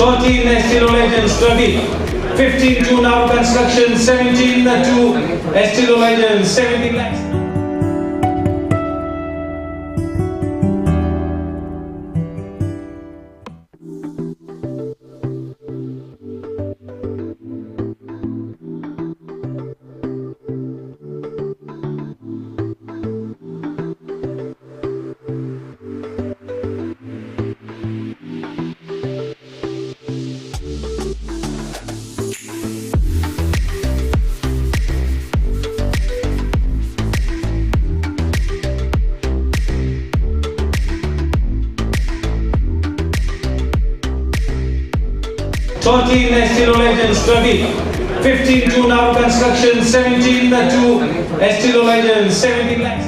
13 Estilo Legends 20. 15 to now construction. 17 to Estilo Legends 17 lakhs. Thirteen Estilo Legends 20. 15 to now construction. 17 to Estilo Legends 17 lakhs.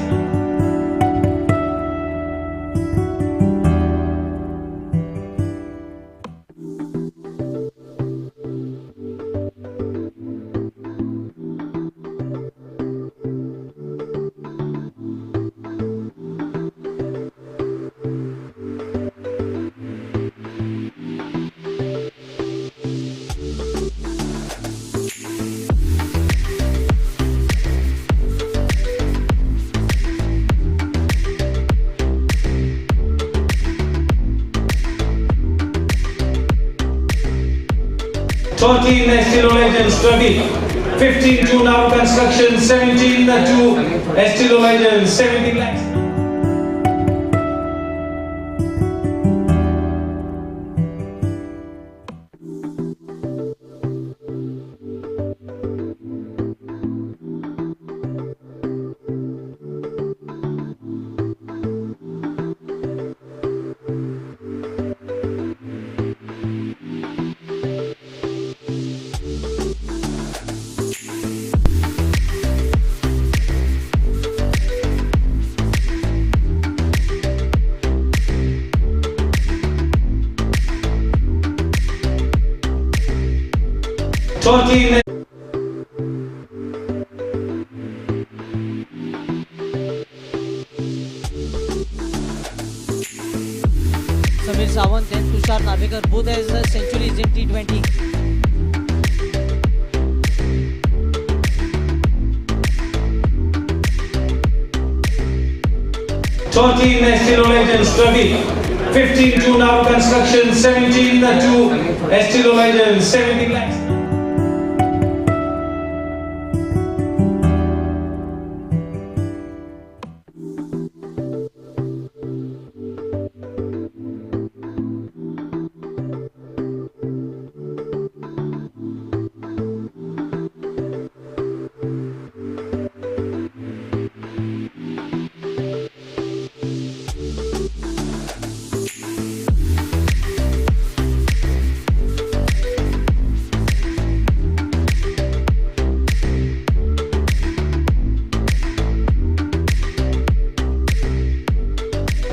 Thirteen Estilo Legends 20. 15 to now construction. 17 to Estilo Legends 17 lakhs. Samir Sawant and Tushar Narvekar both has centuries in T20. Thirteen Estilo Legends 20. 15 to now construction. 17 to Estilo Legends 17 lakhs.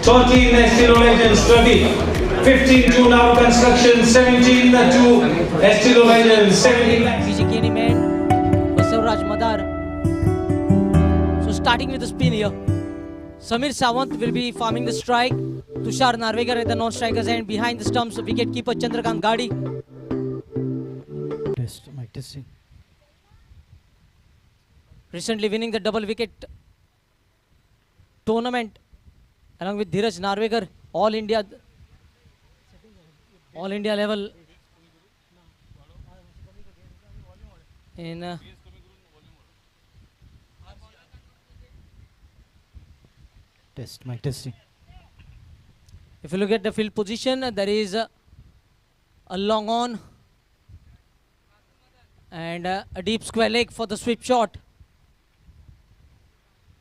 Thirteen Estilo Legends 20. 15 to now construction. 17 to Estilo Legends 17 lakhs. Gymkhana man, Basavaraj Madar. So starting with the spin here. Samir Sawant will be farming the strike. Tushar Narvekar at the non-strikers end. Behind the stumps, wicket keeper Chandrakant Gadi. Test, mic testing. Recently winning the double wicket tournament along with Dheeraj Narvekar, all India level in Test, mic testing. if you look at the field position, there is a long on and a deep square leg for the sweep shot.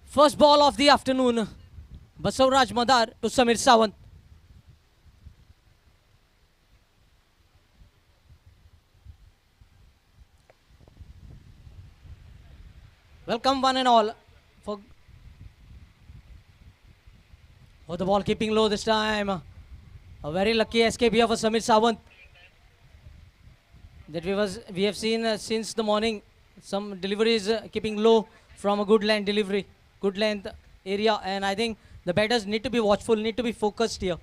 First ball of the afternoon, Basavaraj Madar to Samir Sawant. Welcome one and all for the ball keeping low this time. A very lucky escape here for Samir Sawant. That we have seen since the morning. Some deliveries keeping low from a good length delivery, good length area, and I think the batters need to be watchful, need to be focused here.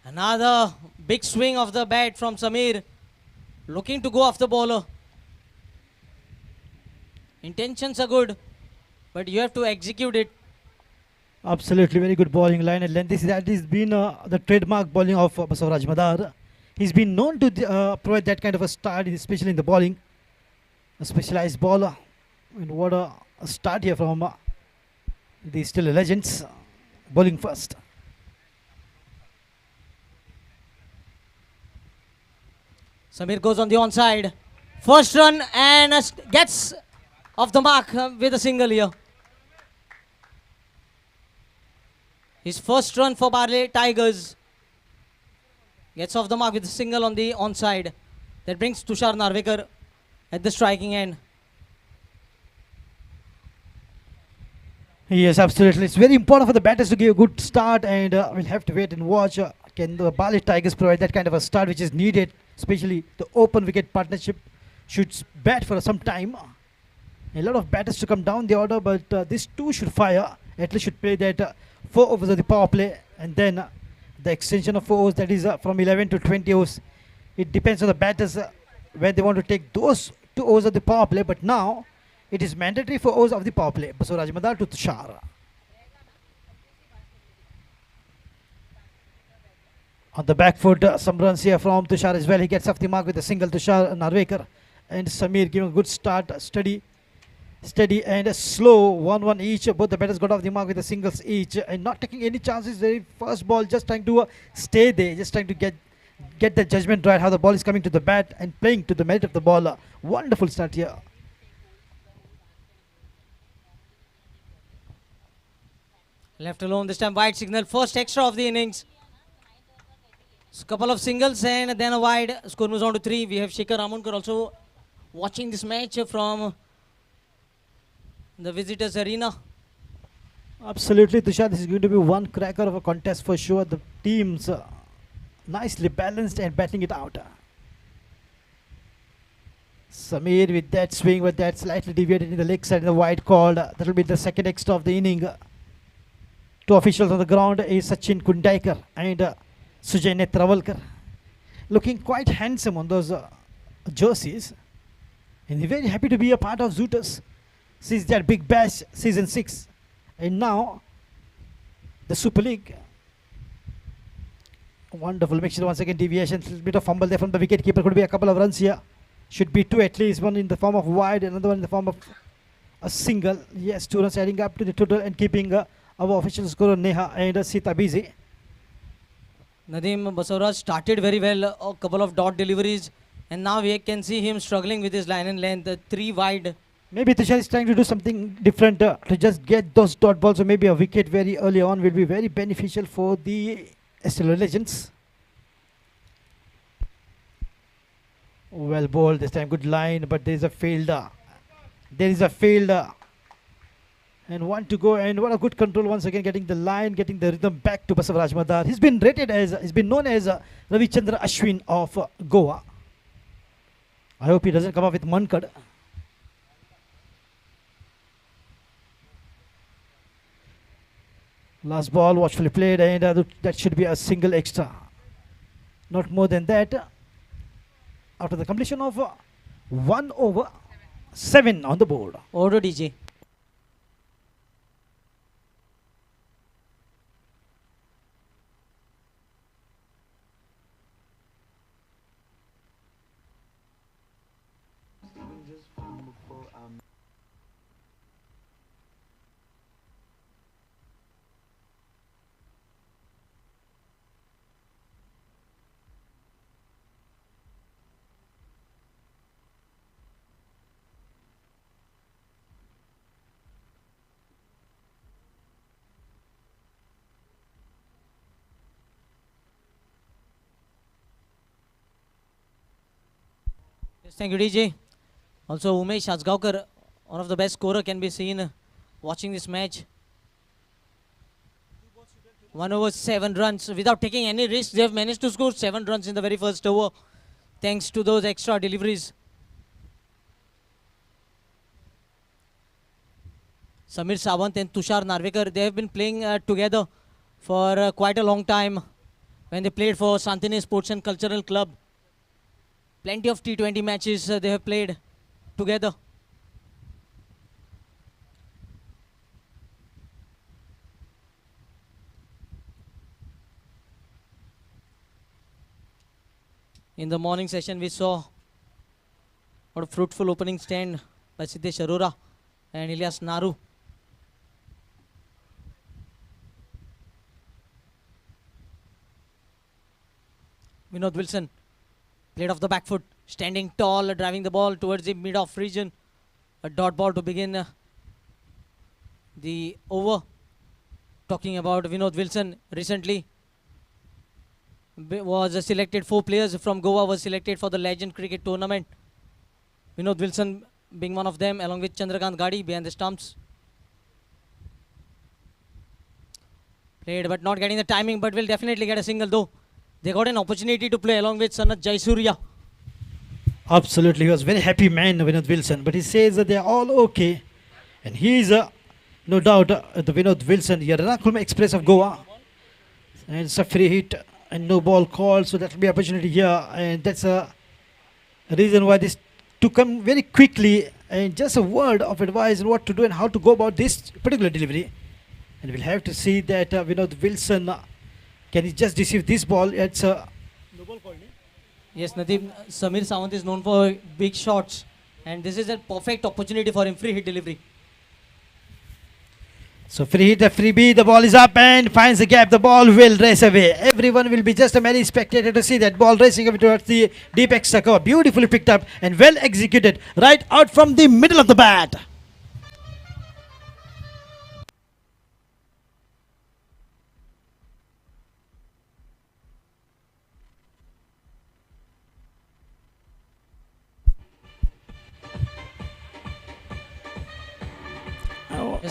Another big swing of the bat from Samir. Looking to go off the bowler. Intentions are good, but you have to execute it. Absolutely very good bowling line and length. That has been the trademark bowling of Basavaraj Madar. He's been known to provide that kind of a start, especially in the bowling. A specialized bowler. And what a start here from the still legends. Bowling first. Samir goes on the onside. First run and gets off the mark with a single here. His first run for Baale Tigers. Gets off the mark with a single on the onside. That brings Tushar Narvekar at the striking end. Yes, absolutely. It's very important for the batters to give a good start, and we'll have to wait and watch. Can the Baale Tigers provide that kind of a start which is needed, especially the open wicket partnership should bat for some time. A lot of batters to come down the order, but these two should fire. At least should play that 4 overs of the power play, and then the extension of 4 overs, that is from 11 to 20 overs. It depends on the batters when they want to take those 2 overs of the power play, but now it is mandatory 4 overs of the power play. Basavaraj Madar to Tushar. On the back foot, some runs here from Tushar as well. He gets off the mark with a single. Tushar Narvekar and Samir giving a good start. Steady and slow. 1-1 each. Both the batters got off the mark with the singles each and not taking any chances. Very first ball, just trying to stay there, just trying to get the judgment right, how the ball is coming to the bat and playing to the merit of the bowler. Wonderful start here. Left alone this time, wide signal. First extra of the innings. Couple of singles and then a wide. Score moves on to 3. We have Shekhar Amonkar also watching this match from the visitors arena. Absolutely, Tushar. This is going to be one cracker of a contest for sure. The teams nicely balanced and batting it out. Samir with that swing, but that slightly deviated in the leg side, the wide called. That will be the second extra of the inning. 2 officials on the ground is Sachin Kundaikar and Sujay Netravalkar. Looking quite handsome on those jerseys. And very happy to be a part of Zooters since their Big Bash season 6. And now the Super League. Wonderful mixture once again, deviation, little bit of fumble there from the wicket keeper. Could be a couple of runs here. Should be 2 at least, one in the form of wide, another one in the form of a single. Yes, 2 runs adding up to the total and keeping our official scorer Neha and Sita busy. Nadeem Basavaraj started very well, a couple of dot deliveries, and now we can see him struggling with his line and length. 3 wide. Maybe Tushar is trying to do something different to just get those dot balls, or maybe a wicket very early on will be very beneficial for the Estilo legends. Well bowled this time, good line, but there is a fielder. And 1 to go, and what a good control once again, getting the line, getting the rhythm back to Basavaraj Madar. He's been known as Ravichandra Ashwin of Goa. I hope he doesn't come up with Mankad. Last ball, watchfully played, and that should be a single extra. Not more than that. After the completion of 1 over 7 on the board. Order DJ. Yes, thank you, DJ. Also, Umesh Asgaonkar, one of the best scorer, can be seen watching this match. 1 over 7 runs without taking any risk. They have managed to score 7 runs in the very first over, thanks to those extra deliveries. Samir Sawant and Tushar Narvekar, they have been playing together for quite a long time. when they played for Santini Sports and Cultural Club. Plenty of T20 matches they have played together. In the morning session, we saw what a fruitful opening stand by Siddesh Arora and Ilyas Naru. Vinod Wilson played off the back foot, standing tall, driving the ball towards the mid-off region. A dot ball to begin the over. Talking about Vinod Wilson, recently was selected. 4 players from Goa was selected for the Legend Cricket Tournament. Vinod Wilson being one of them, along with Chandrakant Gadi behind the stumps. Played but not getting the timing, but will definitely get a single though. They got an opportunity to play along with Sanat Jaisurya. Absolutely, he was very happy man, Vinod Wilson. But he says that they are all okay. And he is, no doubt, the Vinod Wilson, Yaranakulma Express of Goa. And it's a free hit and no ball call, so that will be opportunity here. And that's a reason why this to come very quickly. And just a word of advice on what to do and how to go about this particular delivery. And we'll have to see that Vinod Wilson, can he just receive this ball? It's a no ball call. Yes, Nadeem, Samir Sawant is known for big shots, and this is a perfect opportunity for him, free hit delivery. So free hit, the freebie, the ball is up and finds the gap, the ball will race away. Everyone will be just a merry spectator to see that ball racing away towards the deep extra cover. Beautifully picked up and well executed right out from the middle of the bat.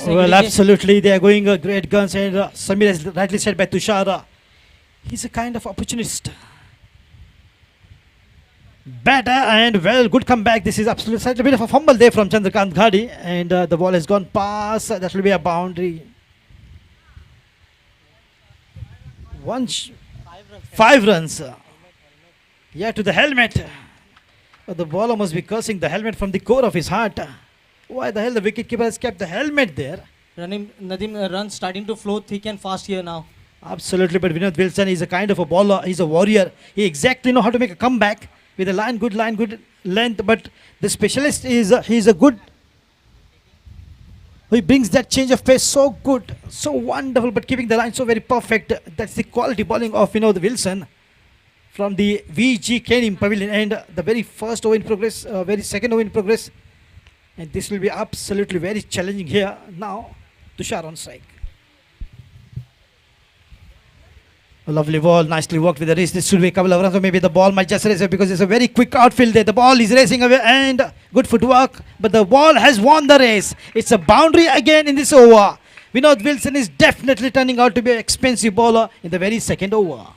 Well, absolutely, they are going great guns, and Samir has rightly said by Tushar, he's a kind of opportunist. Batter and well, good comeback. This is absolutely such a bit of a fumble there from Chandrakant Ghadi, and the ball has gone past. That will be a boundary. 5 runs. Yeah, to the helmet. The bowler must be cursing the helmet from the core of his heart. Why the hell the wicketkeeper has kept the helmet there? Nadeem, runs starting to flow thick and fast here now. Absolutely, but Vinod Wilson is a kind of a bowler. He's a warrior. He exactly know how to make a comeback with a line, good length. But the specialist is he's a good. He brings that change of pace so good, so wonderful, but keeping the line so very perfect. That's the quality bowling of Vinod Wilson from the VG Kenim Pavilion, and the very first over in progress, very second over in progress. And this will be absolutely very challenging here. Now, Tushar on strike. A lovely ball, nicely worked with the wrist. This should be a couple of runs, or maybe the ball might just race away because it's a very quick outfield there. The ball is racing away and good footwork, but the ball has won the race. It's a boundary again in this over. Vinod Wilson is definitely turning out to be an expensive bowler in the very second over.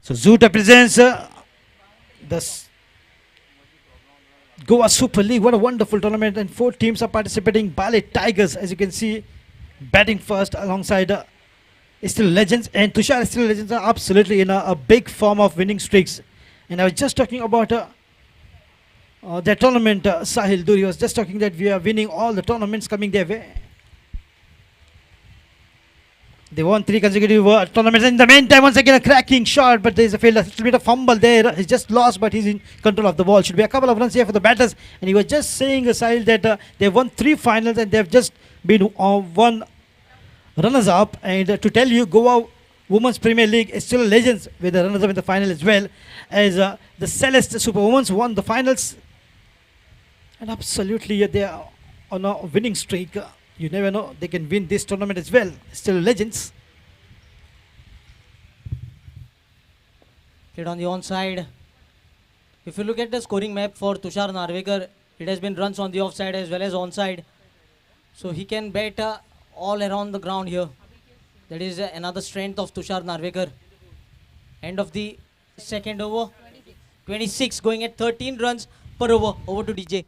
So Zoot represents the Goa Super League. What a wonderful tournament, and 4 teams are participating. Baale Tigers, as you can see, batting first alongside Estilo Legends, and Tushar Estilo Legends are absolutely in a big form of winning streaks. And I was just talking about that tournament, Sahil Duri was just talking that we are winning all the tournaments coming their way. They won 3 consecutive tournaments. In the meantime, once again, a cracking shot, but there is a failed, a little bit of fumble there. He's just lost, but he's in control of the ball. Should be a couple of runs here for the batters. And he was just saying, Sahil, that they've won 3 finals and they've just been one runners-up. And to tell you, Goa Women's Premier League is still legends with the runners-up in the final as well. As the Celeste Superwomen's won the finals. And absolutely, they are on a winning streak. You never know, they can win this tournament as well. Still legends. Played on the onside. If you look at the scoring map for Tushar Narvekar, it has been runs on the offside as well as onside. So he can bat all around the ground here. That is another strength of Tushar Narvekar. End of the second over. 26 going at 13 runs per over. Over to DJ.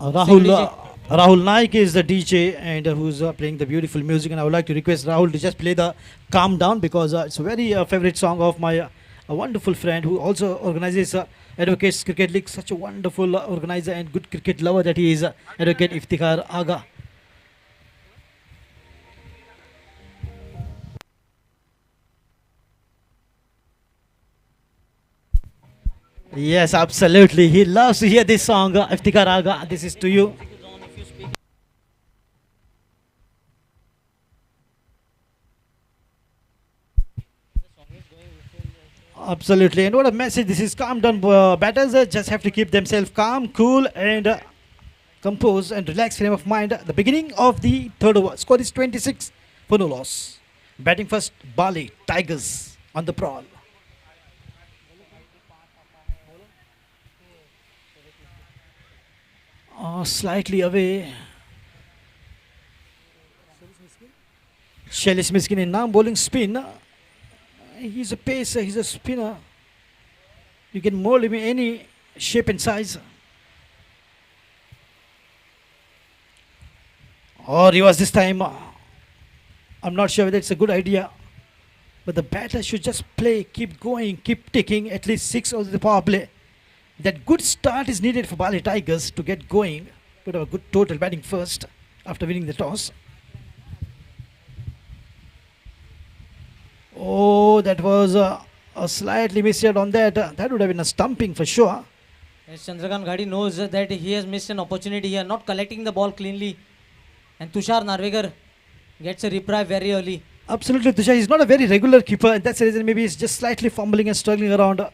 Rahul, DJ. Rahul Naik is the DJ and who's playing the beautiful music. And I would like to request Rahul to just play the Calm Down because it's a very favorite song of my a wonderful friend who also organizes Advocates Cricket League. Such a wonderful organizer and good cricket lover that he is, Advocate Iftikhar Aga. Yes, absolutely. He loves to hear this song, Iftikhar Aga. This is to you. Absolutely. And what a message this is. Calm down. Batters just have to keep themselves calm, cool, and composed and relaxed frame of mind. The beginning of the third over. Score is 26 for no loss. Batting first, Baale Tigers on the prowl. Slightly away. Shailesh Miskin in now bowling spin. He's a pacer, he's a spinner. You can mold him in any shape and size. Or reverse this time. I'm not sure whether it's a good idea. But the batter should just play, keep going, keep ticking at least 6 over the power play. That good start is needed for Baale Tigers to get going. Put a good total batting first after winning the toss. Oh, that was a slightly misread on that. That would have been a stumping for sure. Yes, Chandrakant Ghadi knows that he has missed an opportunity here, not collecting the ball cleanly. And Tushar Narvekar gets a reprieve very early. Absolutely, Tushar is not a very regular keeper, and that's the reason maybe he's just slightly fumbling and struggling around.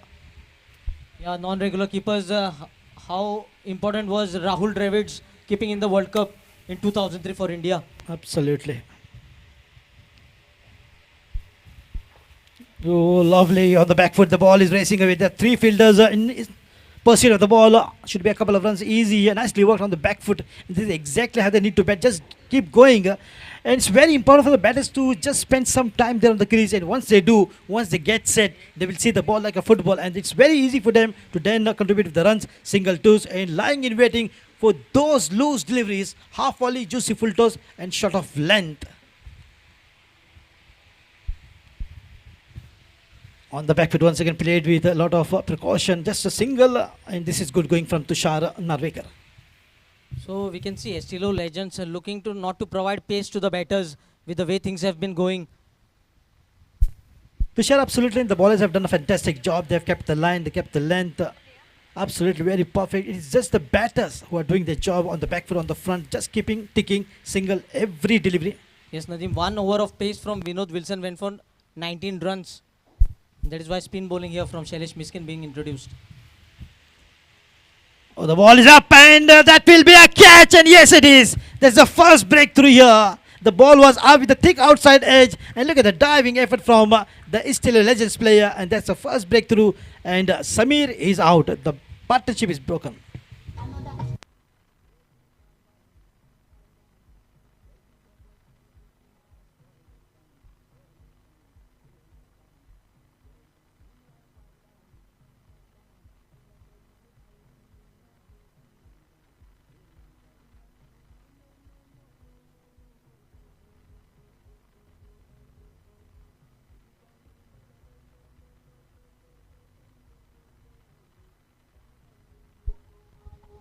Yeah, non-regular keepers. How important was Rahul Dravid's keeping in the World Cup in 2003 for India? Absolutely. Oh, lovely on the back foot. The ball is racing away. The three fielders in pursuit of the ball. Should be a couple of runs easy. Nicely worked on the back foot. This is exactly how they need to bat. Just keep going. And it's very important for the batters to just spend some time there on the crease. And once they do, once they get set, they will see the ball like a football. And it's very easy for them to then contribute with the runs, single twos, and lying in waiting for those loose deliveries, half volley, juicy full toss, and shot of length. On the back foot, once again played with a lot of precaution. Just a single, and this is good going from Tushar Narvekar. So we can see Estilo legends are looking to not to provide pace to the batters with the way things have been going. Tushar, absolutely, and the bowlers have done a fantastic job. They have kept the line, they kept the length. Absolutely, very perfect. It's just the batters who are doing their job on the back foot, on the front, just keeping ticking single every delivery. Yes, Nadeem, 1 over of pace from Vinod Wilson went for 19 runs. That is why spin bowling here from Shailesh Miskin being introduced. Oh, the ball is up and that will be a catch, and yes it is. That's the first breakthrough here. The ball was up with the thick outside edge, and look at the diving effort from the Estilo Legends player, and that's the first breakthrough, and Samir is out. The partnership is broken.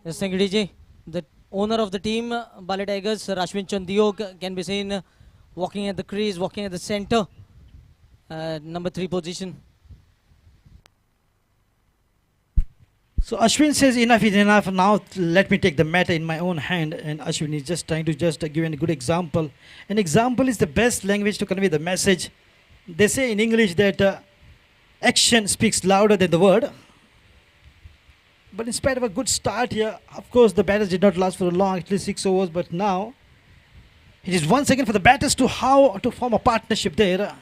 Yes, thank you, DJ. The owner of the team, Baale Tigers, Rashmin Chandiok, can be seen walking at the crease, walking at the center, number 3 position. So Ashwin says enough is enough. Now let me take the matter in my own hand. And Ashwin is just trying to give a good example. An example is the best language to convey the message. They say in English that Action speaks louder than the word. But in spite of a good start here, of course, the batters did not last for long, at least 6 overs. But now it is once again for the batters to how to form a partnership there.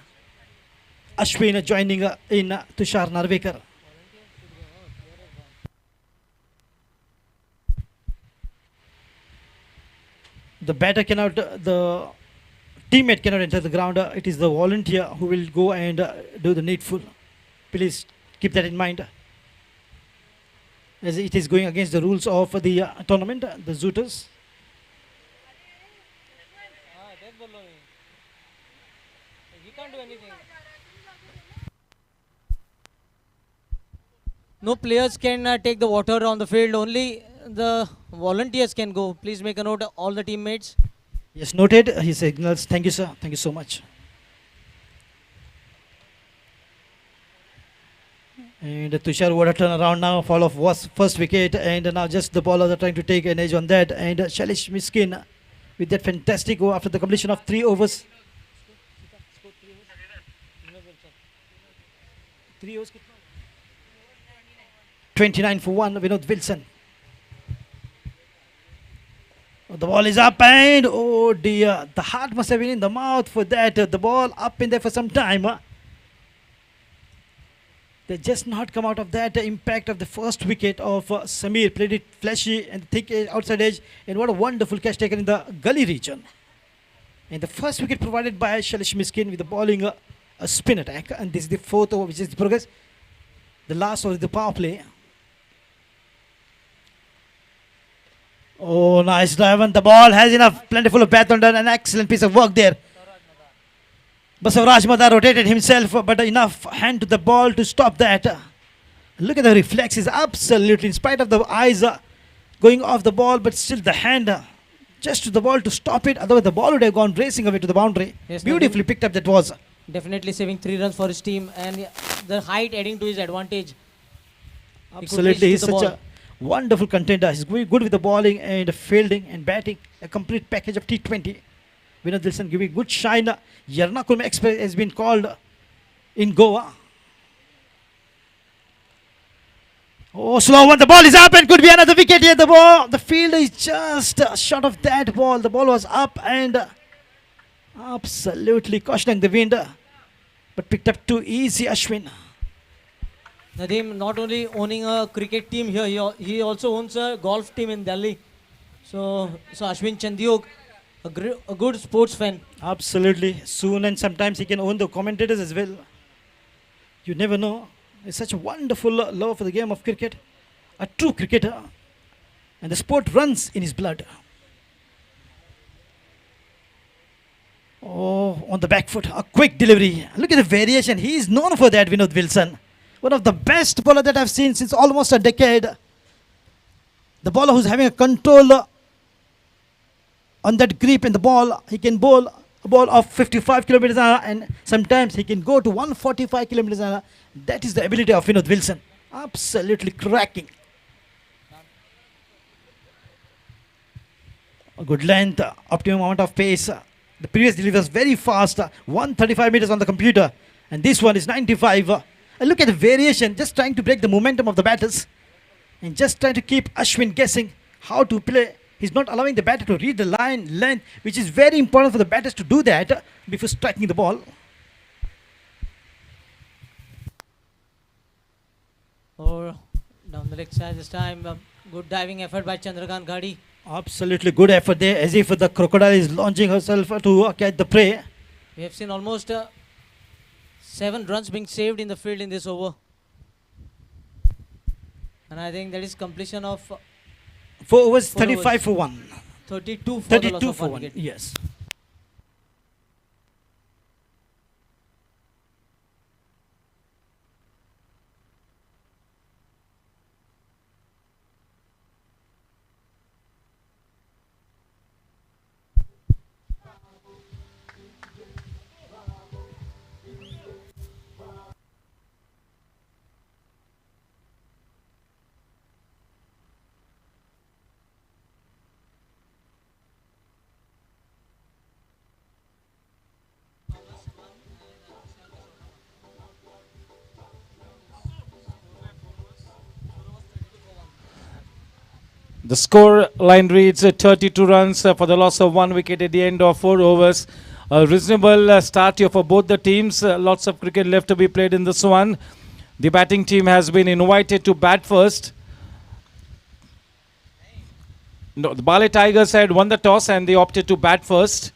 Ashwin joining in Tushar Narvekar. The batter cannot, the teammate cannot enter the ground. It is the volunteer who will go and do the needful. Please keep that in mind. As it is going against the rules of the tournament, the Zooters. He can't do anything. No players can take the water on the field. Only the volunteers can go. Please make a note, all the teammates. Yes, noted. He signals. Thank you, sir. Thank you so much. And Tushar would have turned around now, fall off was first wicket, and now just the bowlers are trying to take an edge on that. And Shalish Miskin with that fantastic over after the completion of 3 overs. 3 overs. 29 for 1, Vinod Wilson. The ball is up and oh dear, the heart must have been in the mouth for that. The ball up in there for some time. They just not come out of that impact of the first wicket of Samir. Played it flashy and thick outside edge, and what a wonderful catch taken in the gully region. And the first wicket provided by Shalish Miskin with the bowling a spin attack, and this is the 4th over which is the progress. The last over is the power play. Oh, nice drive, and the ball has enough, plentiful of bath under, an excellent piece of work there. Basavaraj Madar rotated himself, but enough hand to the ball to stop that. Look at the reflexes, absolutely, in spite of the eyes going off the ball, but still the hand just to the ball to stop it. Otherwise, the ball would have gone racing away to the boundary. Yes, beautifully picked up that was. Definitely saving 3 runs for his team, and the height adding to his advantage. Absolutely, he's such a wonderful contender. He's going good with the bowling and fielding and batting. A complete package of T20. Vinod Wilson giving good shine. Yarnakulm Express has been called in Goa. Oh, slow one. The ball is up and could be another wicket here. The field is just short of that ball. The ball was up and absolutely cautioning the wind, but picked up too easy. Ashwin. Nadeem not only owning a cricket team here, he also owns a golf team in Delhi. So Ashwin Chandiok, a good sports fan. Absolutely. Soon and sometimes he can own the commentators as well. You never know. He's such a wonderful love for the game of cricket. A true cricketer. And the sport runs in his blood. Oh, on the back foot. A quick delivery. Look at the variation. He is known for that, Vinod Wilson. One of the best bowler that I've seen since almost a decade. The bowler who's having a control on that grip in the ball. He can bowl a ball of 55 kilometers an hour, and sometimes he can go to 145 kilometers an hour. That is the ability of Vinod Wilson. Absolutely cracking. A good length, optimum amount of pace. The previous delivery was very fast, 135 meters on the computer, and this one is 95. And look at the variation, just trying to break the momentum of the batters and just trying to keep Ashwin guessing how to play. He's not allowing the batter to read the line, length, which is very important for the batters to do that before striking the ball. Or down the leg side this time. Good diving effort by Chandrakant Ghadi. Absolutely good effort there, as if the crocodile is launching herself to catch the prey. We have seen almost 7 runs being saved in the field in this over. And I think that is completion of 4 overs, 35 for 1. 32 for 32 the loss of for 1 1, wicket. yes. The score line reads 32 runs for the loss of 1 wicket at the end of 4 overs. A reasonable start here for both the teams. Lots of cricket left to be played in this one. The batting team has been invited to bat first. No, the Baale Tigers had won the toss and they opted to bat first.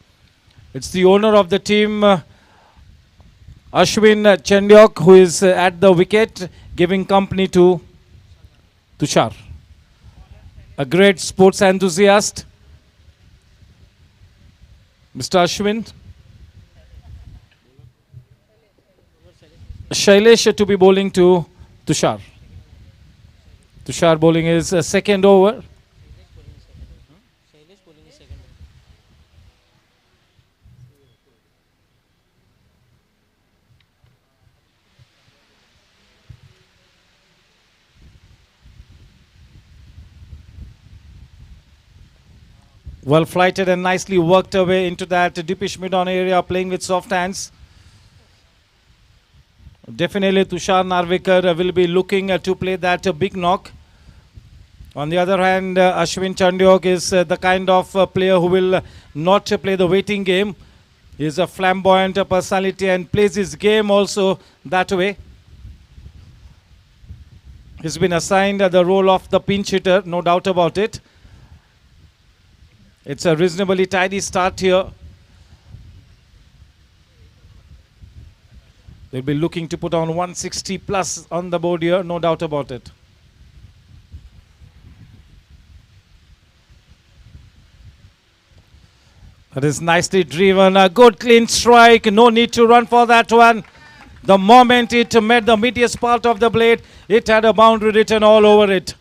It's the owner of the team, Ashwin Chandyok, who is at the wicket, giving company to Tushar. A great sports enthusiast, Mr. Ashwin. Shailesh to be bowling to Tushar. Tushar bowling his second over. Well flighted and nicely worked away into that deepish mid-on area, playing with soft hands. Definitely Tushar Narvekar will be looking to play that big knock. On the other hand, Ashwin Chandyok is the kind of player who will not play the waiting game. He is a flamboyant personality and plays his game also that way. He's been assigned the role of the pinch hitter, no doubt about it. It's a reasonably tidy start here. They'll be looking to put on 160 plus on the board here, no doubt about it. That is nicely driven. A good clean strike. No need to run for that one. The moment it met the meatiest part of the blade, it had a boundary written all over it.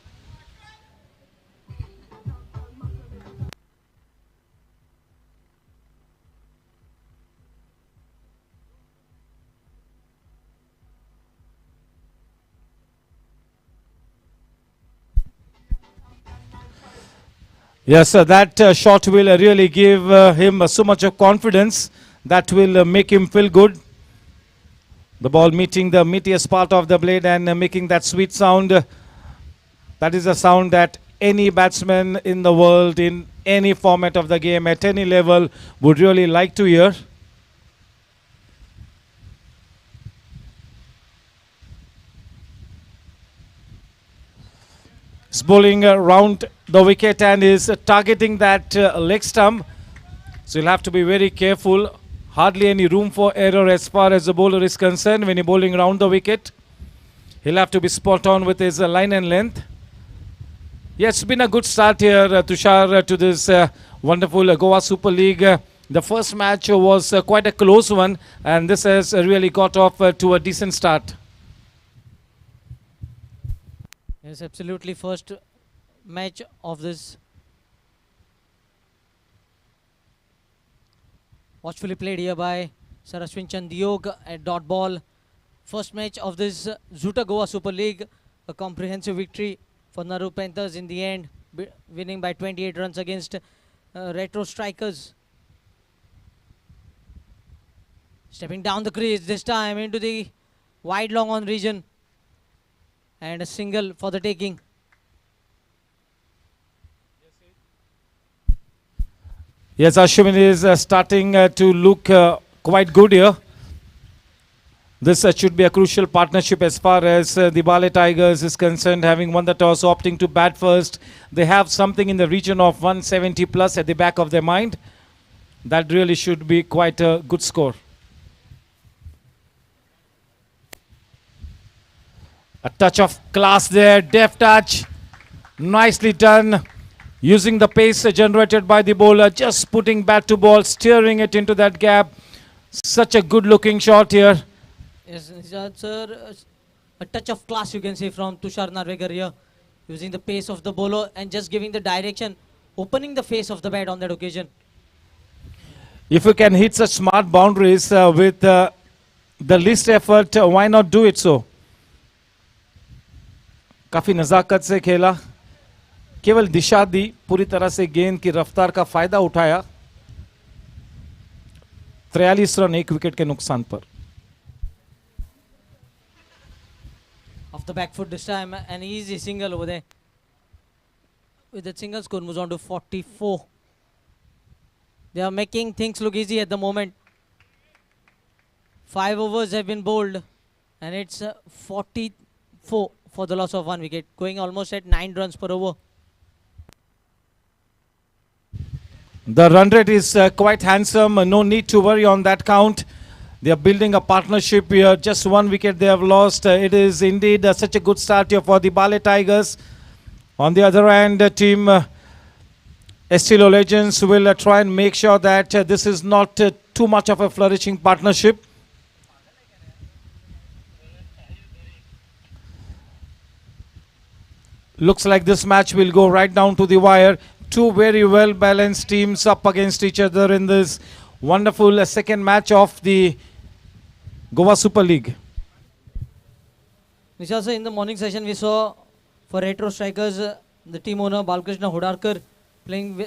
Yes, that shot will really give him so much of confidence that will make him feel good. The ball meeting the meatiest part of the blade and making that sweet sound. That is a sound that any batsman in the world, in any format of the game, at any level, would really like to hear. He's bowling round the wicket and is targeting that leg stump. So you'll have to be very careful. Hardly any room for error as far as the bowler is concerned when he's bowling round the wicket. He'll have to be spot on with his line and length. Yes, it's been a good start here, Tushar, to this wonderful Goa Super League. The first match was quite a close one, and this has really got off to a decent start. Yes, absolutely. First match of this. Watchfully played here by Sir Ashwin Chandyok at dot ball. First match of this Zuta Goa Super League. A comprehensive victory for Naru Panthers in the end, winning by 28 runs against Retro Strikers. Stepping down the crease this time into the wide long on region. And a single for the taking. Yes, Ashwin is starting to look quite good here. This should be a crucial partnership as far as the Baale Tigers is concerned, having won the toss, opting to bat first. They have something in the region of 170 plus at the back of their mind. That really should be quite a good score. A touch of class there, deft touch, nicely done. Using the pace generated by the bowler, just putting bat to ball, steering it into that gap. Such a good looking shot here. Yes, sir, a touch of class you can say from Tushar Narvekar here. Using the pace of the bowler and just giving the direction, opening the face of the bat on that occasion. If you can hit such smart boundaries with the least effort, why not do it so? काफी नज़ाकत से खेला, केवल दिशा दी, पूरी तरह से गेंद की रफ्तार का फायदा उठाया। 43 रन 1 विकेट के नुकसान पर। Off the back foot this time, an easy single over there. with that single score moves on to 44. They are making things look easy at the moment. 5 overs have been bowled and it's 44 for the loss of 1 wicket, going almost at 9 runs per over. The run rate is quite handsome. No need to worry on that count. They are building a partnership here. Just 1 wicket they have lost. It is indeed such a good start here for the Baale Tigers. On the other hand, team Estilo Legends will try and make sure that this is not too much of a flourishing partnership. Looks like this match will go right down to the wire. Two very well balanced teams up against each other in this wonderful second match of the Goa Super League. Nishal sir, in the morning session we saw for retro strikers the team owner Balkrishna Hodarkar playing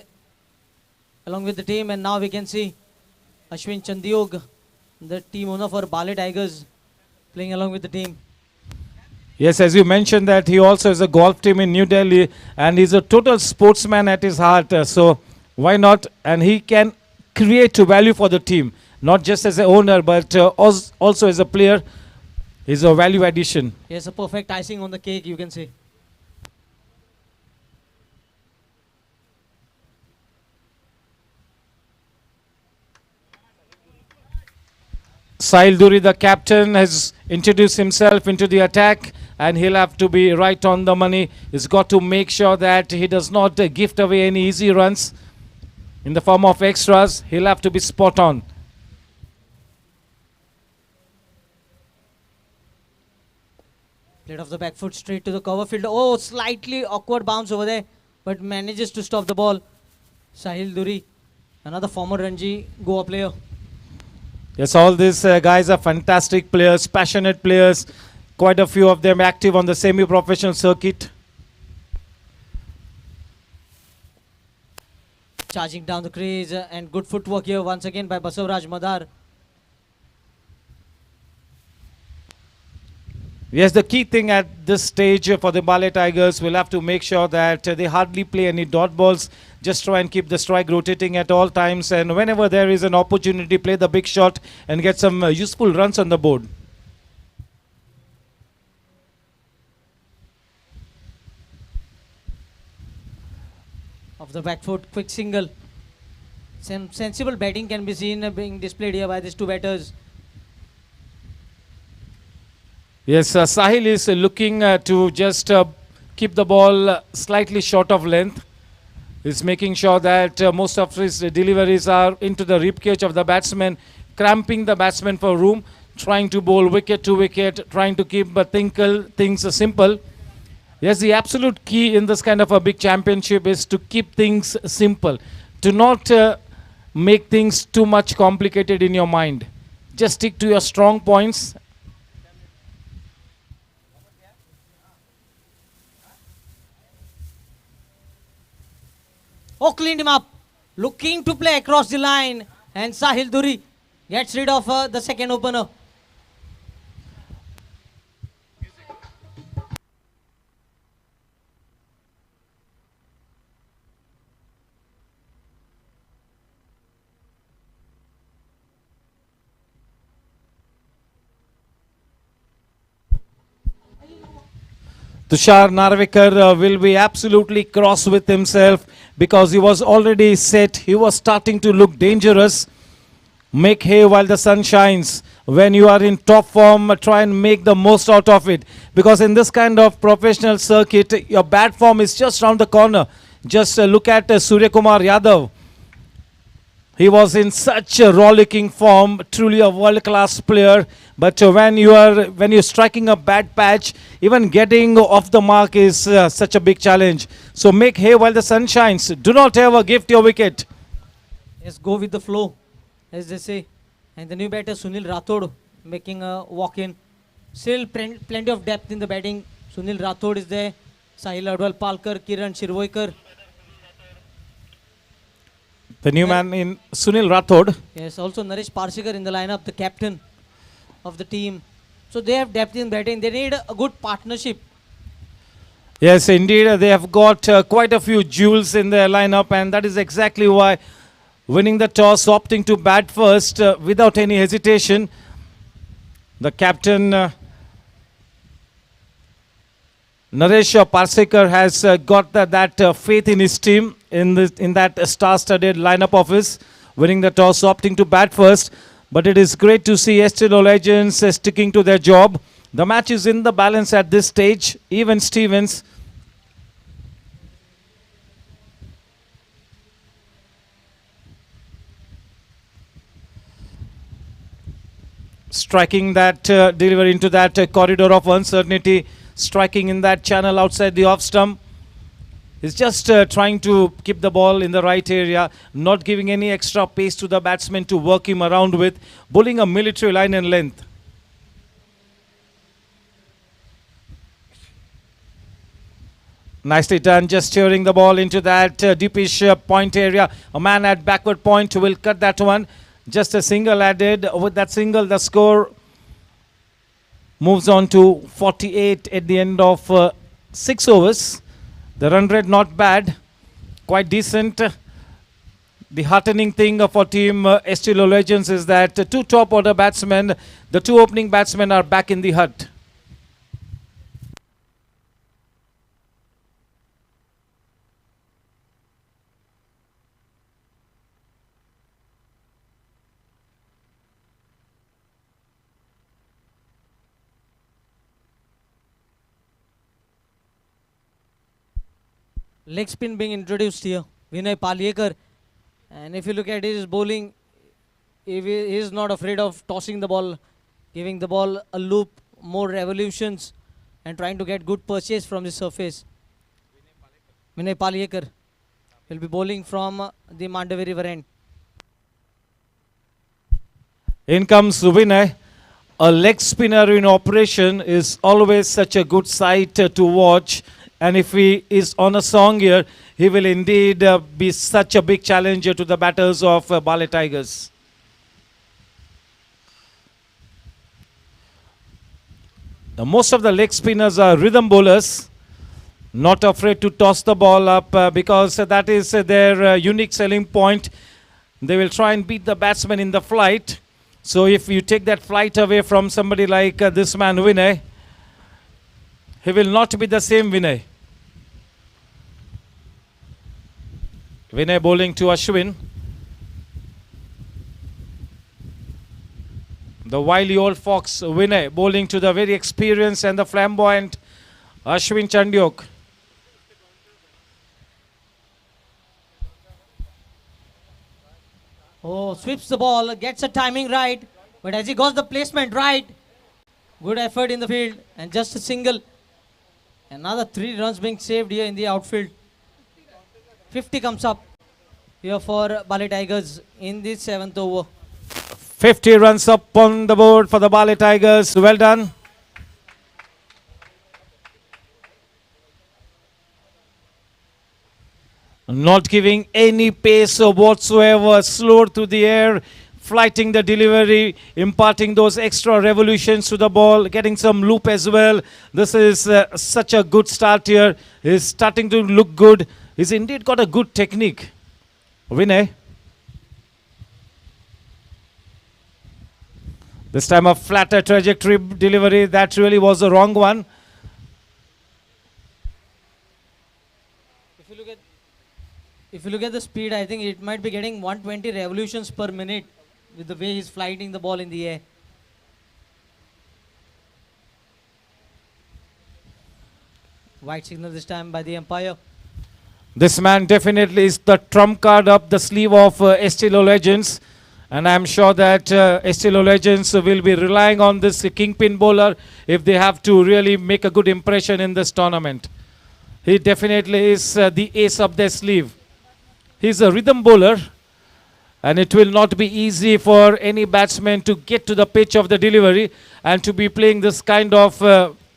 along with the team, and now we can see Ashwin Chandiog, the team owner for Baale Tigers, playing along with the team. Yes, as you mentioned that he also has a golf team in New Delhi and he's a total sportsman at his heart. So why not? And he can create value for the team, not just as an owner but also as a player. He's a value addition. Yes, a perfect icing on the cake, you can say. Sahil Duri, the captain, has introduced himself into the attack and he'll have to be right on the money. He's got to make sure that he does not gift away any easy runs in the form of extras. He'll have to be spot on. Played off the back foot straight to the cover field. Oh, slightly awkward bounce over there, but manages to stop the ball. Sahil Duri, another former Ranji Goa player. Yes, all these guys are fantastic players, passionate players. Quite a few of them active on the semi-professional circuit. Charging down the crease and good footwork here once again by Basavaraj Madar. Yes, the key thing at this stage for the Baale Tigers will have to make sure that they hardly play any dot balls. Just try and keep the strike rotating at all times, and whenever there is an opportunity, play the big shot and get some useful runs on the board. Off the back foot, quick single. Sensible batting can be seen being displayed here by these two batters. Yes, Sahil is looking to just keep the ball slightly short of length. He's making sure that most of his deliveries are into the rib cage of the batsman, cramping the batsman for room, trying to bowl wicket to wicket, trying to keep things simple. Yes, the absolute key in this kind of a big championship is to keep things simple, to not make things too much complicated in your mind. Just stick to your strong points. Oh, cleaned him up. Looking to play across the line. And Sahil Duri gets rid of the second opener. Tushar Narvekar will be absolutely cross with himself because he was already set. He was starting to look dangerous. Make hay while the sun shines. When you are in top form, try and make the most out of it. Because in this kind of professional circuit, your bad form is just round the corner. Just look at Surya Kumar Yadav. He was in such a rollicking form, truly a world-class player. But when you're striking a bad patch, even getting off the mark is such a big challenge. So make hay while the sun shines. Do not ever gift your wicket. Yes, go with the flow, as they say. And the new batter Sunil Rathod making a walk-in. Still plenty of depth in the batting. Sunil Rathod is there. Sahil Adwal Palkar, Kiran Shirvoikar. The new man in Sunil Rathod. Yes, also Naresh Parshikar in the lineup, the captain of the team. So they have depth in batting. They need a good partnership. Yes, indeed, they have got quite a few jewels in their lineup, and that is exactly why winning the toss, opting to bat first without any hesitation. The captain, Naresh Parsekar, has got that faith in his team in that star-studded lineup of his, winning the toss, opting to bat first. But it is great to see Estilo legends sticking to their job. The match is in the balance at this stage. Even Stevens striking that delivery into that corridor of uncertainty, striking in that channel outside the off stump. He's just trying to keep the ball in the right area, not giving any extra pace to the batsman to work him around with, bowling a military line and length. Nicely done, just steering the ball into that deepish point area. A man at backward point will cut that one. Just a single added. With that single, the score moves on to 48 at the end of 6 overs. The run rate not bad, quite decent. The heartening thing for team Estilo Legends is that two top order batsmen, the two opening batsmen, are back in the hut. Leg spin being introduced here. Vinay Paliyekar. And if you look at his bowling, he is not afraid of tossing the ball, giving the ball a loop, more revolutions, and trying to get good purchase from the surface. Vinay Paliyekar will be bowling from the Mandavi River end. In comes Vinay. A leg spinner in operation is always such a good sight to watch. And if he is on a song here, he will indeed be such a big challenger to the batters of Baale Tigers. Now, most of the leg spinners are rhythm bowlers, not afraid to toss the ball up because that is their unique selling point. They will try and beat the batsman in the flight. So if you take that flight away from somebody like this man Vinay, he will not be the same Vinay. Vinay bowling to Ashwin. The wily old fox Vinay bowling to the very experienced and the flamboyant Ashwin Chandyok. Oh, sweeps the ball, gets the timing right. But as he got the placement right, good effort in the field and just a single. Another 3 runs being saved here in the outfield. 50 comes up here for Baale Tigers in the 7th over. 50 runs up on the board for the Baale Tigers. Well done. Not giving any pace whatsoever. Slow through the air. Flighting the delivery, imparting those extra revolutions to the ball, getting some loop as well. This is such a good start here. He's starting to look good. He's indeed got a good technique. Vinay. This time a flatter trajectory delivery. That really was the wrong one. If you look at the speed, I think it might be getting 120 revolutions per minute with the way he's flying the ball in the air. White signal this time by the umpire. This man definitely is the trump card up the sleeve of Estilo Legends. And I'm sure that Estilo Legends will be relying on this kingpin bowler if they have to really make a good impression in this tournament. He definitely is the ace up their sleeve. He's a rhythm bowler. And it will not be easy for any batsman to get to the pitch of the delivery and to be playing this kind of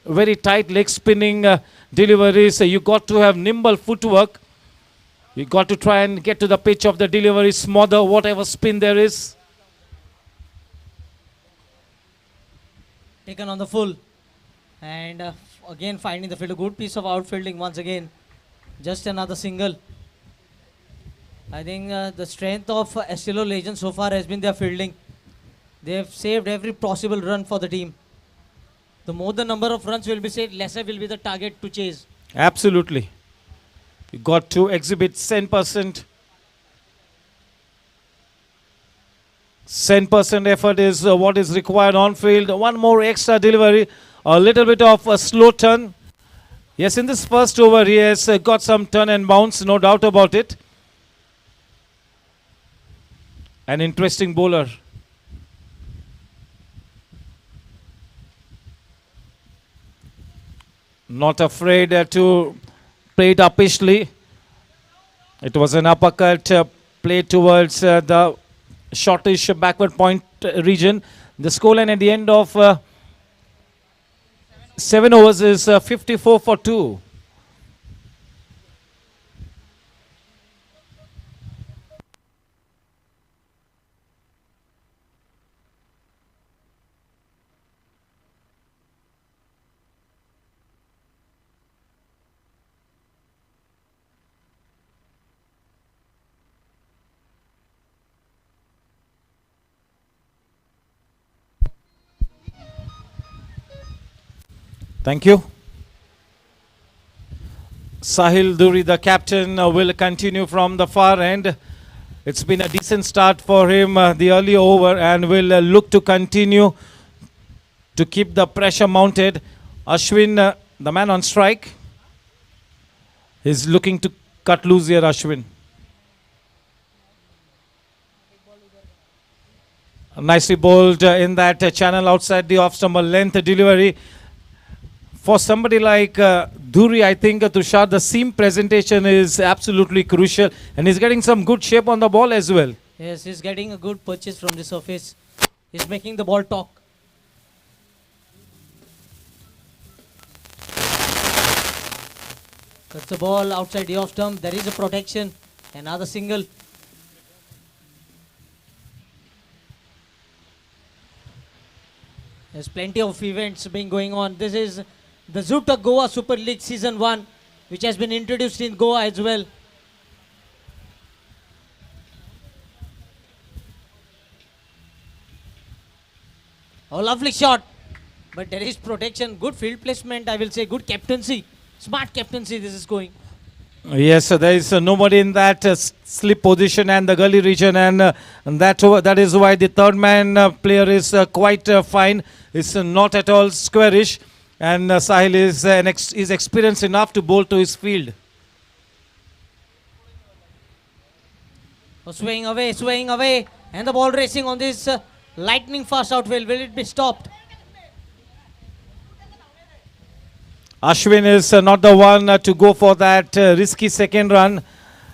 very tight leg spinning deliveries. You got to have nimble footwork. You got to try and get to the pitch of the delivery, smother whatever spin there is. Taken on the full. And again finding the field. A good piece of outfielding once again. Just another single. I think the strength of Estilo Legends so far has been their fielding. They have saved every possible run for the team. The more the number of runs will be saved, lesser will be the target to chase. Absolutely. You got to exhibit 10%. 10% effort is what is required on field. One more extra delivery. A little bit of a slow turn. Yes, in this first over, he has got some turn and bounce, no doubt about it. An interesting bowler. Not afraid to play it uppishly. It was an uppercut played towards the shortish backward point region. The scoreline at the end of 7 overs is 54 for 2. Thank you. Sahil Duri, the captain, will continue from the far end. It's been a decent start for him, the early over, and will look to continue to keep the pressure mounted. Ashwin, the man on strike, is looking to cut loose here, Ashwin. Nicely bowled in that channel outside the off-stumper length delivery. For somebody like Dhuri, I think Tushar, the seam presentation is absolutely crucial, and he's getting some good shape on the ball as well. Yes, he's getting a good purchase from the surface. He's making the ball talk. Cuts the ball outside the off stump. There is a protection. Another single. There's plenty of events being going on. This is the Zuta Goa Super League Season 1, which has been introduced in Goa as well. Oh, lovely shot. But there is protection. Good field placement, I will say. Good captaincy. Smart captaincy this is going. Yes, there is nobody in that slip position and the gully region, and that is why the third man player is quite fine. It's not at all squarish, and Sahil is experienced enough to bowl to his field. Oh, swaying away, and the ball racing on this lightning fast outfield. Will it be stopped? Ashwin is not the one to go for that risky second run.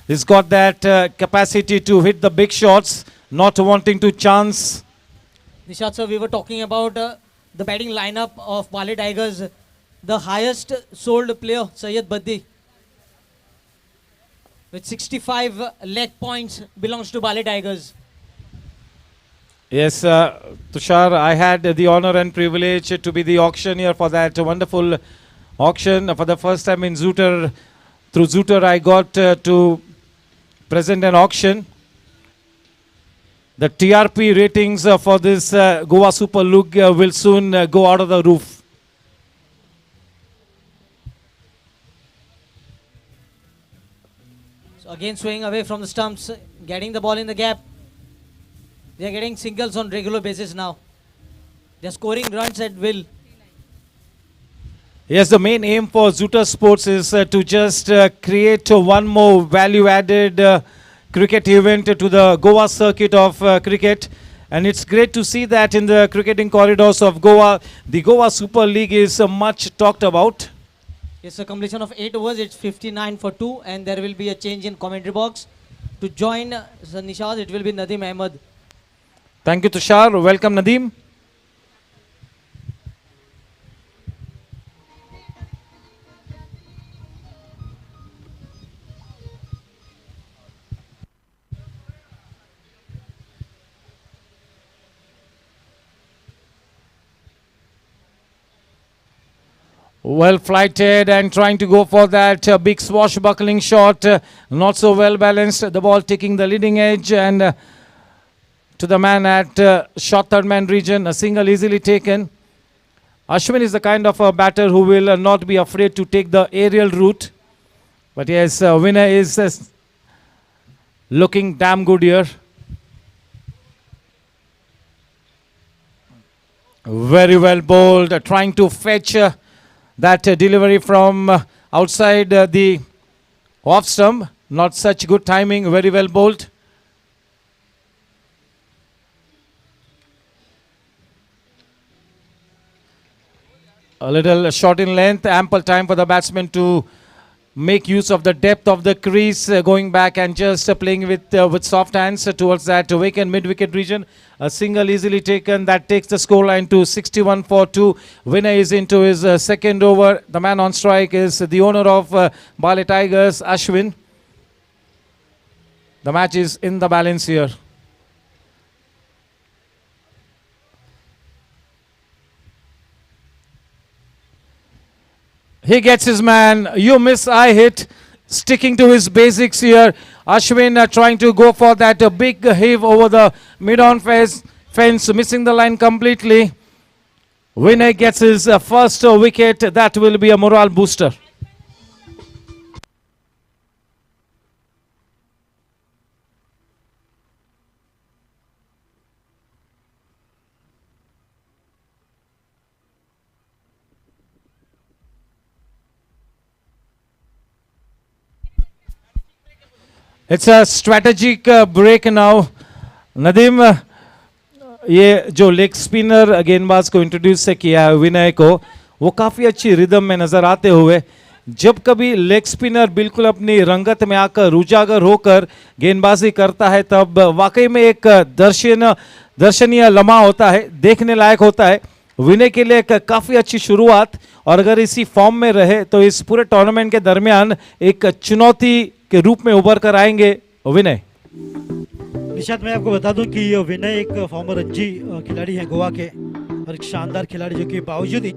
He's got that capacity to hit the big shots, not wanting to chance. Nishad sir, we were talking about the batting lineup of Baale Tigers. The highest sold player, Syed Baddi, with 65 leg points, belongs to Baale Tigers. Yes, Tushar, I had the honor and privilege to be the auctioneer for that wonderful auction. For the first time in Zooter, through Zooter, I got to present an auction. The TRP ratings for this Goa Super League will soon go out of the roof. So again swaying away from the stumps, getting the ball in the gap. They are getting singles on regular basis now. They are scoring runs at will. Yes, the main aim for Zooter Sports is to just create one more value-added cricket event to the Goa circuit of cricket. And it's great to see that in the cricketing corridors of Goa, the Goa Super League is much talked about. It's a completion of 8 overs. It's 59 for 2, and there will be a change in commentary box. To join Nishad, it will be Nadeem Ahmed. Thank you, Tushar. Welcome, Nadeem. Well flighted and trying to go for that big swashbuckling shot. Not so well balanced. The ball taking the leading edge and to the man at short third man region. A single easily taken. Ashwin is the kind of a batter who will not be afraid to take the aerial route. But yes, winner is looking damn good here. Very well bowled, trying to fetch that delivery from outside the off stump. Not such good timing, very well bowled. A little short in length, ample time for the batsman to make use of the depth of the crease, going back and just playing with soft hands towards that vacant mid-wicket region. A single easily taken that takes the scoreline to 61 for 2. Winner is into his second over. The man on strike is the owner of Baale Tigers, Ashwin. The match is in the balance here. He gets his man. You miss, I hit. Sticking to his basics here. Ashwin trying to go for that big heave over the mid-on fence, missing the line completely. Winner gets his first wicket. That will be a morale booster. It's a strategic break now. Nadeem, ये जो leg spinner गेंदबाज को introduce किया है विनय को, वो काफ़ी अच्छी रिदम में नज़र आते हुए, जब कभी लेग स्पिनर बिल्कुल अपनी रंगत में आकर उजागर होकर गेंदबाजी करता है तब वाकई में एक दर्शनीय लम्हा होता है, देखने लायक होता है. विनय के लिए एक काफ़ी अच्छी शुरुआत और अगर इसी फॉर्म में रहे तो इस पूरे टूर्नामेंट के दरमियान एक चुनौती के रूप में उभर कर आएंगे विनय. निशांत, मैं आपको बता दूं कि विनय एक फॉर्मर रणजी खिलाड़ी है गोवा के और एक शानदार खिलाड़ी जो कि बावजूद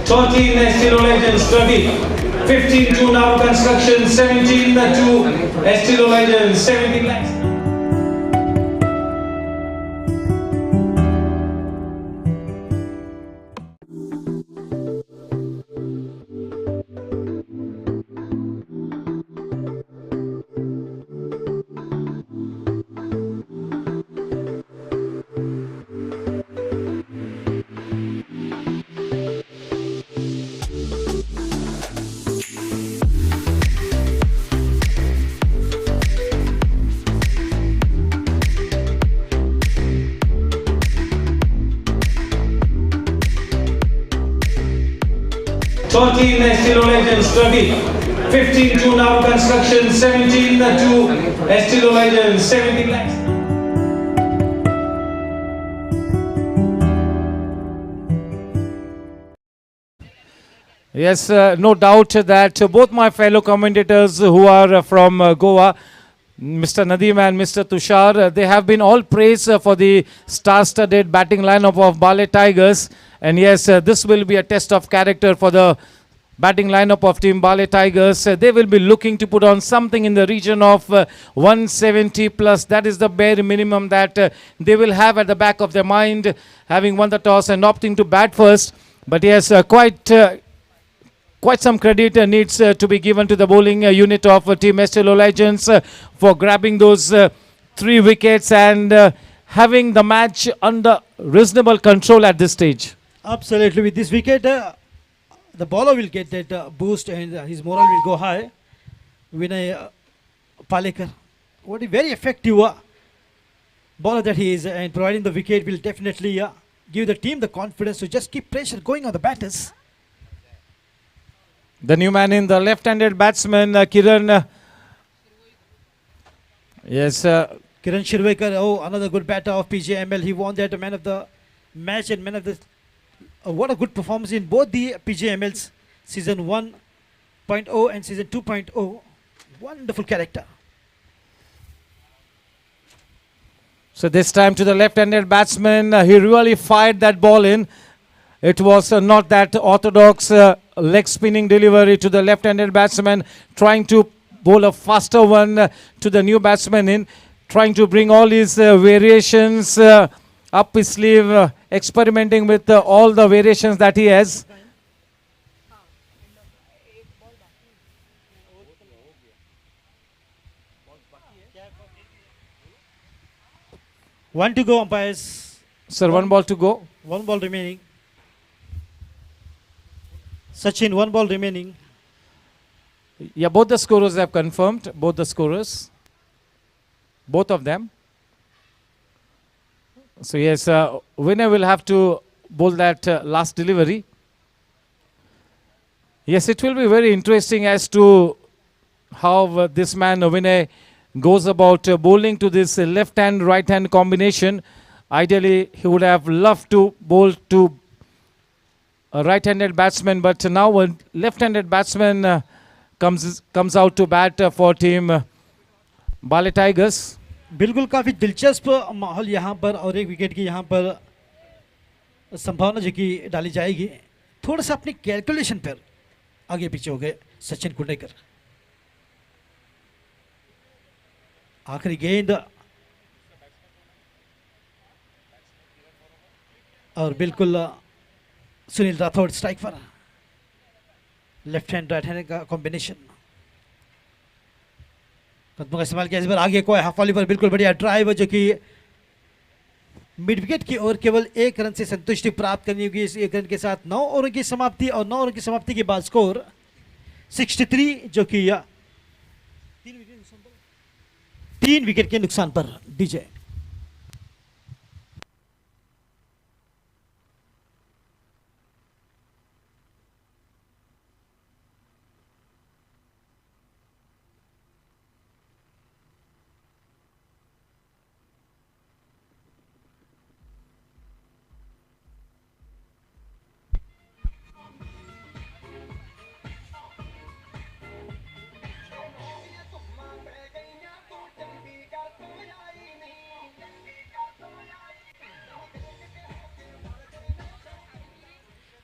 13 Estilo Legends, 15 to now construction, 17 to Estilo Legends, 17 lakhs. Estilo Legends, 15 to now construction, 17 to Estilo Legends, 17 lakhs. Yes, no doubt that both my fellow commentators who are from Goa, Mr. Nadeem and Mr. Tushar, they have been all praised for the star-studded batting lineup of Baale Tigers. And yes, this will be a test of character for the batting lineup of Team Baale Tigers. They will be looking to put on something in the region of 170 plus. That is the bare minimum that they will have at the back of their mind, having won the toss and opting to bat first. But yes, quite some credit needs to be given to the bowling unit of Team Estilo Legends for grabbing those 3 wickets and having the match under reasonable control at this stage. Absolutely. With this wicket, the bowler will get that boost and his morale will go high. Vinay Palekar, what a very effective bowler that he is, and providing the wicket will definitely give the team the confidence to just keep pressure going on the batters. The new man in the left-handed batsman, Kiran Yes, Kiran Shirvekar, oh, another good batter of PJML. He won that man of the match and man of the. What a good performance in both the PJMLs, season 1.0 and season 2.0. Wonderful character. so this time to the left-handed batsman, he really fired that ball in. It was not that orthodox leg spinning delivery to the left-handed batsman, trying to bowl a faster one to the new batsman in, trying to bring all his variations up his sleeve, experimenting with all the variations that he has. One to go, umpires. Sir, one ball to go. One ball remaining. Sachin, one ball remaining. Yeah, both the scorers have confirmed. Both the scorers. Both of them. So yes, winner will have to bowl that last delivery. Yes, it will be very interesting as to how this man Vinay goes about bowling to this left hand right hand combination. Ideally, he would have loved to bowl to a right-handed batsman, but now a left-handed batsman comes out to bat for team Baale Tigers. बिल्कुल काफी दिलचस्प माहौल यहाँ पर और एक wicket की यहाँ पर संभावना जो कि डाली जाएगी. थोड़ा सा अपनी कैलकुलेशन पर आगे पीछे हो गए सचिन कुंडेकर. आखिरी गेंद और बिल्कुल सुनील राठौड़ स्ट्राइक पर. लेफ्ट हैंड राइट हैंड का कॉम्बिनेशन. कदमों का इस्तेमाल किया इस बार आगे को हाफ वॉली पर बिल्कुल बढ़िया ड्राइव जो कि मिड विकेट की ओर केवल 1 रन से संतुष्टि प्राप्त करनी होगी. इस 1 रन के साथ 9 ओवर की समाप्ति और 9 ओवर की समाप्ति के बाद स्कोर 63 जो कि 3 विकेट के नुकसान पर. डीजे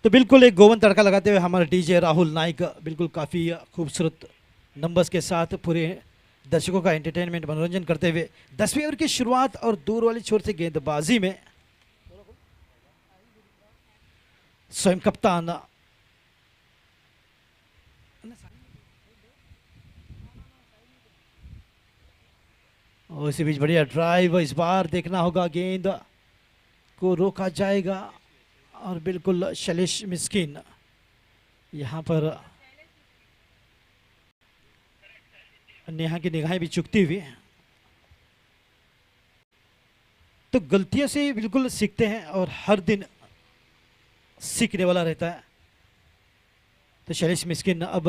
तो बिल्कुल एक गोवन तड़का लगाते हुए हमारे डीजे राहुल नाइक बिल्कुल काफ़ी खूबसूरत नंबर्स के साथ पूरे दर्शकों का एंटरटेनमेंट मनोरंजन करते हुए 10वीं ओवर की शुरुआत और दूर वाली छोर से गेंदबाजी में स्वयं कप्तान और इसी बीच बढ़िया ड्राइव. इस बार देखना होगा गेंद को रोका जाएगा और बिल्कुल शैलेश मिस्किन यहाँ पर नेहा की निगाहें भी चुकती हुई. तो गलतियों से बिल्कुल सीखते हैं और हर दिन सीखने वाला रहता है. तो शैलेश मिस्किन अब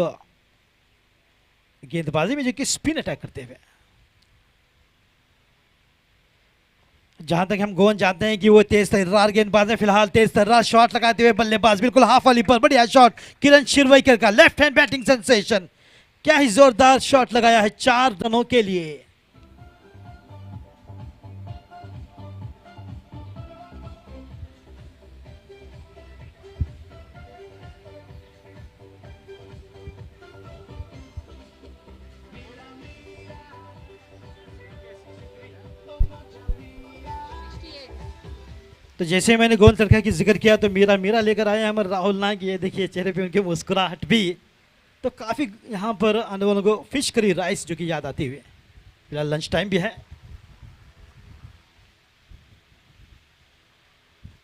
गेंदबाजी में जो कि स्पिन अटैक करते हुए, जहां तक हम गोवन जानते हैं कि वो तेज तर्रार गेंदबाज है. फिलहाल तेज तर्रार शॉट लगाते हुए बल्लेबाज बिल्कुल हाफ वाली पर बढ़िया शॉट किरण शिरवैकर का लेफ्ट हैंड बैटिंग सेंसेशन. क्या ही जोरदार शॉट लगाया है 4 रनों के लिए. तो जैसे मैंने गोवन तड़का की जिक्र किया तो मीरा लेकर आए हमारे राहुल नाइक. ये देखिए चेहरे पे उनके मुस्कुराहट भी. तो काफ़ी यहाँ पर आने वालों को फिश करी राइस जो कि याद आती हुई. फिलहाल लंच टाइम भी है.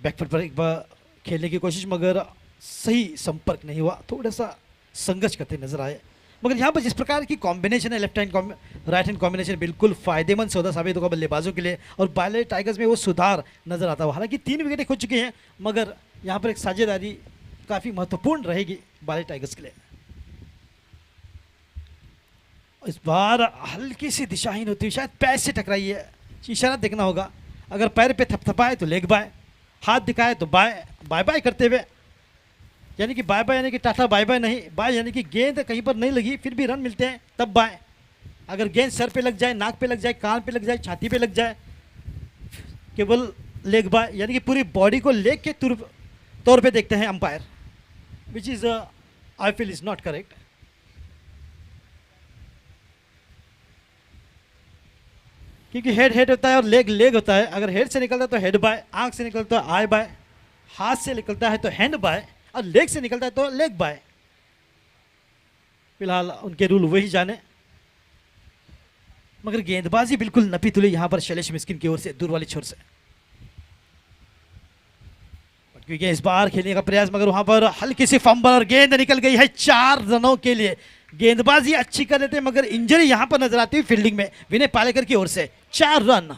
बैकफुट पर एक बार खेलने की कोशिश मगर सही संपर्क नहीं हुआ. थोड़ा सा संघर्ष करते नजर आए. मगर यहाँ पर जिस प्रकार की कॉम्बिनेशन है left hand right hand combination बिल्कुल फायदेमंद सौदा साबित होगा बल्लेबाजों के लिए. और बाले टाइगर्स में वो सुधार नजर आता है. हालांकि 3 विकेटें खो चुके हैं मगर यहाँ पर एक साझेदारी काफ़ी महत्वपूर्ण रहेगी बाले टाइगर्स के लिए. इस बार हल्की सी दिशाहीन होती हुई शायद पैर से टकराई है, इशारा देखना होगा। अगर पैर पे थपथपाए तो लेग बाय, हाथ दिखाए तो बाय बाय बाय करते हुए, यानी कि बाय बाय यानी कि टाटा बाय बाय नहीं, बाय यानी कि गेंद कहीं पर नहीं लगी फिर भी रन मिलते हैं तब बाय। अगर गेंद सर पे लग जाए, नाक पे लग जाए, कान पे लग जाए, छाती पे लग जाए, केवल लेग बाय, यानी कि पूरी बॉडी को लेग के तौर पे देखते हैं umpire, which is I feel is not correct. क्योंकि हेड हेड होता है और लेग लेग होता है। अगर हेड से निकलता है तो हेड बाय, आंख से निकलता है आई बाय, हाथ से निकलता है तो हैंड बाय, और लेग से निकलता है तो लेग बाय। फिलहाल उनके रूल वही जाने, मगर गेंदबाजी बिल्कुल नपी तुली यहाँ पर शैलेश मिस्किन की ओर से दूर वाली छोर से, क्योंकि इस बार खेलने का प्रयास, मगर वहां पर हल्की सी फंबल और गेंद निकल गई है 4 रनों के लिए। गेंदबाजी अच्छी कर देते मगर इंजरी यहां पर नजर आती है फील्डिंग में विनय पालेकर की ओर से। 4 रन।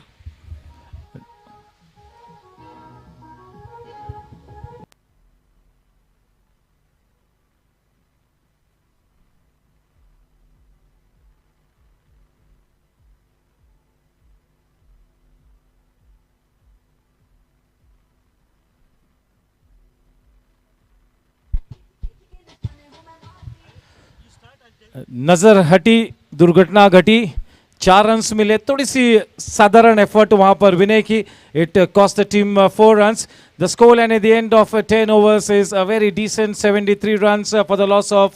नजर हटी, दुर्घटना घटी, 4 रन्स मिले, थोड़ी सी साधारण एफर्ट वहां पर विनय की, it cost the team 4 runs. The scoreline at the end of 10 overs is a very decent 73 runs for the loss of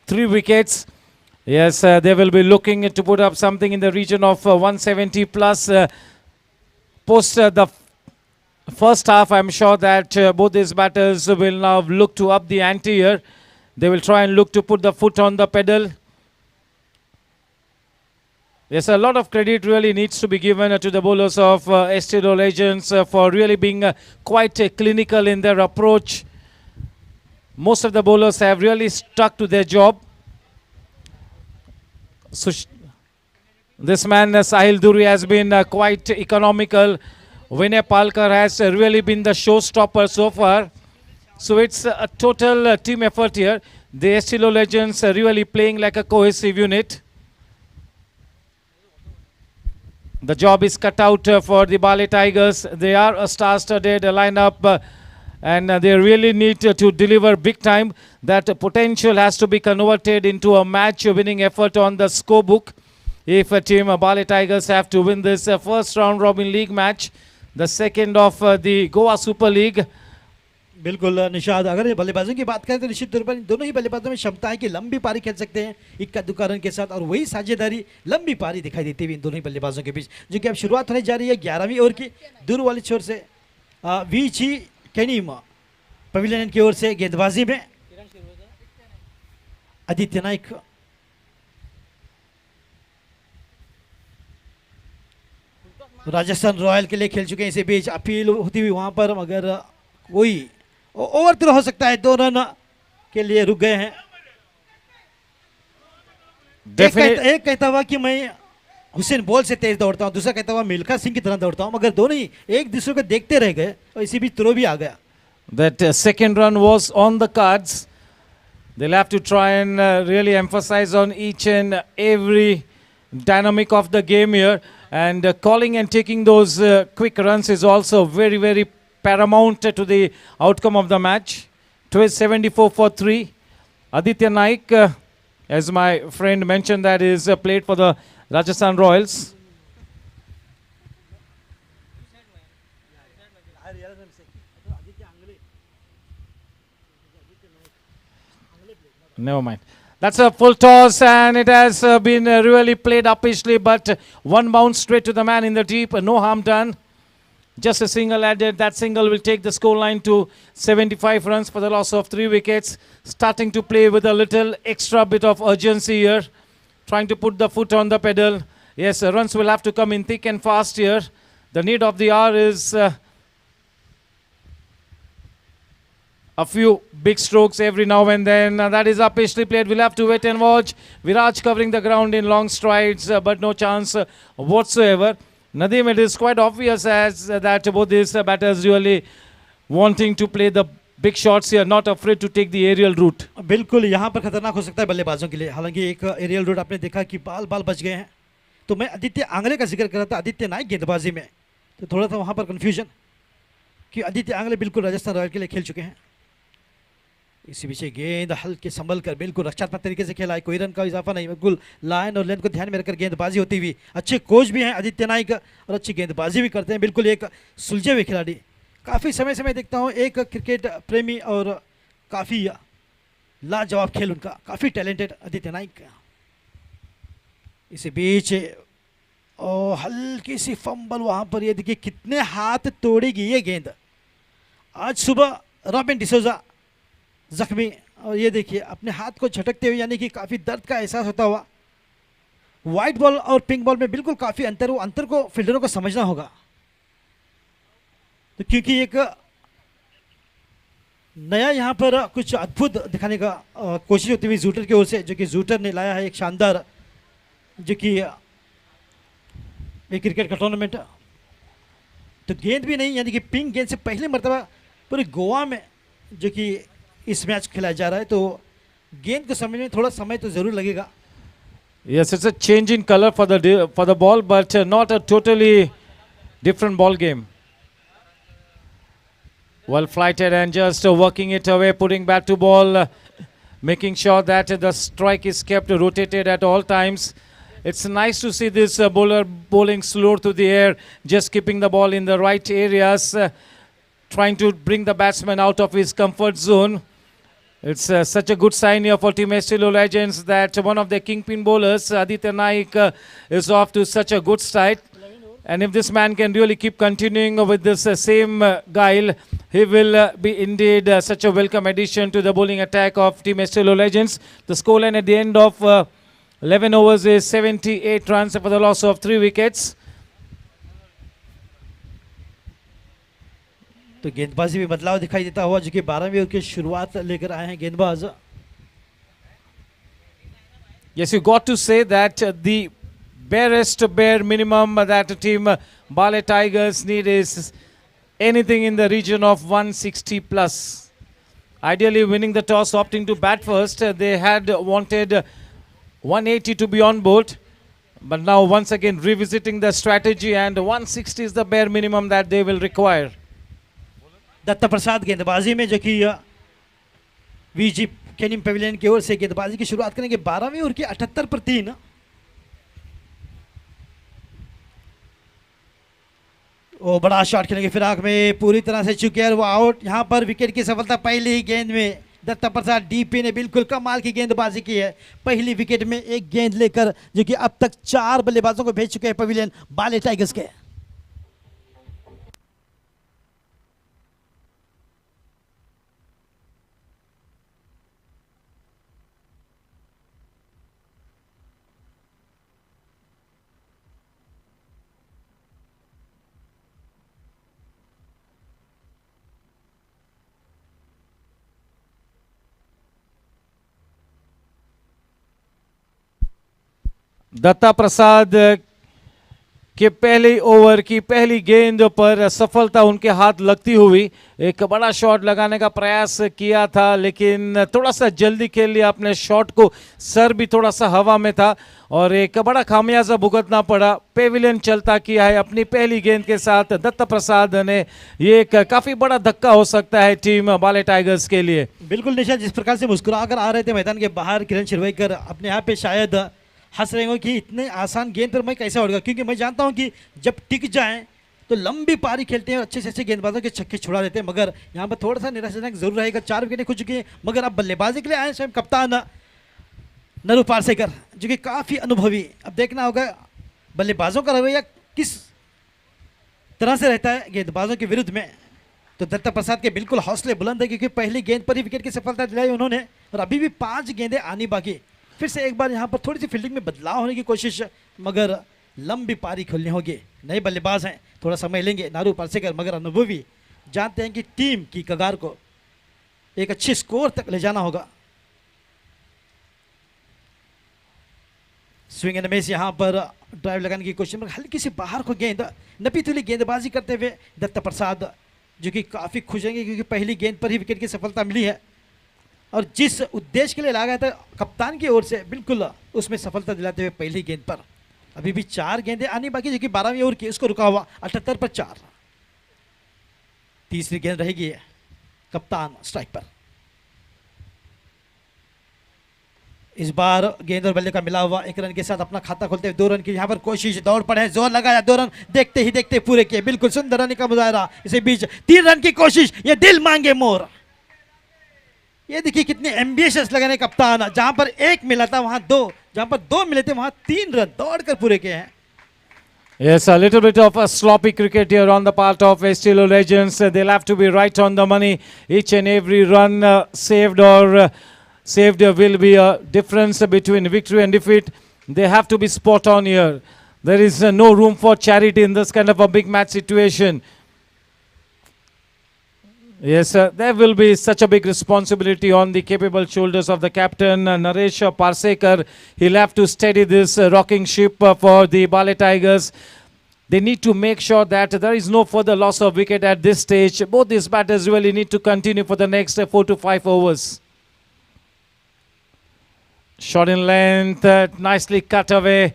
3 wickets. Yes, they will be looking to put up something in the region of 170 plus post the first half. I'm sure that both these batters will now look to up the ante here. They will try and look to put the foot on the pedal. Yes, a lot of credit really needs to be given to the bowlers of Estilo Legends for really being quite clinical in their approach. Most of the bowlers have really stuck to their job. So this man Sahil Duri has been quite economical. Vinay Palkar has really been the showstopper so far. So it's a total team effort here. The Estilo Legends are really playing like a cohesive unit. The job is cut out for the Baale Tigers. They are a star-studded lineup and they really need to deliver big time. That potential has to be converted into a match-winning effort on the scorebook. If team Baale Tigers have to win this first round Robin League match, the second of the Goa Super League. बिल्कुल निशाद, अगर ये बल्लेबाजों की बात करें तो निश्चित तौर पर दोनों ही बल्लेबाजों में क्षमता है कि लंबी पारी खेल सकते हैं इक्का दुक्का रन के साथ, और वही साझेदारी लंबी पारी दिखाई देती है इन दोनों ही बल्लेबाजों के बीच, जो कि अब शुरुआत होने जा रही है 11वीं ओवर की। दूर वाली छोर से वीची कैनीम पवेलियन की ओर से गेंदबाजी में आदित्य नाइक, राजस्थान रॉयल के लिए खेल चुके हैं। इसी बीच अपील होती हुई वहां पर, मगर कोई ओवर थ्रो हो सकता है, 2 रन के लिए रुक गए हैं। एक कहता हुआ कि मैं हुसैन बोल से तेज दौड़ता हूं, दूसरा कहता हुआ मिल्खा सिंह की तरह दौड़ता हूं, मगर दोनों ही एक दूसरे को देखते रह गए और इसी बीच थ्रो भी आ गया। That second run was on the cards. They'll have to try and really emphasize on each and every dynamic of the game here, and calling and taking those quick runs is also very, very paramount to the outcome of the match. 74 for 3. Aditya Naik, as my friend mentioned, that is played for the Rajasthan Royals. Never mind. That's a full toss and it has been really played uppishly, but one bounce straight to the man in the deep. No harm done. Just a single added. That single will take the scoreline to 75 runs for the loss of 3 wickets. Starting to play with a little extra bit of urgency here. Trying to put the foot on the pedal. Yes, runs will have to come in thick and fast here. The need of the hour is a few big strokes every now and then. That is uppishly played. We'll have to wait and watch. Viraj covering the ground in long strides, but no chance whatsoever. Nadeem, it is quite obvious as that both these batters really wanting to play the big shots here, not afraid to take the aerial route. बिल्कुल यहाँ पर खतरनाक हो सकता है बल्लेबाजों के लिए। हालांकि एक एरियल रोड आपने देखा कि बाल बाल बच गए हैं। तो मैं आदित्य आंगले का जिक्र कर रहा था आदित्य नाइक गेंदबाजी में, तो थोड़ा सा वहाँ पर कन्फ्यूजन कि आदित्य आंगले बिल्कुल राजस्थान रॉयल के लिए खेल चुके हैं। इसी पीछे गेंद हल्के संभल कर बिल्कुल रक्षात्मक तरीके से खेला है, कोई रन का इजाफा नहीं, बिल्कुल लाइन और लेंथ को ध्यान में रखकर गेंदबाजी होती हुई। अच्छे कोच भी हैं आदित्य नाइक और अच्छी गेंदबाजी भी करते हैं, बिल्कुल एक सुलझे हुए खिलाड़ी। काफ़ी समय से मैं देखता हूँ एक क्रिकेट प्रेमी और काफ़ी लाजवाब खेल उनका, काफ़ी टैलेंटेड आदित्य नाइक। इसी बीच और हल्की सी फंबल वहाँ पर, ये देखिए कितने हाथ तोड़ेगी ये गेंद। आज सुबह रॉबिन डिसोजा जख्मी, और ये देखिए अपने हाथ को झटकते हुए, यानी कि काफ़ी दर्द का एहसास होता हुआ। वाइट बॉल और पिंक बॉल में बिल्कुल काफ़ी अंतर, वो अंतर को फील्डरों को समझना होगा। तो क्योंकि एक नया यहाँ पर कुछ अद्भुत दिखाने का कोशिश होती हुई जूटर की ओर से, जो कि जूटर ने लाया है एक शानदार, जो कि एक क्रिकेट का टूर्नामेंट। तो गेंद भी नहीं, यानी कि पिंक गेंद से पहले मरतबा पूरे गोवा में जो कि इस मैच खिलाया जा रहा है, तो गेंद को समझने में थोड़ा समय तो जरूर लगेगा। Yes, it's a change in color for the ball, but not a totally different ball game. Well flighted and just working it away, putting bat to ball, making sure that the strike is kept rotated at all times. It's nice to see this bowler bowling slow through the air, just keeping the ball in the right areas, trying to bring the batsman out of his comfort zone. It's such a good sign here for Team Estilo Legends that one of the kingpin bowlers, Aditya Naik, is off to such a good start. And if this man can really keep continuing with this same guile, he will be indeed such a welcome addition to the bowling attack of Team Estilo Legends. The scoreline at the end of 11 overs is 78 runs for the loss of 3 wickets. तो गेंदबाजी में बदलाव दिखाई देता हुआ, जो कि 12वीं ओवर की शुरुआत लेकर आए हैं गेंदबाज। Yes, you got to say that the bare minimum that team Baale Tigers need is anything in the region of 160 plus. Ideally winning the toss, opting to bat first. They had wanted 180 to be on board, but now once again revisiting the strategy, and 160 is the bare minimum that they will require. Dutta प्रसाद गेंदबाजी में, जो कि V G कैनिम Pavilion की ओर से गेंदबाजी की शुरुआत करेंगे। 12वीं ओवर की 78 पर 3। वो बड़ा शॉट खेलेंगे फिराक में, पूरी तरह से चुके हैं वो आउट। यहाँ पर विकेट की सफलता पहली ही गेंद में। दत्ता प्रसाद डीपी ने बिल्कुल कमाल की गेंदबाजी की है, पहली विकेट में एक गेंद लेकर, जो कि अब तक 4 बल्लेबाजों को भेज चुके हैं पेविलियन बाले टाइगर्स के। दत्ता प्रसाद के पहले ओवर की पहली गेंद पर सफलता उनके हाथ लगती हुई एक बड़ा शॉट लगाने का प्रयास किया था, लेकिन थोड़ा सा जल्दी खेल लिया अपने शॉट को। सर भी थोड़ा सा हवा में था और एक बड़ा खामियाजा भुगतना पड़ा। पेविलियन चलता किया है अपनी पहली गेंद के साथ दत्ता प्रसाद ने। ये एक काफी बड़ा धक्का हो सकता है टीम बाले टाइगर्स के लिए। बिल्कुल निशा, जिस प्रकार से मुस्कुरा कर आ रहे थे मैदान के बाहर किरण शिरवैकर, अपने यहाँ पे शायद हंस रहे हो कि इतने आसान गेंद पर मैं कैसे उड़ूंगा, क्योंकि मैं जानता हूं कि जब टिक जाएं तो लंबी पारी खेलते हैं और अच्छे से अच्छे गेंदबाजों के छक्के छुड़ा देते हैं। मगर यहाँ पर थोड़ा सा निराशाजनक जरूर रहेगा। 4 विकेटें खो चुकी हैं, मगर अब बल्लेबाजी के लिए आए स्वयं कप्तान नरू पारसेकर, जो कि काफ़ी अनुभवी। अब देखना होगा बल्लेबाजों का रवैया किस तरह से रहता है गेंदबाजों के विरुद्ध में। तो दत्ता प्रसाद के बिल्कुल हौसले बुलंद है, क्योंकि पहली गेंद पर ही विकेट की सफलता दिलाई उन्होंने, और अभी भी 5 गेंदें आनी बाकी। फिर से एक बार यहाँ पर थोड़ी सी फील्डिंग में बदलाव होने की कोशिश, मगर लंबी पारी खोलनी होगी। नए बल्लेबाज हैं, थोड़ा समय लेंगे नारू पारसेकर, मगर अनुभवी, जानते हैं कि टीम की कगार को एक अच्छे स्कोर तक ले जाना होगा। स्विंग एंड मिस, यहाँ पर ड्राइव लगाने की कोशिश, मगर हल्की सी बाहर को गेंद, नपी तुली गेंदबाजी करते हुए दत्ता प्रसाद जो कि काफ़ी खुश होंगे क्योंकि पहली गेंद पर ही विकेट की सफलता मिली है और जिस उद्देश्य के लिए लाया गया था कप्तान की ओर से बिल्कुल उसमें सफलता दिलाते हुए पहली गेंद पर। अभी भी 4 गेंदें आनी बाकी, जो कि 12वीं ओवर की, उसको रुका हुआ 78 पर 4। तीसरी गेंद रहेगी कप्तान स्ट्राइक पर। इस बार गेंद और बल्ले का मिला हुआ 1 रन के साथ अपना खाता खोलते हुए 2 रन की यहाँ पर कोशिश, दौड़ पड़े, जोर लगाया, 2 रन देखते ही देखते पूरे किए, बिल्कुल सुंदर रन का मुजाहरा। इसी बीच 3 रन की कोशिश, ये दिल मांगे मोर। ये देखिए कितने एम्बिशियस लगे कप्तान, जहां पर 1 मिला था वहां 2, जहां पर 2 मिले थे वहां 3 रन दौड़कर पूरे किए हैं। Yes, a little bit of a sloppy cricket here on the part of Estilo Legends. They'll have to be right on the money. Each and every run saved or saved will be a difference between victory and defeat. They have to be spot on here. There is no room for charity in this kind of a big match situation. Yes, there will be such a big responsibility on the capable shoulders of the captain, Naresh Parsekar. He'll have to steady this rocking ship for the Baale Tigers. They need to make sure that there is no further loss of wicket at this stage. Both these batters really need to continue for the next 4 to 5 overs. Shot in length, nicely cut away.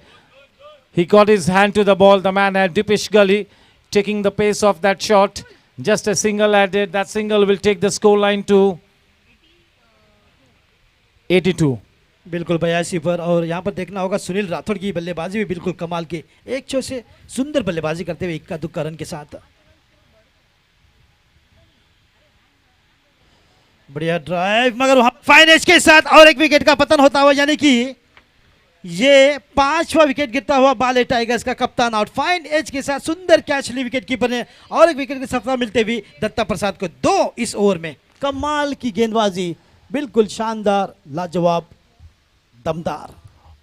He got his hand to the ball, the man at Dipish Gully, taking the pace of that shot. Just a single added. That single will take the scoreline to 82. बिल्कुल 82 पर। और यहाँ पर देखना होगा सुनील राठौड़ की बल्लेबाजी भी बिल्कुल कमाल की, एक छो से सुंदर बल्लेबाजी करते हुए इक्का दुक्का रन के साथ। बढ़िया ड्राइव, मगर वहां फाइन एज के साथ और एक विकेट का पतन होता हुआ, यानी कि ये 5वां विकेट गिरता हुआ बाले टाइगर्स का कप्तान आउट। फाइन एज के साथ सुंदर कैच ली विकेट कीपर ने और एक विकेट की सफलता मिलते हुए दत्ता प्रसाद को 2 इस ओवर में। कमाल की गेंदबाजी, बिल्कुल शानदार, लाजवाब, दमदार।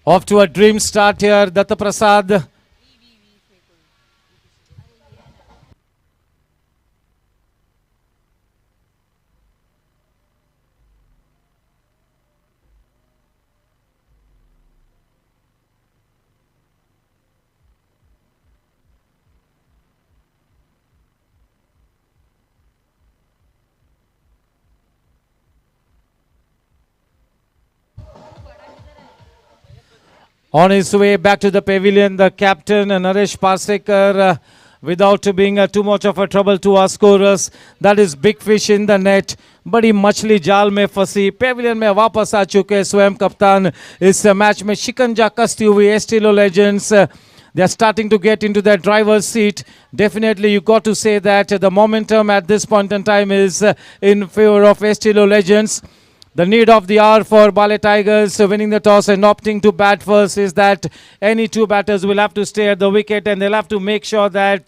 Off to a dream start here, Datta Prasad. On his way back to the pavilion, the captain Naresh Parsekar, without being too much of a trouble to our scorers. That is big fish in the net. बड़ी मछली जाल में फंसी, Pavilion में वापस आ चुके स्वयं कप्तान। इस मैच में शिकंजा कसती हुई Estilo Legends, they are starting to get into their driver's seat. Definitely you got to say that the momentum at this point in time is in favor of Estilo Legends. The need of the hour for Baale Tigers winning the toss and opting to bat first is that any 2 batters will have to stay at the wicket, and they'll have to make sure that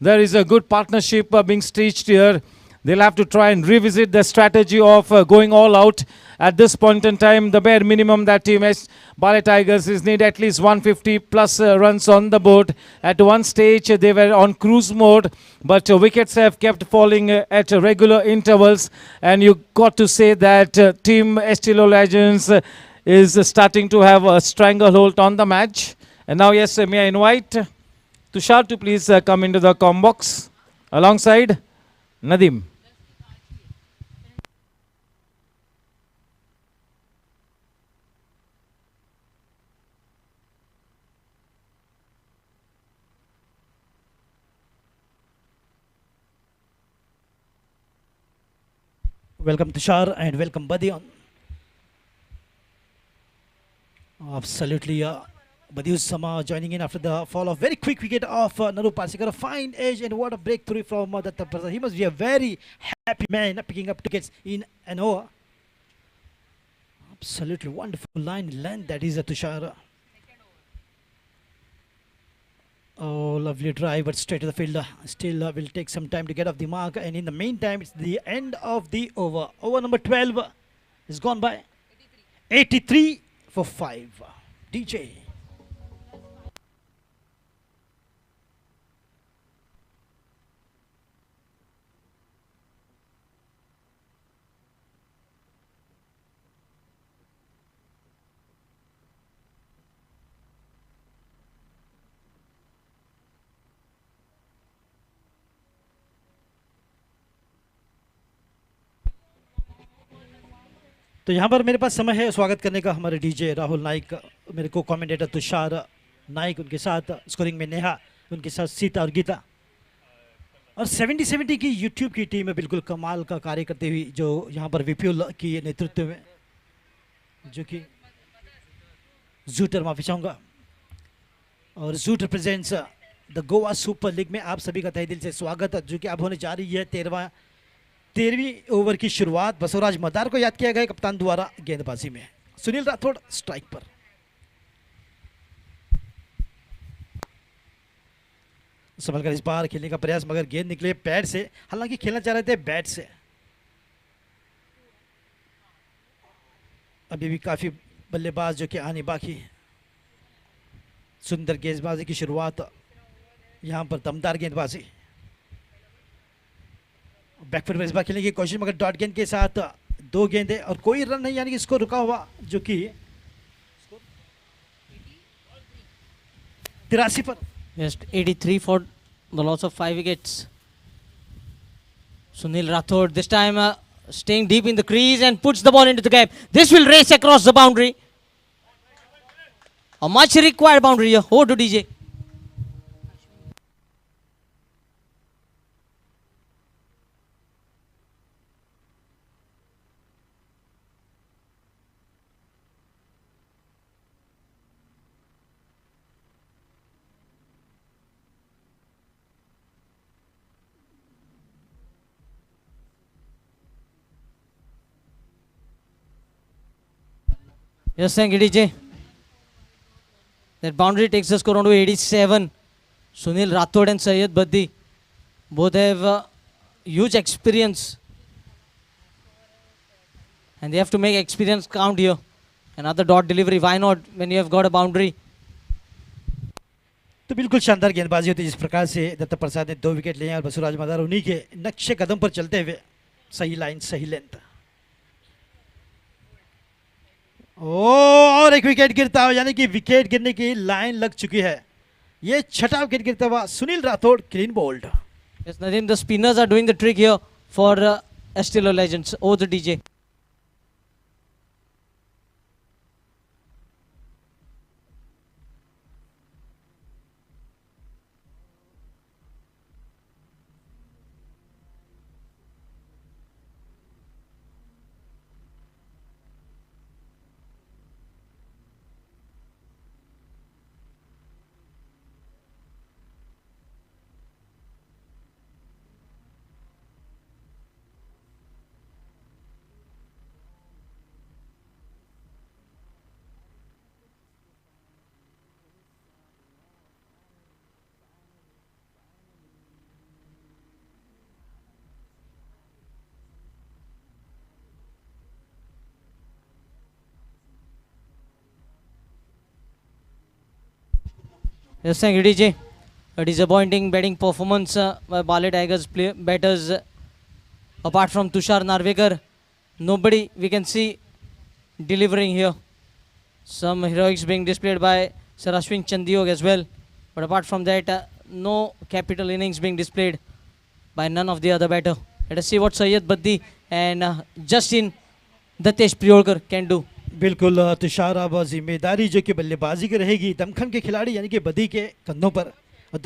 there is a good partnership being stitched here. They'll have to try and revisit the strategy of going all out. At this point in time, the bare minimum that team has, Baale Tigers, is need at least 150 plus runs on the board. At one stage, they were on cruise mode, but wickets have kept falling at regular intervals. And you got to say that team Estilo Legends is starting to have a stranglehold on the match. And now, yes, may I invite Tushar to please come into the comm box alongside Nadim. Welcome Tushar and welcome Buddy on. Absolutely, Badius Sama joining in after the fall of very quick wicket of Naru Parsekar. A fine edge and what a breakthrough from Datta Prasad. He must be a very happy man picking up wickets in an over. Absolutely wonderful line length that is a Tushar. Oh, lovely drive, but straight to the fielder. Still will take some time to get off the mark. And in the meantime, it's the end of the over. Over number 12 is gone by. 83 for 5. DJ. तो यहाँ पर मेरे पास समय है स्वागत करने का हमारे डीजे राहुल नाइक, मेरे को कमेंटेटर तुषार नाइक, उनके साथ स्कोरिंग में नेहा, उनके साथ सीता और गीता, और 70 की यूट्यूब की टीम है बिल्कुल कमाल का कार्य करते हुए, जो यहाँ पर विपुल की नेतृत्व में, जो कि जूटर, माफी चाहूँगा, और jute represents the Goa super league में आप सभी का तहे दिल से स्वागत, जो कि अब होने जा रही है 13वीं ओवर की शुरुआत। बसवराज मदार को याद किया गया कप्तान द्वारा गेंदबाजी में, सुनील राठौड़ स्ट्राइक पर। संभल कर इस बार खेलने का प्रयास, मगर गेंद निकले पैड से, हालांकि खेलना चाह रहे थे बैट से। अभी भी काफी बल्लेबाज जो कि आने बाकी। सुंदर गेंदबाजी की शुरुआत, यहां पर दमदार गेंदबाजी, बैकफुट में इस बार खेलने की कोशिश, मगर डॉट गेंद के साथ 2 गेंदे और कोई रन नहीं, यानी कि स्कोर रुका हुआ, जो कि 83 पर। Just 83 for the loss of 5 wickets. Sunil Rathod this time staying deep in the crease and puts the ball into the gap. This will race across the boundary. A much required boundary here. Over to DJ. Yes, thank you, DJ. That boundary takes the score on to 87. Sunil Rathod and Syed Baddi both have huge experience, and they have to make experience count here. Another dot delivery, why not when you have got a boundary? तो बिल्कुल शानदार गेंदबाजी होती है, जिस प्रकार से दत्ता प्रसाद ने 2 विकेट लिए और बसुराज मदार उन्हीं के नक्शे कदम पर चलते हुए, सही लाइन सही लेंथ। और एक विकेट गिरता हुआ, यानी कि विकेट गिरने की लाइन लग चुकी है। ये 6ठा विकेट गिरता हुआ, Sunil Rathore clean bowled. Yes, Nadeem, the spinners are doing the trick here for Estilo Legends. Over the DJ. Yes, thank you, DJ. A disappointing batting performance by Baale Tigers batters. Apart from Tushar Narvekar, nobody we can see delivering here. Some heroics being displayed by Sir Ashwin Chandiog as well. But apart from that, no capital innings being displayed by none of the other batter. Let us see what Syed Baddi and Justin Datesh Priolkar can do. बिल्कुल तुषार, अब जिम्मेदारी जो कि बल्लेबाजी की रहेगी दमखम के खिलाड़ी यानी कि बदी के कंधों पर, और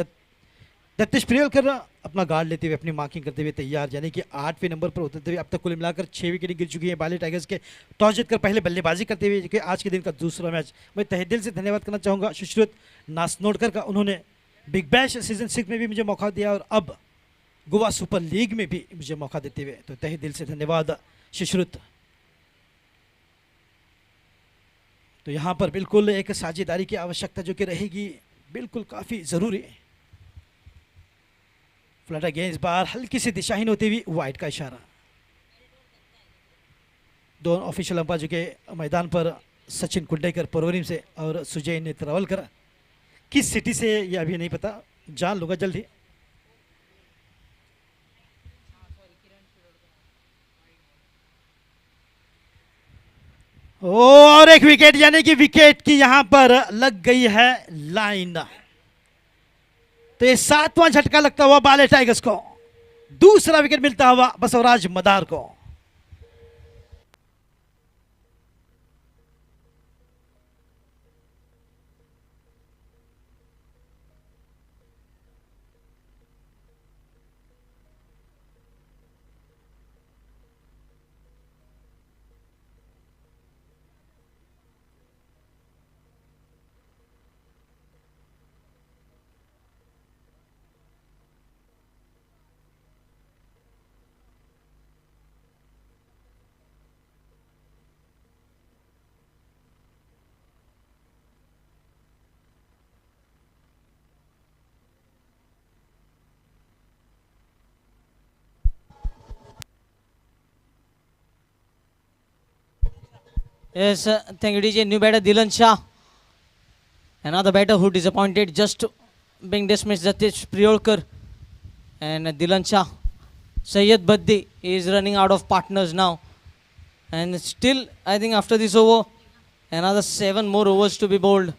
दत्तेश प्रियलकर अपना गार्ड लेते हुए, अपनी मार्किंग करते हुए तैयार, यानी कि 8वें नंबर पर उतरते हुए। अब तक कुल मिलाकर 6 विकेट गिर चुकी है बाले टाइगर्स के, टॉस जीतकर पहले बल्लेबाजी करते हुए, कि आज के दिन का दूसरा मैच। मैं तहे दिल से धन्यवाद करना चाहूँगा सुश्रुत नासनोडकर का, उन्होंने बिग बैश सीजन 6 में भी मुझे मौका दिया और अब गोवा सुपर लीग में भी मुझे मौका देते हुए, तो तहे दिल से धन्यवाद सुश्रुत। तो यहाँ पर बिल्कुल एक साझेदारी की आवश्यकता जो कि रहेगी, बिल्कुल काफ़ी ज़रूरी। फ्लटर गेंद इस बार हल्की सी दिशाहीन होती हुई, वाइड का इशारा। दोनों ऑफिशियल अंपायर जो कि मैदान पर सचिन कुंडेकर परवरीम से और सुजय नेत्रावलकर, किस सिटी से ये अभी नहीं पता, जान लूँगा जल्द ही। और एक विकेट, यानी कि विकेट की यहां पर लग गई है लाइन। तो ये 7वां झटका लगता हुआ बाले टाइगर्स को, दूसरा विकेट मिलता हुआ बसवराज मदार को। Yes, thank you, DJ. New batter Dilan Shah. Another batter who disappointed, just being dismissed, Jatish Priolkar. And Dilan Shah. Syed Baddi is running out of partners now. And still, I think after this over, another 7 more overs to be bowled.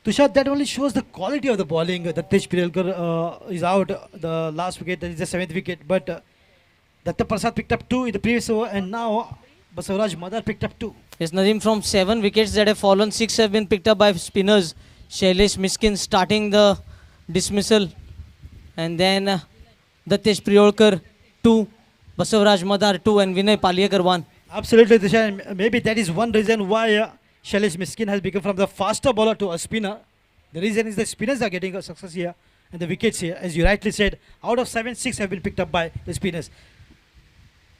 Tushar, that only shows the quality of the bowling. Datesh Pirelkar is out. The last wicket, that is the 7th wicket. But Datta Prasad picked up 2 in the previous over, and now Basavaraj Madar picked up 2. Yes, Nadeem, from 7 wickets that have fallen, 6 have been picked up by spinners. Shailesh Miskin starting the dismissal. And then Datesh Priolkar 2, Basavaraj Madar 2, and Vinay Paliyakar 1. Absolutely, Tushar. And maybe that is one reason why Shailesh Miskin has become from the faster bowler to a spinner. The reason is the spinners are getting a success here, and the wickets here, as you rightly said, out of 7, 6 have been picked up by the spinners.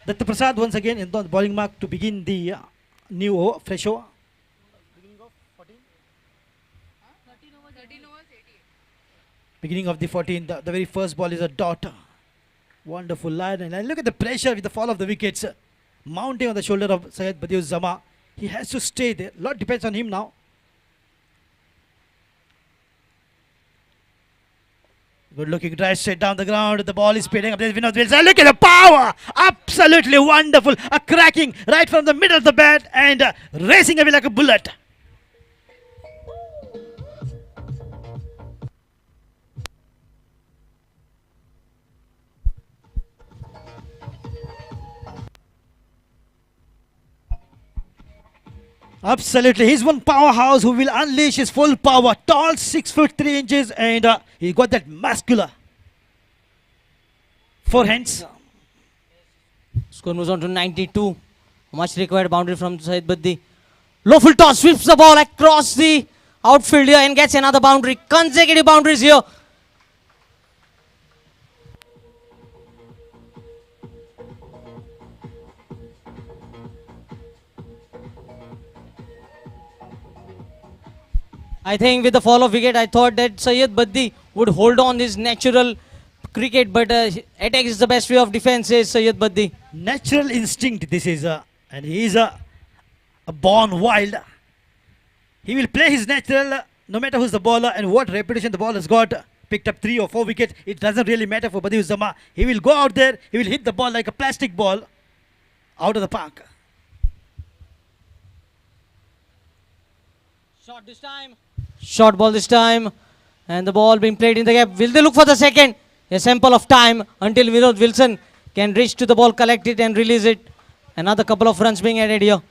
Datta Prasad once again in the bowling mark to begin the new over, fresh over. Beginning of the 14th, the very first ball is a dot. Wonderful line, and look at the pressure with the fall of the wickets mounting on the shoulder of Syed Badiur Zama. He has to stay there. A lot depends on him now. Good looking drive straight down the ground. The ball is speeding up. There's Vinod Wilson. Look at the power. Absolutely wonderful. A cracking right from the middle of the bat and racing away like a bullet. Absolutely, he's one powerhouse who will unleash his full power. Tall, 6 foot 3 inches, and he got that muscular forehands. Score moves on to 92. Much required boundary from Syed Baddi. Low full toss, sweeps the ball across the outfield here and gets another boundary. Consecutive boundaries here. I think with the fall of wicket, I thought that Syed Baddi would hold on his natural cricket, but attack is the best way of defense, says Syed Baddi. Natural instinct, this is, and he is a born wild. He will play his natural, no matter who's the bowler and what reputation the ball has got. Picked up 3 or 4 wickets, it doesn't really matter for Badiur Zama. He will go out there, he will hit the ball like a plastic ball out of the park. Shot this time. Short ball this time. And the ball being played in the gap. Will they look for the second? A sample of time until Vinod Wilson can reach to the ball, collect it and release it. Another couple of runs being added here.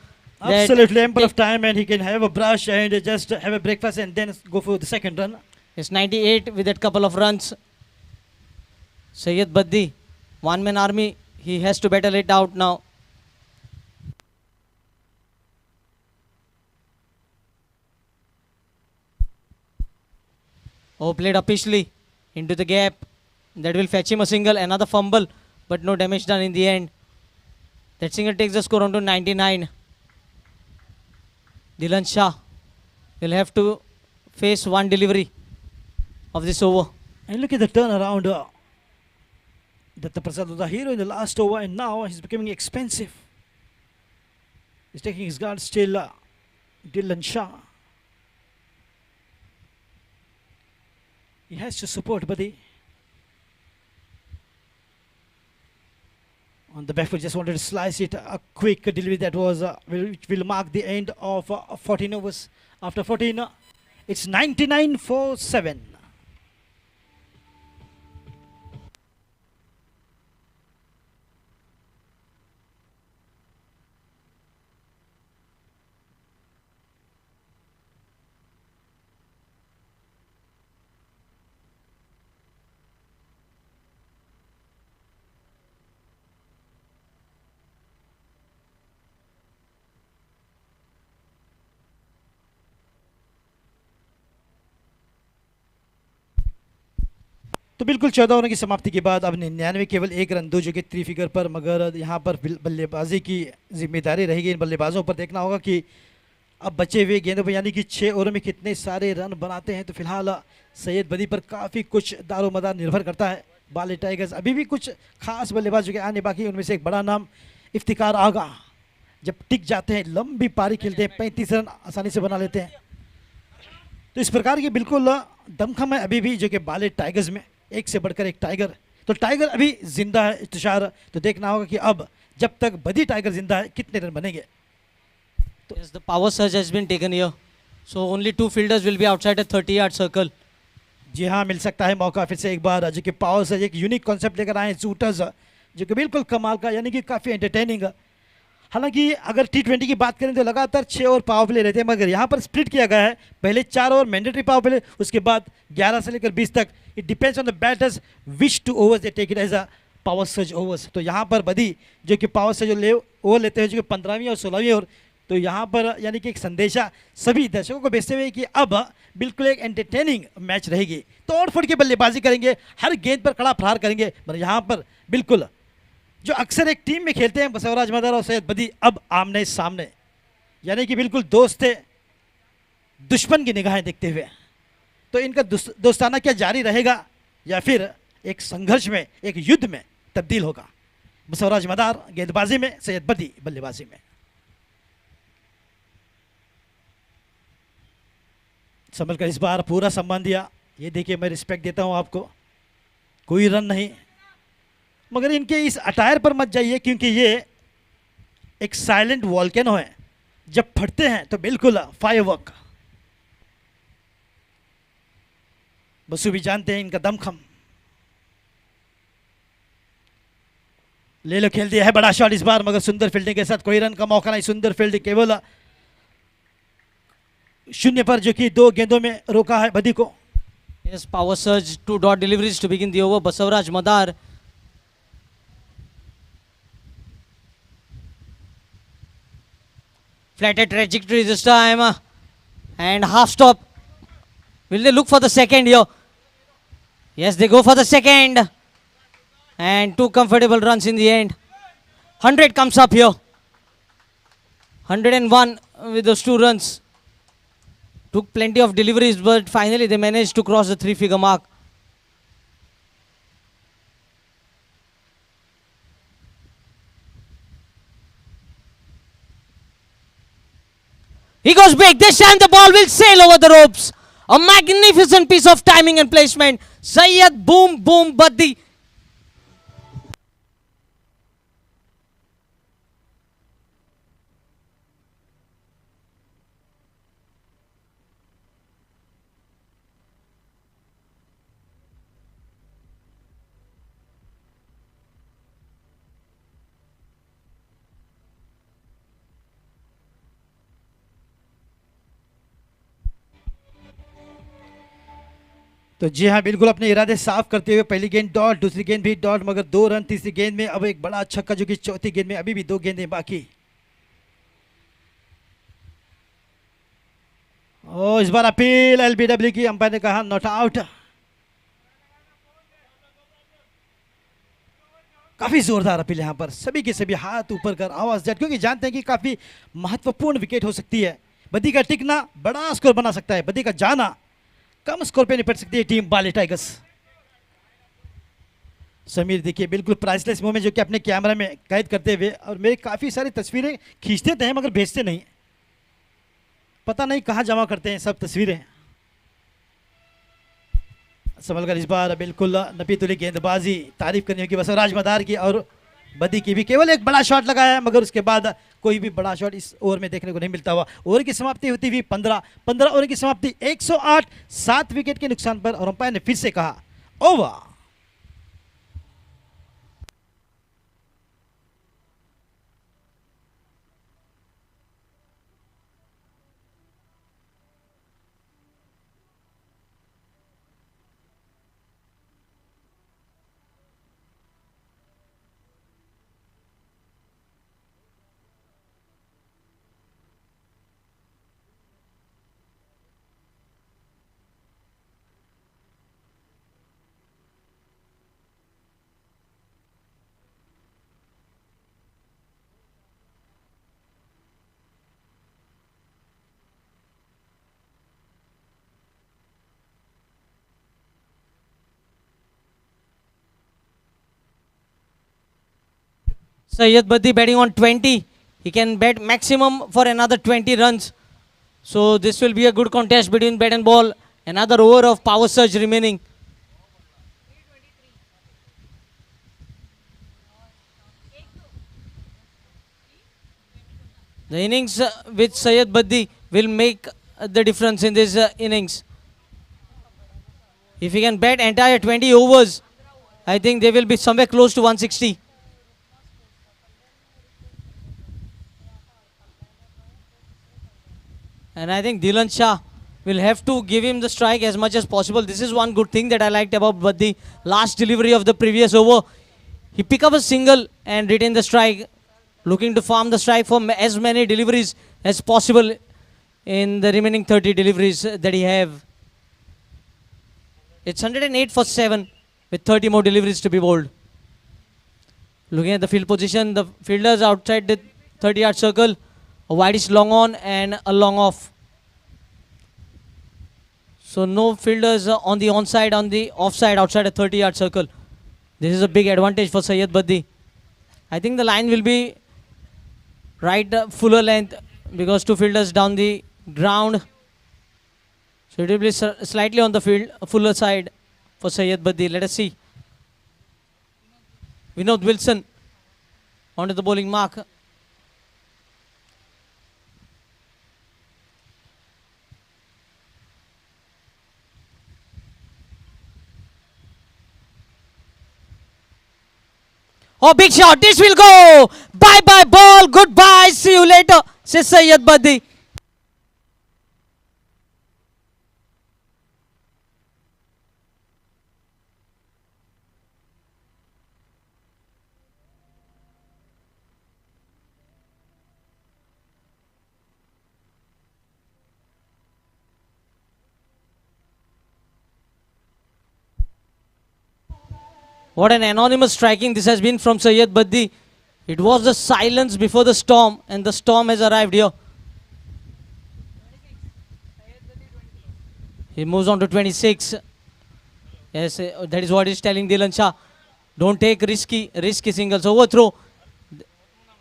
Absolutely ample of time, and he can have a brush and just have a breakfast and then go for the second run. It's 98 with that couple of runs. Syed Baddi, one-man army. He has to battle it out now. Oh, played upishly into the gap. That will fetch him a single. Another fumble, but no damage done in the end. That single takes the score on to 99. Dilan Shah will have to face one delivery of this over. And look at the turnaround. Datta Prasad was the hero in the last over, and now he's becoming expensive. He's taking his guard still. Dilan Shah. He has to support Baddi. On the back foot, just wanted to slice it. A quick delivery that was which will mark the end of 14 overs. After 14, it's 99 for 7. तो बिल्कुल 14 over की समाप्ति के बाद अब 99 केवल 1 run 2 wicket 3 figure पर, मगर यहाँ पर बल्लेबाजी की जिम्मेदारी रहेगी इन बल्लेबाजों पर। देखना होगा कि अब बचे हुए गेंदों पर यानी कि 6 ओवर में कितने सारे रन बनाते हैं। तो फिलहाल सैयद बदी पर काफ़ी कुछ दारोमदार निर्भर करता है। बाले टाइगर्स अभी भी कुछ खास बल्लेबाज जो आने बाकी, उनमें से एक बड़ा नाम इफ्तिकार आगा, जब टिक जाते हैं, लंबी पारी खेलते हैं, 35 रन आसानी से बना लेते हैं। तो इस प्रकार की बिल्कुल दमखम है अभी भी जो कि बाले टाइगर्स में, एक से बढ़कर एक टाइगर। तो टाइगर अभी जिंदा है तुषार, तो देखना होगा कि अब जब तक बदी टाइगर जिंदा है कितने रन बनेंगे। Yes, the power surge has been taken here. So only 2 fielders will be outside a 30-yard circle. जी हाँ, मिल सकता है मौका फिर से एक बार, जो कि पावर से एक यूनिक कॉन्सेप्ट लेकर आए हैं शूटर्स, जो कि बिल्कुल कमाल का, यानी कि काफ़ी एंटरटेनिंग। हालांकि अगर T20 की बात करें तो लगातार 6 ओवर पावर प्ले रहते हैं, मगर यहाँ पर स्प्लिट किया गया है। पहले 4 ओवर मैंडेटरी पावर प्ले, उसके बाद 11 से लेकर 20 तक। It depends on the batters which two overs they take it as a power surge overs. तो यहाँ पर बदी जो कि पावर सर्ज ओवर लेते हैं, जो कि 15वीं और 16वीं ओवर। तो यहाँ पर यानी कि एक संदेशा सभी दर्शकों को भेजते हुए कि अब बिल्कुल एक एंटरटेनिंग मैच रहेगी। तोड़ फोड़ के बल्लेबाजी करेंगे, हर गेंद पर कड़ा प्रहार करेंगे। मगर यहाँ पर बिल्कुल जो अक्सर एक टीम में खेलते हैं बसवराज मदार और सैयद बदी, अब आमने सामने, यानी कि बिल्कुल दोस्त थे, दुश्मन की निगाहें देखते हुए। तो इनका दोस्ताना क्या जारी रहेगा या फिर एक संघर्ष में, एक युद्ध में तब्दील होगा? बसवराज मदार गेंदबाजी में, सैयद बदी बल्लेबाजी में। संभल कर इस बार पूरा सम्मान दिया। ये देखिए, मैं रिस्पेक्ट देता हूँ आपको, कोई रन नहीं। मगर इनके इस अटायर पर मत जाइए, क्योंकि ये एक साइलेंट वॉल्केनो है, जब फटते हैं तो बिल्कुल फायरवर्क। बसु भी जानते हैं इनका दमखम। ले लो, खेल दिया है बड़ा शॉट इस बार, मगर सुंदर फील्डिंग के साथ कोई रन का मौका नहीं। सुंदर फील्डिंग, केवल 0 पर, जो कि 2 गेंदों में रोका है बदी को। Yes, power surge, 2 dot deliveries to begin the over. Basavaraj Madar. Flatted trajectory this time. And half stop. Will they look for the second here? Yes, they go for the second. And 2 comfortable runs in the end. 100 comes up here. 101 with those 2 runs. Took plenty of deliveries, but finally they managed to cross the 3-figure mark. He goes big. This time the ball will sail over the ropes. A magnificent piece of timing and placement. Sayyed, boom, boom, Baddi. तो जी हाँ, बिल्कुल अपने इरादे साफ करते हुए पहली गेंद डॉट, दूसरी गेंद भी डॉट, मगर 2 रन तीसरी गेंद में। अब एक बड़ा छक्का, जो कि चौथी गेंद में, अभी भी 2 गेंदें बाकी। ओ, इस बार अपील एलबीडब्ल्यू की, अंपायर ने कहा नॉट आउट। काफी जोरदार अपील यहाँ पर, सभी के सभी हाथ ऊपर कर आवाज जाट, क्योंकि जानते हैं कि काफी महत्वपूर्ण विकेट हो सकती है। बदी का टिकना बड़ा स्कोर बना सकता है, बदी का जाना कम स्कोर पे निपट सकती है टीम बाले टाइगर्स। समीर देखिए, बिल्कुल प्राइसलेस मोमेंट, जो कि अपने कैमरा में कैद करते हुए, और मेरी काफ़ी सारी तस्वीरें खींचते थे मगर भेजते नहीं, पता नहीं कहाँ जमा करते हैं सब तस्वीरें। संभल कर इस बार बिल्कुल नपी तुली गेंदबाजी, तारीफ करनी होगी बसवराज मदार की और बदी की भी। केवल एक बड़ा शॉट लगाया है, मगर उसके बाद कोई भी बड़ा शॉट इस ओवर में देखने को नहीं मिलता हुआ। ओवर की समाप्ति होती हुई 15 ओवर की समाप्ति 108, 7 विकेट के नुकसान पर, और अंपायर ने फिर से कहा over. Sayyed Baddi batting on 20. He can bat maximum for another 20 runs. So this will be a good contest between bat and ball. Another over of power surge remaining. The innings with Syed Baddi will make the difference in this innings. If he can bat entire 20 overs, I think they will be somewhere close to 160. And I think Dylan Shah will have to give him the strike as much as possible. This is one good thing that I liked about Baddi. Last delivery of the previous over, he picked up a single and retained the strike, looking to farm the strike for as many deliveries as possible in the remaining 30 deliveries that he have. It's 108 for 7 with 30 more deliveries to be bowled. Looking at the field position, the fielders outside the 30-yard circle, a wideish long on and a long off. So no fielders on the onside, on the offside, outside a 30-yard circle. This is a big advantage for Syed Baddi. I think the line will be right fuller length because two fielders down the ground. So it will be slightly on the field, a fuller side for Syed Baddi. Let us see. Vinod Wilson onto the bowling mark. Oh, big shot. This will go. Bye-bye ball. Goodbye. See you later, says Syed Baddi. What an anonymous striking this has been from Syed Baddi. It was the silence before the storm, and the storm has arrived here. He moves on to 26. Yes, that is what he's telling Dylan Shah. Don't take risky singles. Overthrow.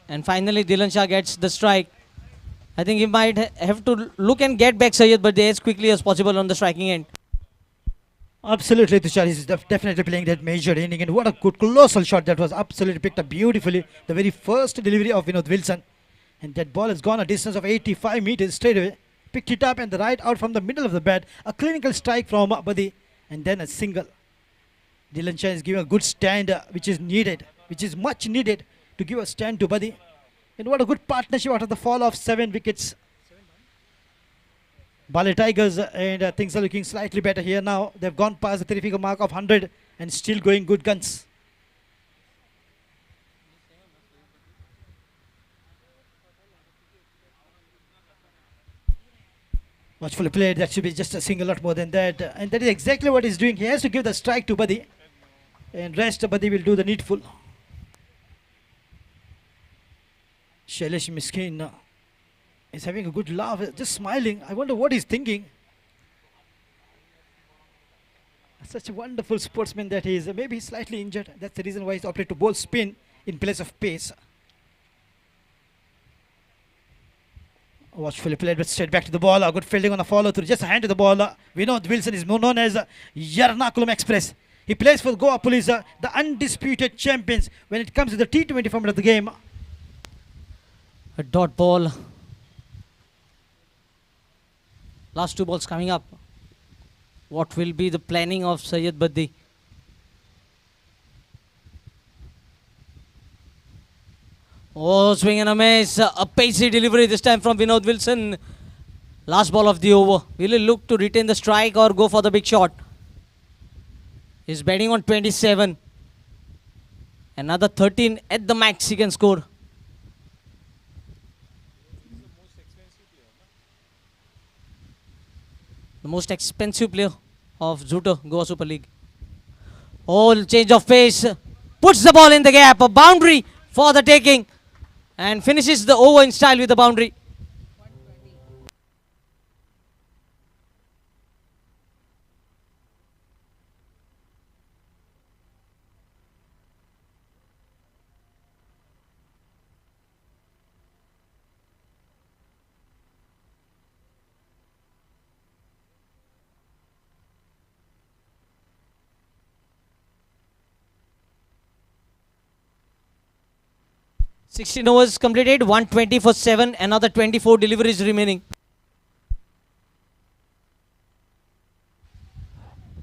And finally, Dylan Shah gets the strike. I think he might have to look and get back Syed Baddi as quickly as possible on the striking end. Absolutely, Tushar is definitely playing that major inning, and what a good colossal shot that was. Absolutely picked up beautifully. The very first delivery of Vinod Wilson, and that ball has gone a distance of 85 meters straight away. Picked it up and the right out from the middle of the bat. A clinical strike from Baddi, and then a single. Dylan Shah is giving a good stand, which is needed, which is much needed to give a stand to Baddi. And what a good partnership after the fall of 7 wickets. Baale Tigers, and things are looking slightly better here now. They've gone past the three-figure mark of 100 and still going good guns. Watchfully played. That should be just a single, lot more than that. And that is exactly what he's doing. He has to give the strike to Baddi, and rest Baddi will do the needful. Shailesh Miskin is having a good laugh, just smiling. I wonder what he's thinking. Such a wonderful sportsman that he is. Maybe he's slightly injured. That's the reason why he's opted to bowl spin in place of pace. Watchfully played, but straight back to the ball. A good fielding on a follow through. Just a hand to the ball. Vinod Wilson is known as Yarnakulam Express. He plays for Goa Police, the undisputed champions when it comes to the T20 format of the game. A dot ball. Last two balls coming up. What will be the planning of Syed Baddi? Oh, swing and a miss. A pacey delivery this time from Vinod Wilson. Last ball of the over. Will he look to retain the strike or go for the big shot? He's batting on 27. Another 13 at the max he can score. The most expensive player of Zuto Goa Super League. Oh, change of pace. Puts the ball in the gap. A boundary for the taking. And finishes the over in style with the boundary. 16 overs completed, 120 for 7, another 24 deliveries remaining.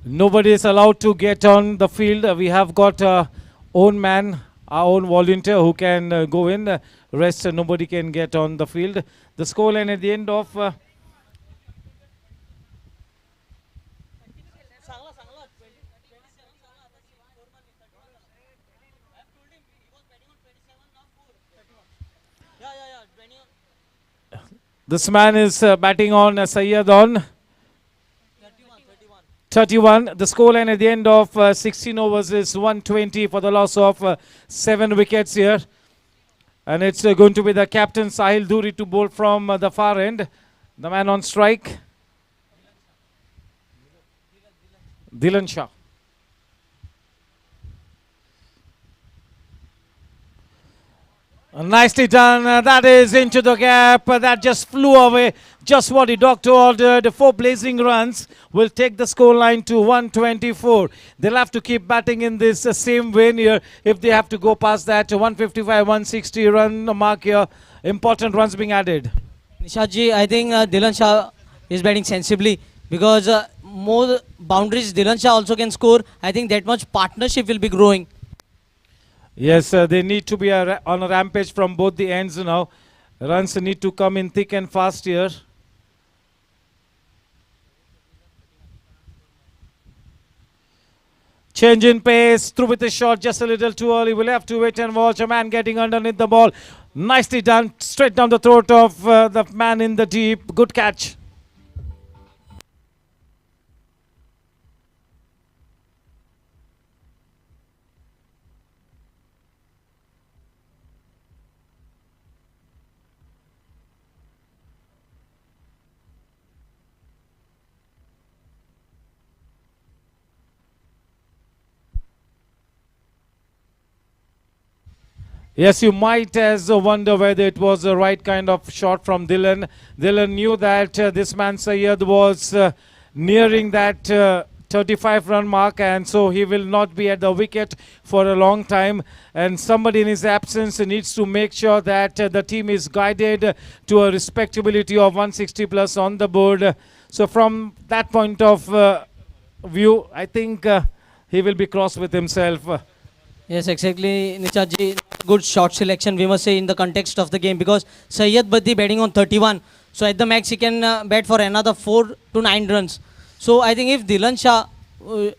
Nobody is allowed to get on the field. We have got our own man, our own volunteer who can go in. Rest, nobody can get on the field. The scoreline at the end of this man is batting on Sayyed on 31. The scoreline at the end of 16 overs is 120 for the loss of 7 wickets here. And it's going to be the captain Sahil Duri to bowl from the far end. The man on strike, Dilan Shah. Nicely done. That is into the gap. That just flew away. Just what the doctor ordered. 4 blazing runs will take the scoreline to 124. They'll have to keep batting in this same vein here if they have to go past that 155, 160 run mark here. Important runs being added. Nishadji, I think Dilan Shah is batting sensibly because more boundaries Dilan Shah also can score. I think that much partnership will be growing. Yes, they need to be on a rampage from both the ends now. Runs need to come in thick and fast here. Change in pace, through with the shot just a little too early. We'll have to wait and watch. A man getting underneath the ball. Nicely done, straight down the throat of the man in the deep. Good catch. Yes, you might as wonder whether it was the right kind of shot from Dilan. Dilan knew that this man Sayyed was nearing that 35 run mark, and so he will not be at the wicket for a long time, and somebody in his absence needs to make sure that the team is guided to a respectability of 160 plus on the board. So from that point of view, I think he will be cross with himself. Yes, exactly, Nishadji. Good shot selection, we must say, in the context of the game, because Sayyed Badi batting on 31. So at the max, he can bat for another 4 to 9 runs. So I think if Dilan Shah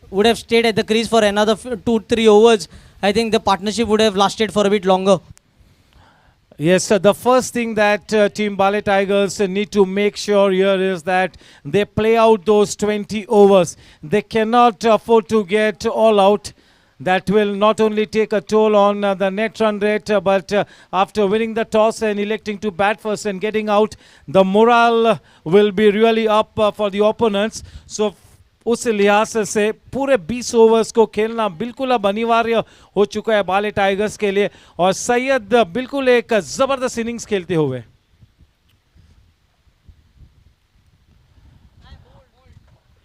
would have stayed at the crease for another 2-3 overs, I think the partnership would have lasted for a bit longer. Yes, the first thing that Team Baale Tigers need to make sure here is that they play out those 20 overs. They cannot afford to get all out. That will not only take a toll on the net run rate, but after winning the toss and electing to bat first and getting out, the morale will be really up for the opponents. So उस लिहाज से पूरे 20 overs को खेलना बिल्कुल अब अनिवार्य हो चुका है बाले टाइगर्स के लिए, और सैयद बिल्कुल एक जबरदस्त इनिंग्स खेलते हुए.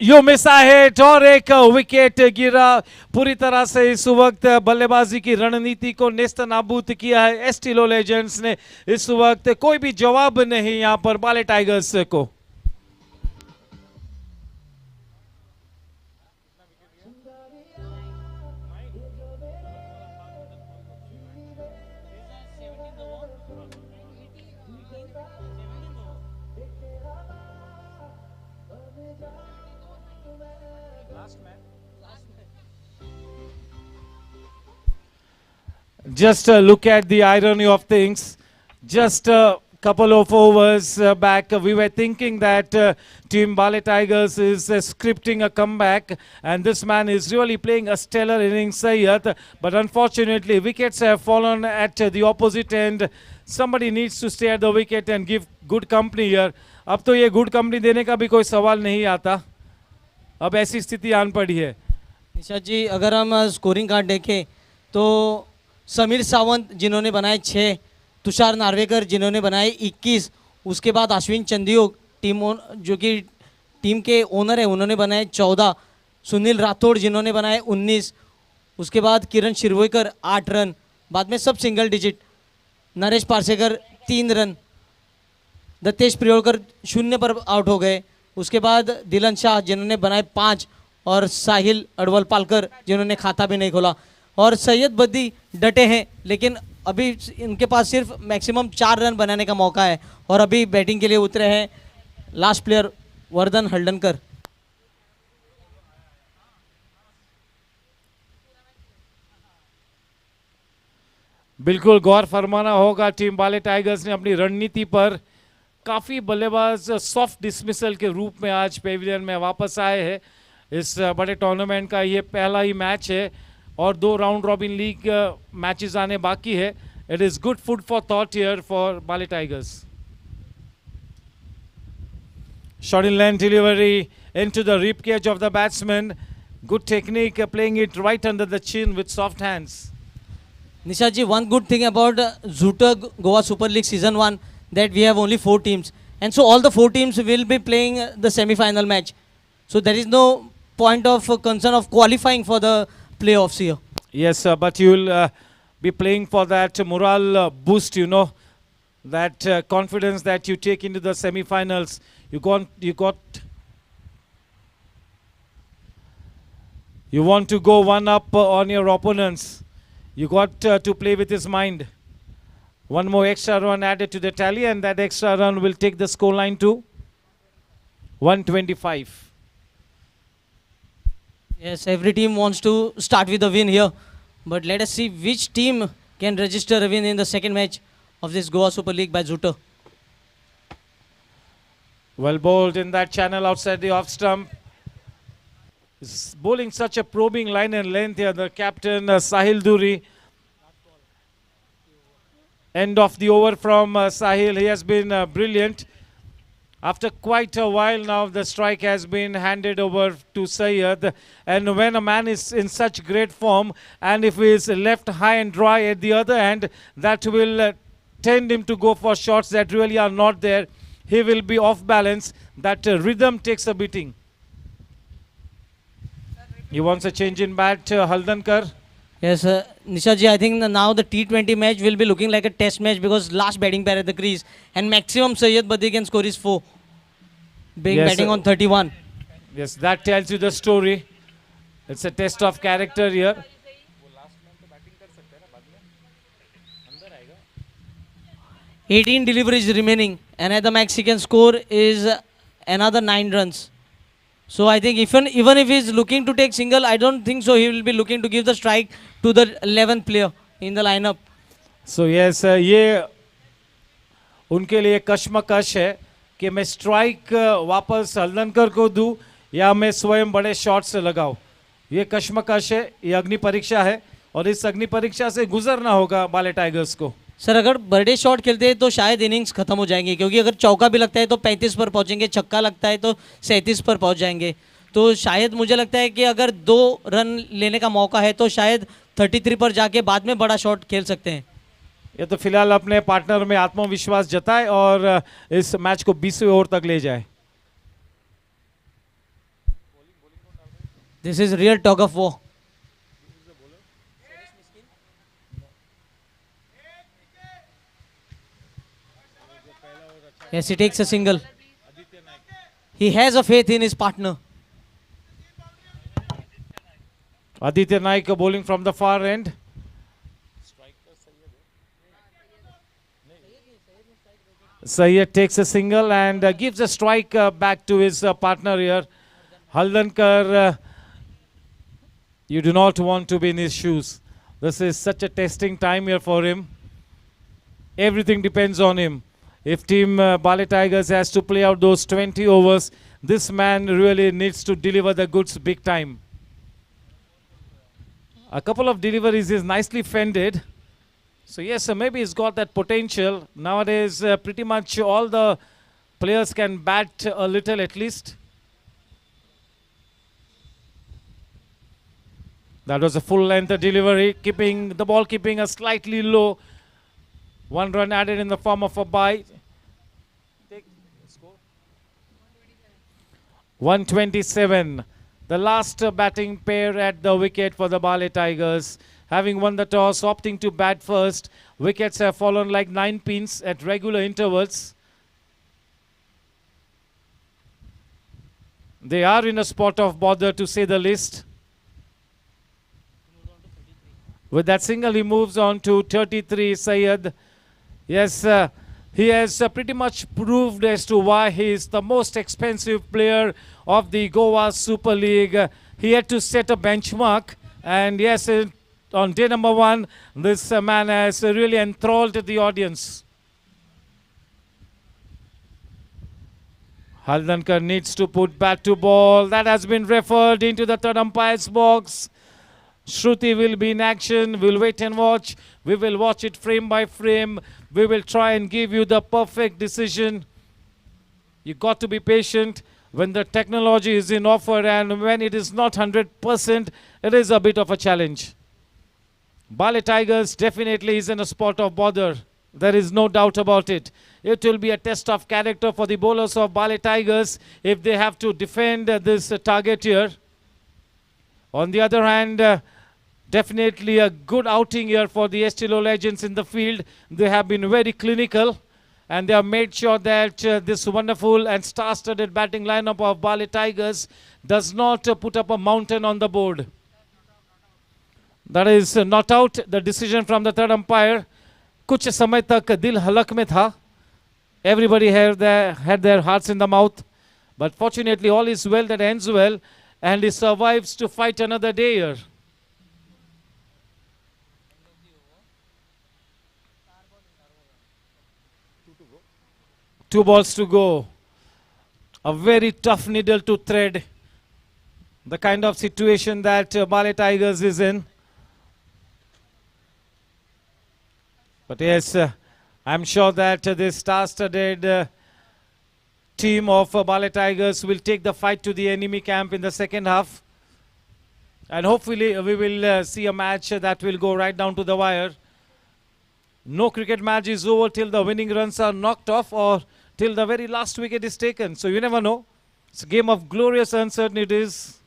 यू मिसा हिट और एक विकेट गिरा. पूरी तरह से इस वक्त बल्लेबाजी की रणनीति को नेस्त नाबूद किया है एस्टिलो लेजेंड्स ने. इस वक्त कोई भी जवाब नहीं यहां पर बाले टाइगर्स को. Just look at the irony of things. Just a couple of overs back, we were thinking that Team Baale Tigers is scripting a comeback, and this man is really playing a stellar innings, Sayyed. But unfortunately, wickets have fallen at the opposite end. Somebody needs to stay at the wicket and give good company here. अब तो ये good company देने का भी कोई सवाल नहीं आता. अब ऐसी स्थिति आन पड़ी है. निशाद जी, अगर हम स्कोरिंग कार्ड देखें तो समीर सावंत जिन्होंने बनाए 6, तुषार नार्वेकर जिन्होंने बनाए 21, उसके बाद अश्विन चंदियोग जो कि टीम के ओनर है उन्होंने बनाए 14, सुनील राठौड़ जिन्होंने बनाए 19, उसके बाद किरण शिरवोईकर 8 रन, बाद में सब single digit. Naresh Parsekar 3 run, Dattesh Priolkar 0 पर आउट हो गए। उसके बाद दिलन शाह जिन्होंने बनाए 5 और साहिल अडवल पालकर जिन्होंने खाता भी नहीं खोला। और सैयद बद्दी डटे हैं, लेकिन अभी इनके पास सिर्फ मैक्सिमम 4 रन बनाने का मौका है और अभी बैटिंग के लिए उतरे हैं लास्ट प्लेयर वर्धन हल्डनकर। बिल्कुल गौर फरमाना होगा टीम बाले टाइगर्स ने अपनी रणनीति पर। काफ़ी बल्लेबाज सॉफ्ट डिसमिसल के रूप में आज पेविलियन में वापस आए हैं। इस बड़े टूर्नामेंट का ये पहला ही मैच है और 2 राउंड रॉबिन लीग मैचेस आने बाकी है। It is good food for thought here for बाले tigers. Shot in length delivery into the rib cage of the batsman. Good technique, playing it right under the chin with soft hands. Nisha ji, one good thing about Zooter Goa Super League Season 1 that we have only 4 teams. And so all the 4 teams will be playing the semi-final match. So there is no point of concern of qualifying for the playoffs here. Yes, but you will be playing for that morale boost, you know, that confidence that you take into the semi-finals. You want to go one up on your opponents. You got to play with his mind. One more extra run added to the tally, and that extra run will take the scoreline to 125. Yes, every team wants to start with a win here, but let us see which team can register a win in the second match of this Goa Super League by Zooter. Well bowled in that channel outside the off stump. He's bowling such a probing line and length here. The captain Sahil Duri. End of the over from Sahil. He has been brilliant. After quite a while now, the strike has been handed over to Syed. And when a man is in such great form, and if he is left high and dry at the other end, that will tend him to go for shots that really are not there. He will be off balance. That rhythm takes a beating. He wants a change in bat, Haldankar. Yes, Nisha ji, I think now the T20 match will be looking like a test match because last batting pair at the crease and maximum Syed Badi can score is 4. Batting on 31. Yes, that tells you the story. It's a test of character here. 18 deliveries remaining, and at the max he can score is another 9 runs. So I think even if he's looking to take single, I don't think so he will be looking to give the strike to the 11th player in the lineup. So yes, ये उनके लिए कश्मकश है कि मैं strike वापस हल्दनकर को दूं या मैं स्वयं बड़े शॉट से लगाऊं। ये कश्मकश है, ये अग्नि परीक्षा है और इस अग्नि परीक्षा से गुजरना होगा बाले टाइगर्स को। सर अगर बड़े शॉट खेलते हैं तो शायद इनिंग्स खत्म हो जाएंगे, क्योंकि अगर चौका भी लगता है तो 35 पर पहुंचेंगे, छक्का लगता है तो 37 पर पहुंच जाएंगे। तो शायद मुझे लगता है कि अगर 2 रन लेने का मौका है तो शायद 33 पर जाके बाद में बड़ा शॉट खेल सकते हैं। ये तो फिलहाल अपने पार्टनर में आत्मविश्वास जताए और इस मैच को 20वें ओवर तक ले जाए। This is real tug of war. Yes, he takes a single. He has a faith in his partner. Aditya Naik bowling from the far end. Syed takes a single and gives a strike back to his partner here. Haldankar, you do not want to be in his shoes. This is such a testing time here for him. Everything depends on him. If team Baale Tigers has to play out those 20 overs, this man really needs to deliver the goods big time. A couple of deliveries is nicely fended. So yes, maybe he's got that potential. Nowadays, pretty much all the players can bat a little at least. That was a full length delivery, keeping the ball keeping a slightly low. 1 run added in the form of a bye. 127. The last batting pair at the wicket for the Baale Tigers. having won the toss, opting to bat first. Wickets have fallen like 9 pins at regular intervals. They are in a spot of bother, to say the least. With that single, he moves on to 33, Syed. Yes, he has pretty much proved as to why he is the most expensive player of the Goa Super League. He had to set a benchmark, and yes, on day number 1, this man has really enthralled the audience. Haldankar needs to put bat to ball. That has been referred into the third umpire's box. Shruti will be in action. We'll wait and watch. We will watch it frame by frame. We will try and give you the perfect decision. You got to be patient when the technology is in offer, and when it is not 100%, it is a bit of a challenge. Baale Tigers definitely is in a spot of bother. There is no doubt about it. It will be a test of character for the bowlers of Baale Tigers if they have to defend this target here. On the other hand, definitely a good outing here for the Estilo legends in the field. They have been very clinical, and they have made sure that this wonderful and star-studded batting lineup of Baale Tigers does not put up a mountain on the board. That is not out. The decision from the third umpire. कुछ समय तक दिल हलक में था. Everybody had their hearts in the mouth. But fortunately, all is well that ends well, and he survives to fight another day here. Two balls to go. A very tough needle to thread. The kind of situation that Baale Tigers is in. But yes, I'm sure that this star-studded team of Baale Tigers will take the fight to the enemy camp in the second half. And hopefully we will see a match that will go right down to the wire. No cricket match is over till the winning runs are knocked off or till the very last wicket is taken. So you never know. It's a game of glorious uncertainties.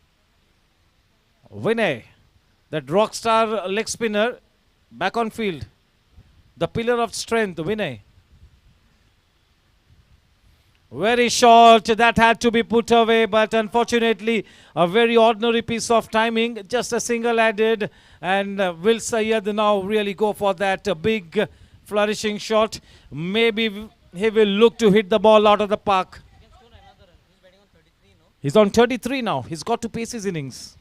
Vinay, that rock star leg spinner, back on field. The pillar of strength, Vinay. Very short, that had to be put away, but unfortunately a very ordinary piece of timing, just a single added, and will Syed now really go for that big flourishing shot? Maybe he will look to hit the ball out of the park. He's on 33 now. He's got to pace his innings.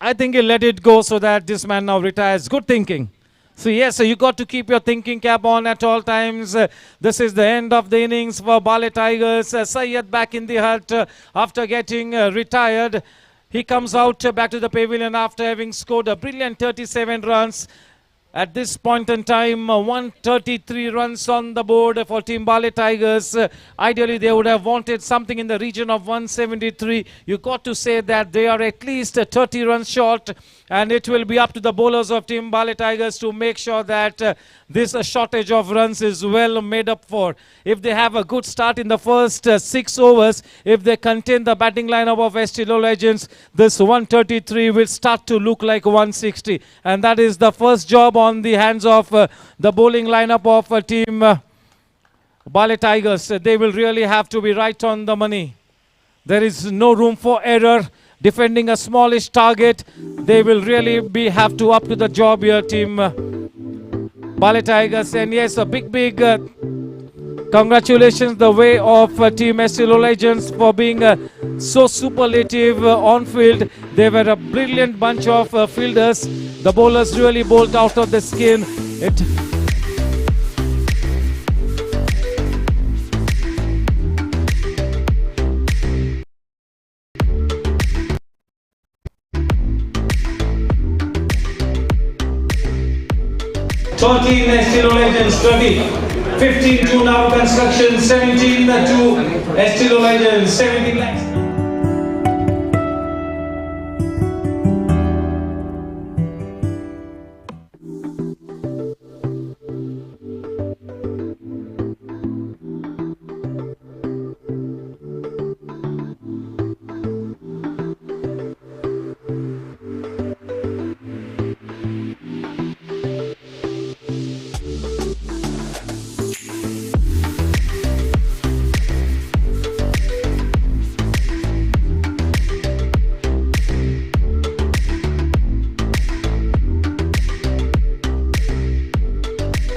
I think he'll let it go so that this man now retires. Good thinking. So yes, you got to keep your thinking cap on at all times. This is the end of the innings for Baale Tigers. Syed back in the hut after getting retired. He comes out back to the pavilion after having scored a brilliant 37 runs. At this point in time, 133 runs on the board for Team Baale Tigers. Ideally, they would have wanted something in the region of 173. You got to say that they are at least 30 runs short, and it will be up to the bowlers of Team Baale Tigers to make sure that this shortage of runs is well made up for. If they have a good start in the first 6 overs, if they contain the batting lineup of Estilo legends, this 133 will start to look like 160. And that is the first job on the hands of the bowling lineup of Team Baale Tigers. They will really have to be right on the money. There is no room for error. Defending a smallish target, they will really have to up to the job here, Team Baale Tigers. And yes, a big congratulations the way of Team Estilo legends for being so superlative on field. They were a brilliant bunch of fielders. The bowlers really bowled out of the skin. It 13 Estilo legends, 20. 15 to now construction, 17 to Estilo legends, 17 lakhs.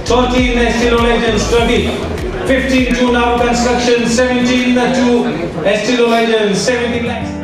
14 Estilo Legends 20. 15 to now construction 17 to Estilo Legends 17 lakhs.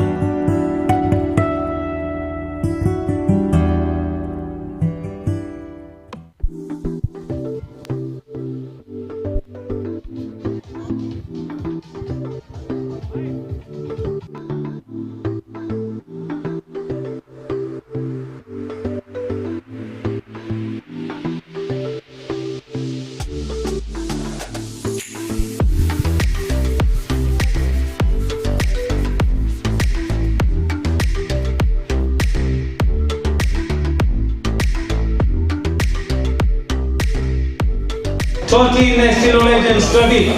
Fourteen Estilo Legends 20.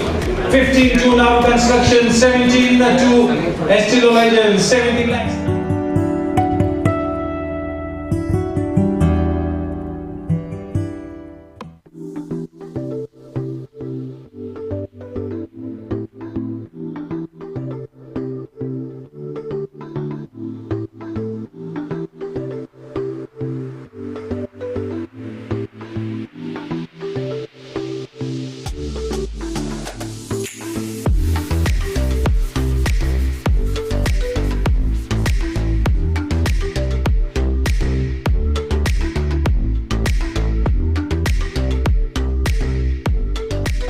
15 to now construction 17 to Estilo Legends 17 lakhs.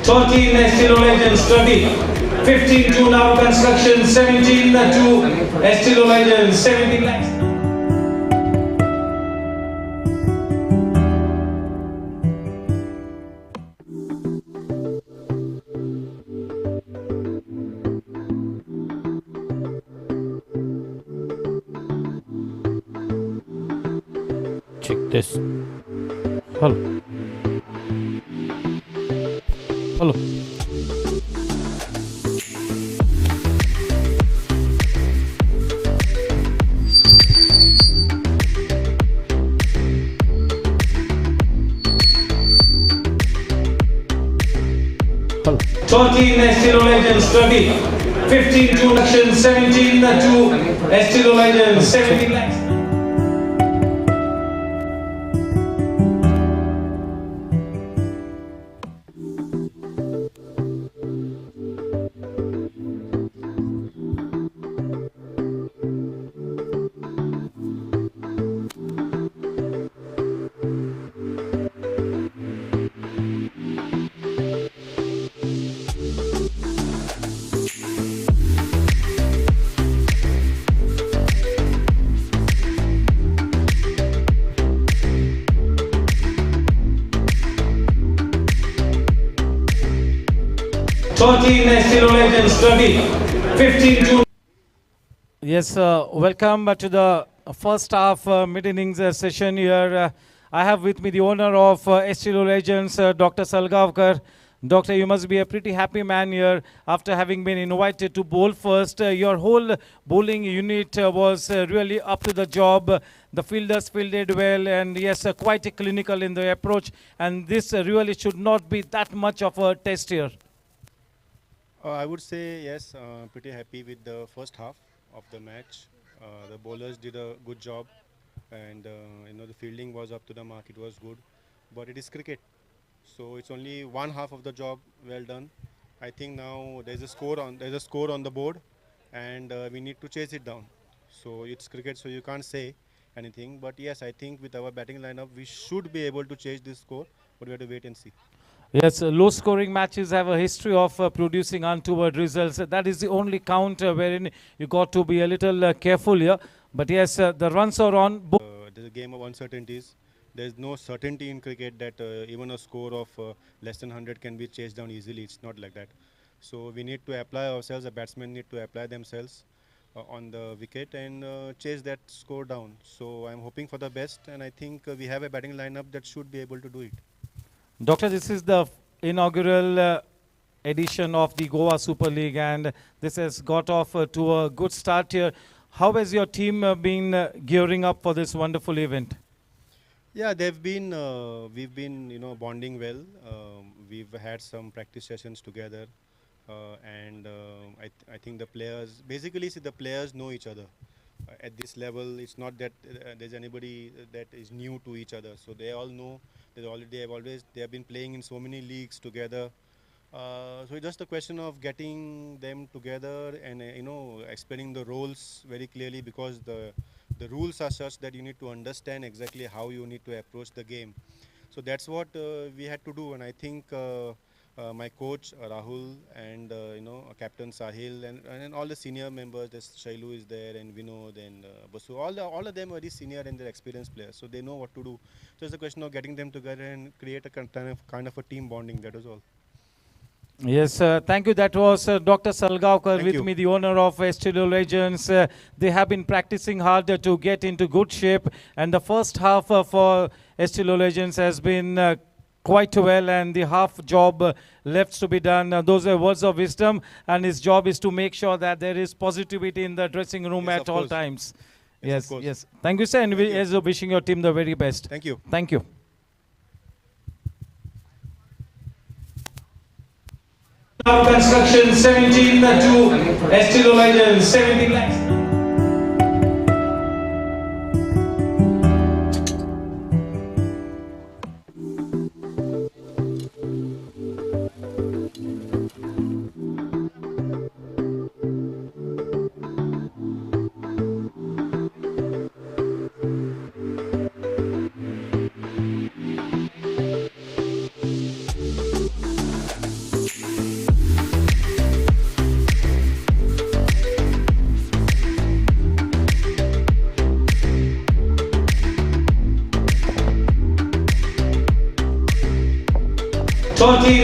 Fourteen Estilo Legends 20. 15 to now construction 17 to Estilo Legends 17 lakhs. Check this. Hello. Hello. Hello. 14 Estilo Legends 20. 15 to construction 17 to Estilo Legends 17 lakhs. Fourteen Estilo Legends 20. 15 to Yes, welcome to the first half mid-innings session here. I have with me the owner of Estilo Legends, Dr. Salgavkar. Doctor, you must be a pretty happy man here after having been invited to bowl first. Your whole bowling unit was really up to the job. The fielders fielded well and yes, quite clinical in the approach. And this really should not be that much of a test here. I would say yes, pretty happy with the first half of the match. The bowlers did a good job, and the fielding was up to the mark. It was good, but it is cricket, so it's only one half of the job well done. I think now there's a score on the board, and we need to chase it down. So it's cricket, so you can't say anything. But yes, I think with our batting lineup, we should be able to chase this score, but we have to wait and see. Yes, low-scoring matches have a history of producing untoward results. That is the only count wherein you got to be a little careful here. But yes, the runs are on. There's a game of uncertainties. There's no certainty in cricket that even a score of less than 100 can be chased down easily. It's not like that. So we need to apply ourselves. The batsmen need to apply themselves on the wicket and chase that score down. So I'm hoping for the best, and I think we have a batting lineup that should be able to do it. Doctor, this is the inaugural edition of the Goa Super League, and this has got off to a good start here. How has your team been gearing up for this wonderful event? Yeah, we've been bonding well. We've had some practice sessions together, and I think the players know each other. at this level, it's not that there's anybody that is new to each other. So they all know. They have been playing in so many leagues together. So it's just a question of getting them together and explaining the roles very clearly, because the rules are such that you need to understand exactly how you need to approach the game. So that's what we had to do, and I think my coach Rahul and Captain Sahil and all the senior members, this Shailu is there and Vinod and Basu, all of them are very senior and they're experienced players, so they know what to do. So it's a question of getting them together and create a kind of a team bonding. That is all. Yes, thank you. That was Dr. Salgaonkar Thank with you. me, the owner of Estilo Legends. They have been practicing hard to get into good shape, and the first half for Estilo Legends has been quite well, and the half job left to be done. Those are words of wisdom, and his job is to make sure that there is positivity in the dressing room Yes, at of all course. times. Yes, Yes, of course. yes. Thank you, sir, and we you. is wishing your team the very best. Thank you. Thank you. Now construction 17 to Estilo Legends 17 lakhs.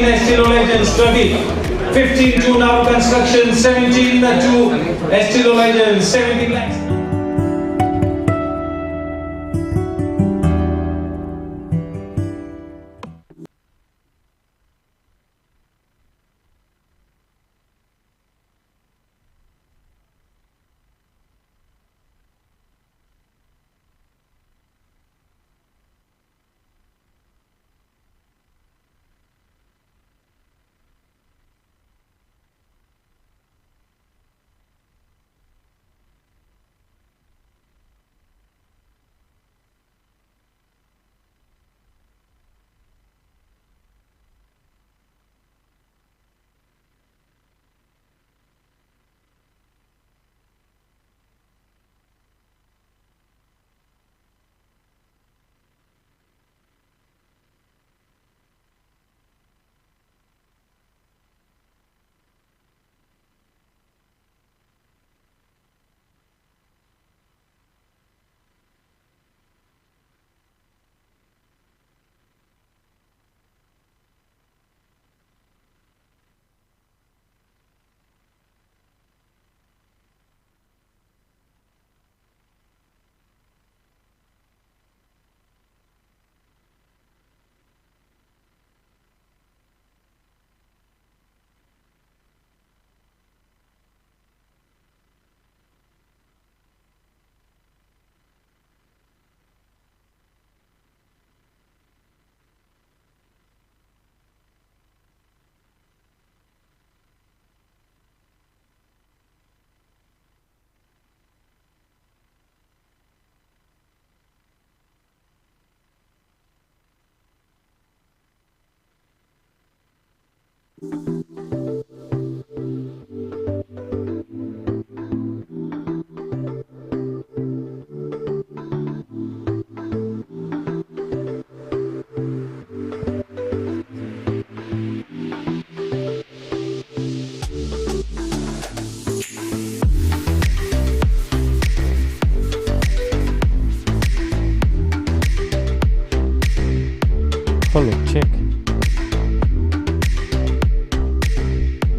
Estilo Legends 20. 15 to now construction 17 to Estilo Legends 17 lakhs. Hello, check.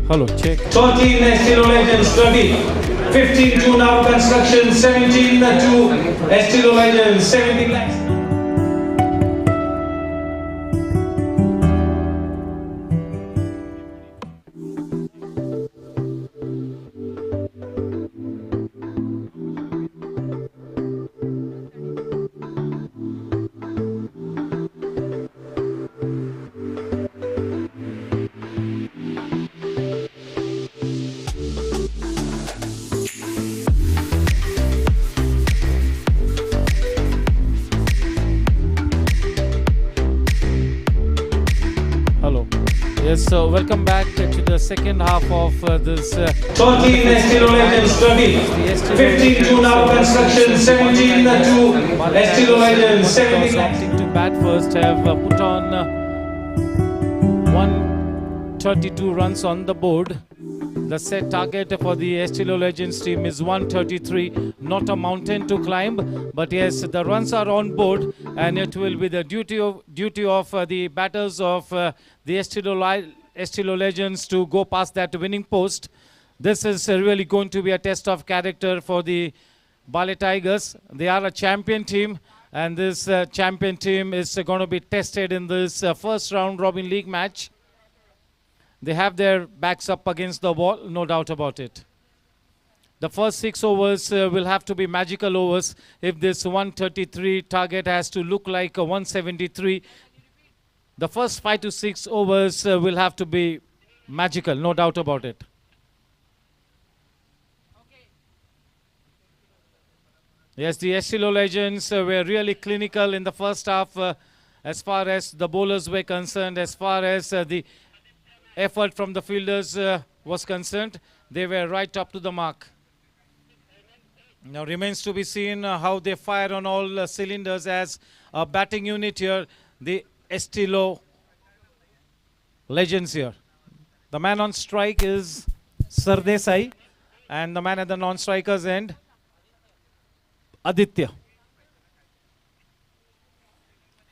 Hello, check. 13 Estilo Legends 20. 15 to now construction 17 to Estilo Legends 17 lakhs. Yes, so welcome back to the second half of this. 13 Estilo Legends 20. 15-2 now construction. 17-2 Estilo Legends 17. Opting to bat first have put on 132 runs on the board. The set target for the Estilo Legends team is 133. Not a mountain to climb, but yes, the runs are on board, and it will be the duty of the batters of the Estilo Legends to go past that winning post. This is really going to be a test of character for the Baale Tigers. They are a champion team, and this champion team is going to be tested in this first round robin league match. They have their backs up against the wall, no doubt about it. The first 6 overs will have to be magical overs. If this 133 target has to look like a 173, the first 5 to 6 overs will have to be magical, no doubt about it. Yes, the Estilo Legends were really clinical in the first half as far as the bowlers were concerned, as far as the effort from the fielders was concerned. They were right up to the mark. Now remains to be seen how they fire on all cylinders as a batting unit here. The Estilo Legends here. The man on strike is Sardesai, and the man at the non-strikers end, Aditya.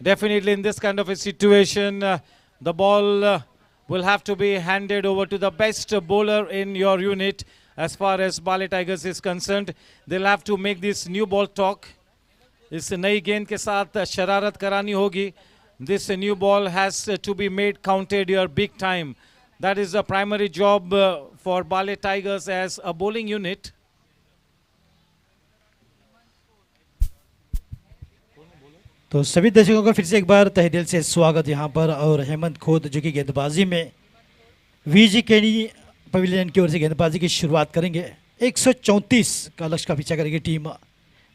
Definitely in this kind of a situation, the ball will have to be handed over to the best bowler in your unit. As far as Baale Tigers is concerned, they'll have to make this new ball talk. इस नई गेंद के साथ शरारत करानी होगी. This new ball has to be made counted here big time. That is the primary job for Baale Tigers as a bowling unit. तो सभी दर्शकों का फिर से एक बार तहे दिल से स्वागत यहाँ पर। और हेमंत खोद जो कि गेंदबाजी में वीजी केनी पवेलियन की ओर से गेंदबाजी की शुरुआत करेंगे। 134 का लक्ष्य का पीछा करेगी टीम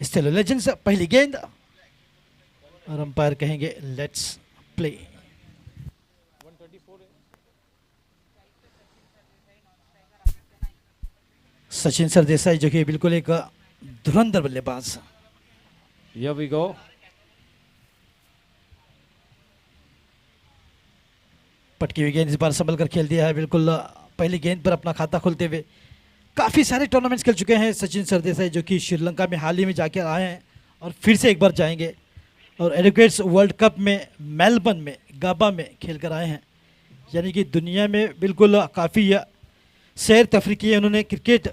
एस्टिलो लेजेंड्स। पहली गेंद और अंपायर कहेंगे लेट्स प्ले। सचिन सरदेसाई जो कि बिल्कुल एक धुरंधर बल्लेबाज। Here we go. पटकी हुई गेंद इस बार संभल कर खेल दिया है। बिल्कुल पहली गेंद पर अपना खाता खोलते हुए काफ़ी सारे टूर्नामेंट्स खेल चुके हैं सचिन सरदेसाई, जो कि श्रीलंका में हाल ही में जाके आए हैं और फिर से एक बार जाएंगे। और एडुकेट्स वर्ल्ड कप में मेलबर्न में गाबा में खेल कर आए हैं, यानी कि दुनिया में बिल्कुल काफ़ी सैर तफरी की है उन्होंने क्रिकेट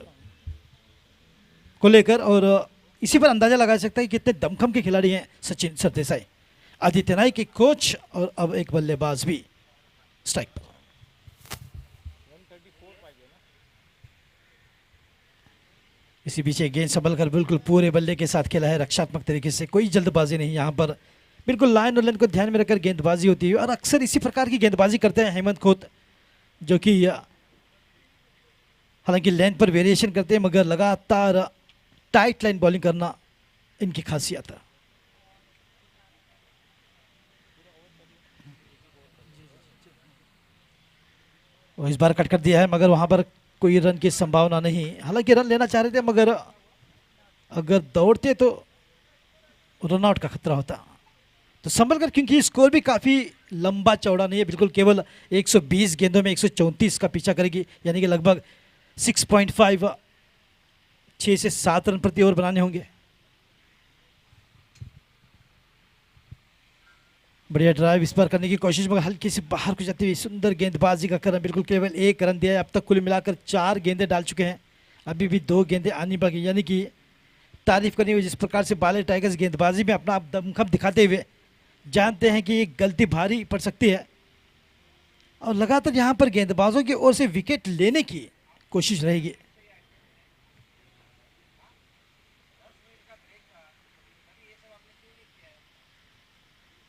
को लेकर। और इसी पर अंदाज़ा लगाया सकता है कि कितने दमखम के खिलाड़ी हैं सचिन सरदेसाई। आदित्य नाइक के कोच और अब एक बल्लेबाज भी स्ट्राइक पर। इसी पीछे गेंद संभल कर बिल्कुल पूरे बल्ले के साथ खेला है रक्षात्मक तरीके से, कोई जल्दबाजी नहीं यहाँ पर। बिल्कुल लाइन और लेन को ध्यान में रखकर गेंदबाजी होती है और अक्सर इसी प्रकार की गेंदबाजी करते हैं हेमंत खोत, जो कि हालांकि लेंथ पर वेरिएशन करते हैं मगर लगातार टाइट लाइन बॉलिंग करना इनकी खासियत है। और इस बार कट कर दिया है मगर वहां पर कोई रन की संभावना नहीं। हालांकि रन लेना चाह रहे थे मगर अगर दौड़ते तो रन आउट का खतरा होता। तो संभल कर, क्योंकि स्कोर भी काफ़ी लंबा चौड़ा नहीं है, बिल्कुल केवल 120 गेंदों में 134 का पीछा करेगी, यानी कि लगभग 6.5 6 से 7 रन प्रति ओवर बनाने होंगे। बढ़िया ड्राइव इस बार करने की कोशिश मगर हल्की से बाहर को जाती हुई सुंदर गेंदबाजी का क्रम। बिल्कुल केवल 1 रन दिया है, अब तक कुल मिलाकर 4 गेंदें डाल चुके हैं, अभी भी 2 गेंदें आनी बाकी। यानी कि तारीफ करनी हुई जिस प्रकार से बाले टाइगर्स गेंदबाजी में अपना दमखम दिखाते हुए जानते हैं कि ये गलती भारी पड़ सकती है और लगातार यहाँ पर गेंदबाजों की ओर से विकेट लेने की कोशिश रहेगी।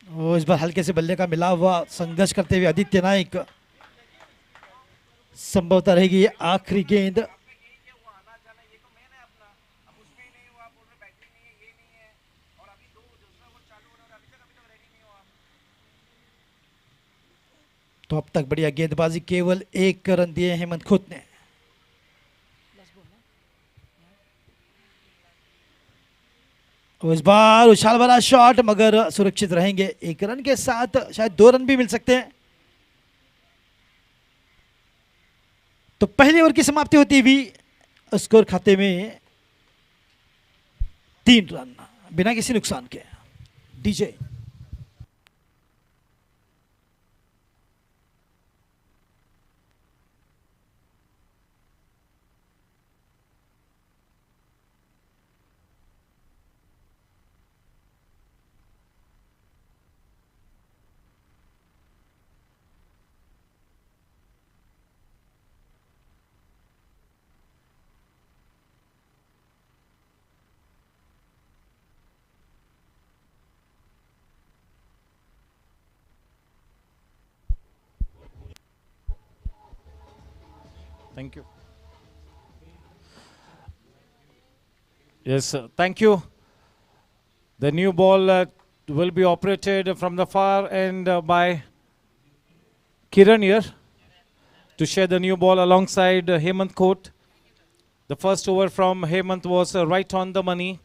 और इस बार हल्के से बल्ले का मिला हुआ संघर्ष करते हुए आदित्य नाइक, संभवतः रहेगी ये आखिरी गेंद। तो अब तक बढ़िया गेंदबाजी, केवल 1 रन दिए हेमंत खोत ने। इस बार उछाल भरा शॉट, मगर सुरक्षित रहेंगे। 1 रन के साथ शायद 2 रन भी मिल सकते हैं। तो पहली ओवर की समाप्ति होती हुई स्कोर खाते में 3 रन बिना किसी नुकसान के। DJ Thank you. Yes, thank you. The new ball will be operated from the far end by Kiran here to share the new ball alongside Hemant Kot. The first over from Hemant was right on the money.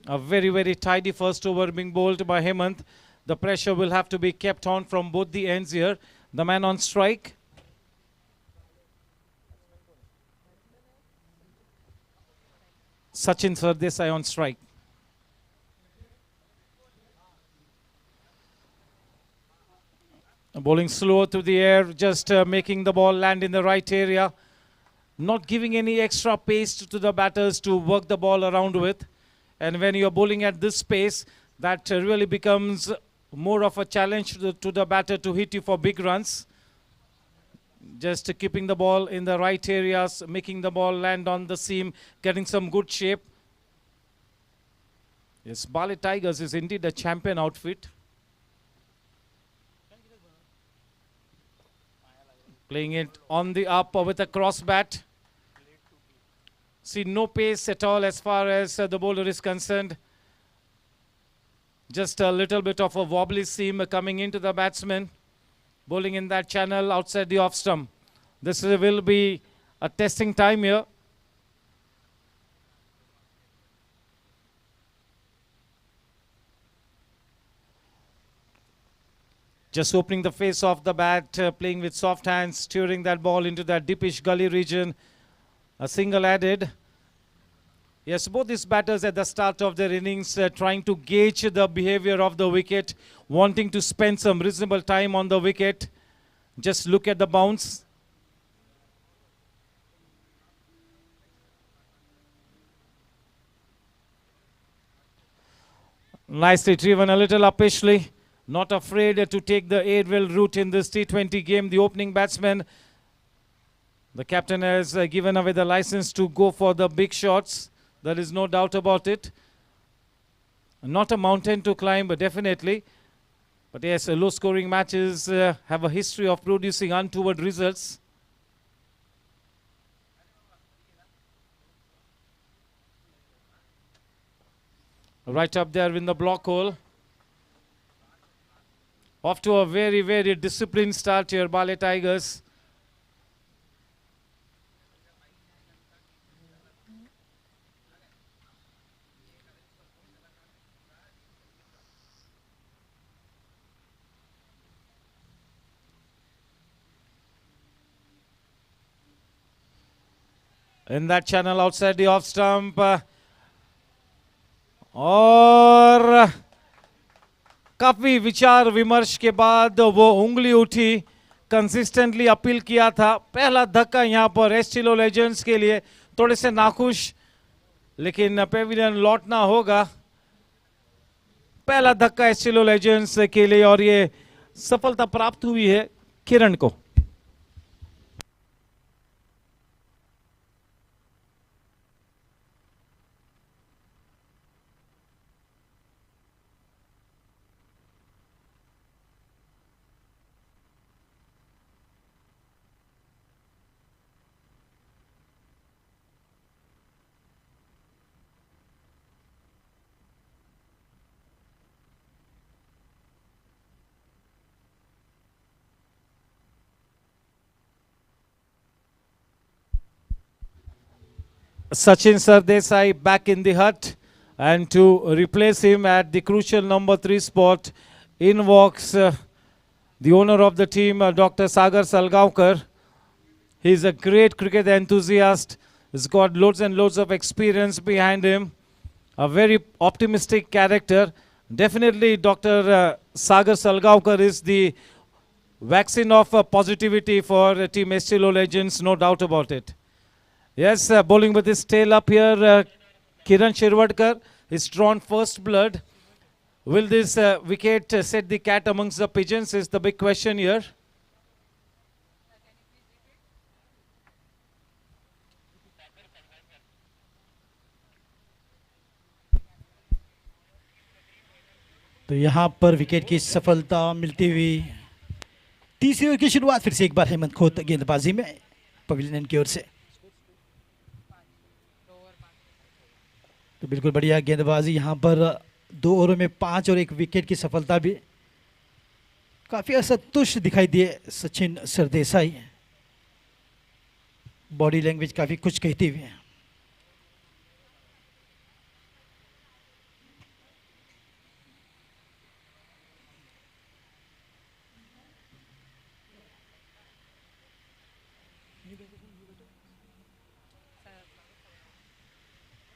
A very, very tidy first over being bowled by Hemant. The pressure will have to be kept on from both the ends here. The man on strike. Sachin Sardesai on strike. Bowling slow through the air, just making the ball land in the right area. Not giving any extra pace to the batters to work the ball around with. And when you're bowling at this pace, that really becomes more of a challenge to the batter to hit you for big runs. Just keeping the ball in the right areas, making the ball land on the seam, getting some good shape. Yes, Baale Tigers is indeed a champion outfit. Playing it on the up with a cross bat. See, no pace at all as far as the bowler is concerned. Just a little bit of a wobbly seam coming into the batsman. Bowling in that channel outside the off stump. This will be a testing time here. Just opening the face of the bat, playing with soft hands, steering that ball into that deepish gully region. A single added. Yes, both these batters at the start of their innings trying to gauge the behavior of the wicket, wanting to spend some reasonable time on the wicket. Just look at the bounce. Nicely driven, a little uppishly. Not afraid to take the aerial route in this T20 game. The opening batsman, the captain, has given away the license to go for the big shots. There is no doubt about it. Not a mountain to climb, but definitely. But yes, low-scoring matches have a history of producing untoward results. Right up there in the block hole. Off to a very, very disciplined start here, Baale Tigers. In that channel outside the off stump. और काफी विचार विमर्श के बाद वो उंगली उठी, consistently appeal किया था। पहला धक्का यहाँ पर एस्टिलो लेजेंड्स के लिए थोड़े से नाखुश, लेकिन पेविलियन लौटना होगा। पहला धक्का एस्टिलो लेजेंड्स के लिए और ये सफलता प्राप्त हुई है किरण को। Sachin Sardesai back in the hut, and to replace him at the crucial number 3 spot, in walks the owner of the team, Dr. Sagar Salgaonkar. He's a great cricket enthusiast. He's got loads and loads of experience behind him. A very optimistic character. Definitely Dr. Sagar Salgaonkar is the vaccine of positivity for Team Estilo Legends, no doubt about it. Yes, bowling with his tail up here, Kiran Shirvadkar is drawn first blood. Will this wicket set the cat amongst the pigeons is the big question here. तो यहाँ पर wicket की सफलता मिलती हुई तीसरी over की शुरुआत फिर से एक बार हेमंत खोत गेंदबाजी में पवेलियन की ओर से। तो बिल्कुल बढ़िया गेंदबाजी यहाँ पर 2 ओवरों में 5 और 1 विकेट की सफलता भी। काफ़ी असंतुष्ट दिखाई दिए सचिन सरदेसाई, बॉडी लैंग्वेज काफ़ी कुछ कहती हुई है।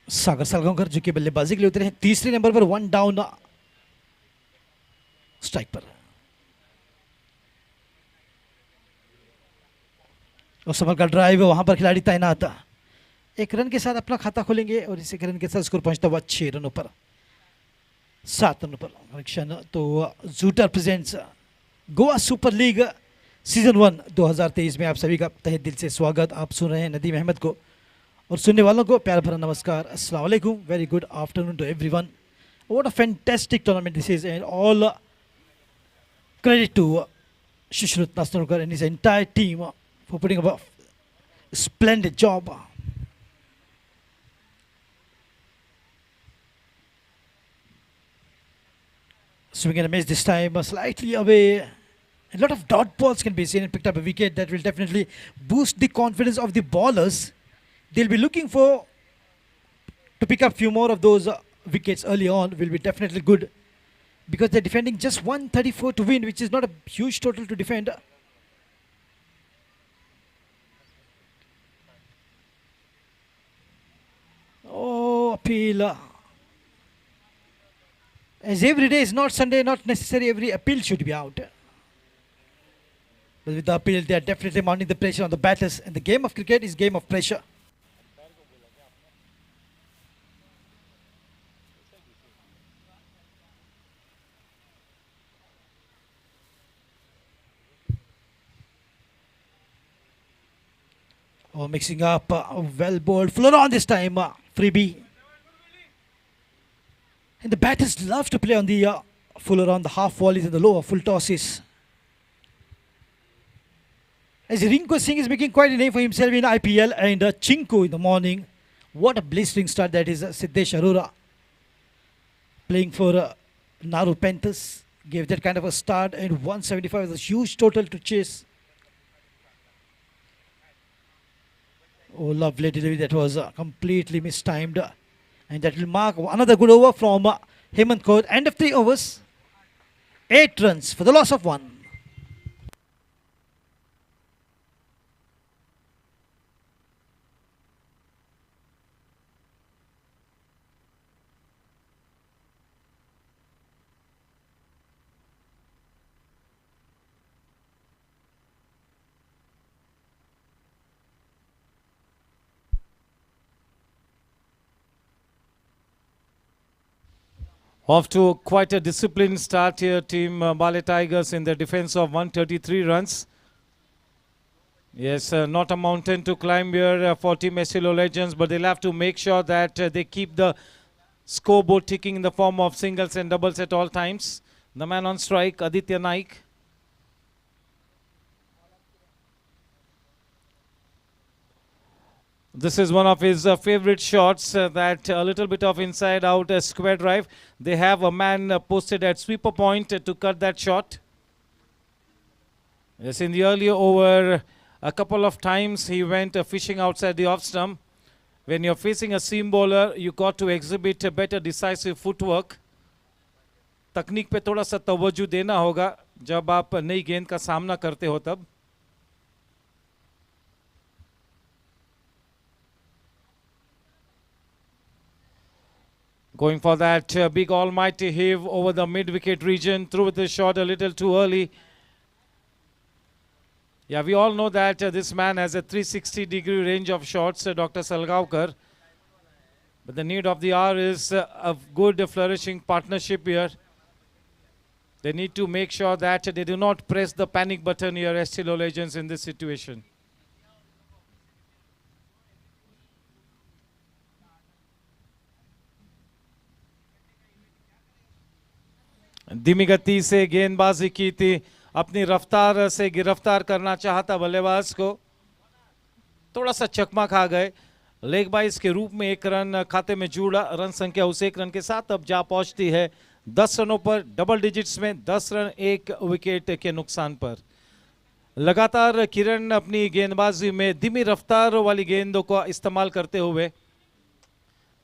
सागर सलगांवकर जो कि बल्लेबाजी के लिए उतरे हैं तीसरे नंबर पर 1 डाउन स्ट्राइक पर। और समर का ड्राइव वहां पर खिलाड़ी तैनात 1 रन के साथ अपना खाता खोलेंगे और इस 1 रन के साथ स्कोर पहुंचता हुआ 6 रनों पर 7 रनों पर कनेक्शन। तो जूटर presents Goa super league season 1 2023 में आप सभी का तहे दिल से स्वागत। आप सुन रहे हैं नदीम अहमद को और सुनने वालों को प्यार भरा नमस्कार, अस्सलाम वालेकुम, very good afternoon to everyone. What a fantastic tournament this is and all credit to Shishrut Nasnurkar and his entire team for putting up a splendid job. Swing and a miss this time, slightly away. A lot of dot balls can be seen and picked up a wicket that will definitely boost the confidence of the bowlers. They'll be looking to pick up few more of those wickets early on. Will be definitely good because they're defending just 134 to win, which is not a huge total to defend. Oh, appeal. As every day is not Sunday, not necessary every appeal should be out. But with the appeal, they are definitely mounting the pressure on the batters. And the game of cricket is game of pressure. Oh, mixing up, well bowled, fuller on this time, freebie. And the batters love to play on the fuller on the half volleys and the lower full tosses. As Rinko Singh is making quite a name for himself in IPL and Chinko in the morning. What a blistering start that is Siddesh Arora. Playing for Naru Panthers. Gave that kind of a start and 175 is a huge total to chase. Oh, lovely delivery. That was completely mistimed. And that will mark another good over from Hemant Kaur. End of 3 overs. 8 runs for the loss of 1. Off to quite a disciplined start here, team Baale Tigers in the defense of 133 runs. Yes, not a mountain to climb here for Team Estilo Legends, but they'll have to make sure that they keep the scoreboard ticking in the form of singles and doubles at all times. The man on strike, Aditya Naik. This is one of his favorite shots, that a little bit of inside out square drive. They have a man posted at sweeper point to cut that shot. Yes, in the earlier over, a couple of times he went fishing outside the off stump. When you're facing a seam bowler, you got to exhibit a better decisive footwork. तकनीक पे थोड़ा सा तवज्जो देना होगा जब आप नई गेंद का सामना करते हो तब. Going for that big almighty heave over the mid-wicket region, through with the shot a little too early. Yeah, we all know that this man has a 360-degree range of shots, Dr. Salgaonkar. But the need of the hour is a good flourishing partnership here. They need to make sure that they do not press the panic button here, Estilo Legends, in this situation. धीमी गति से गेंदबाजी की थी, अपनी रफ्तार से गिरफ्तार करना चाहता बल्लेबाज को, थोड़ा सा चकमा खा गए. लेग बाइस के रूप में एक रन खाते में जुड़ा. रन संख्या उस एक रन के साथ अब जा पहुंचती है 10 रनों पर, डबल डिजिट्स में 10 रन एक विकेट के नुकसान पर. लगातार किरण अपनी गेंदबाजी में धीमी रफ्तार वाली गेंदों को इस्तेमाल करते हुए,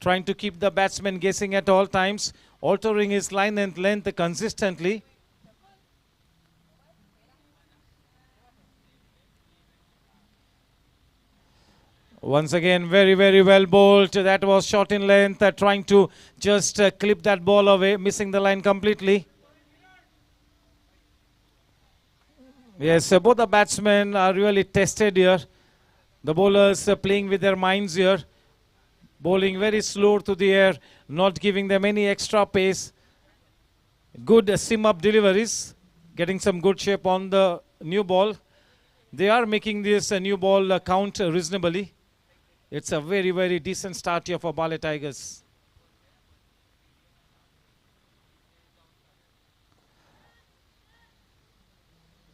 trying to keep the batsman guessing at all times, altering his line and length consistently. Once again, very, very well bowled. That was short in length, trying to just clip that ball away, missing the line completely. Yes, both the batsmen are really tested here. The bowlers playing with their minds here, bowling very slow to the air, not giving them any extra pace. Good sim-up deliveries, getting some good shape on the new ball. They are making this new ball count reasonably. It's a very, very decent start here for Baale Tigers.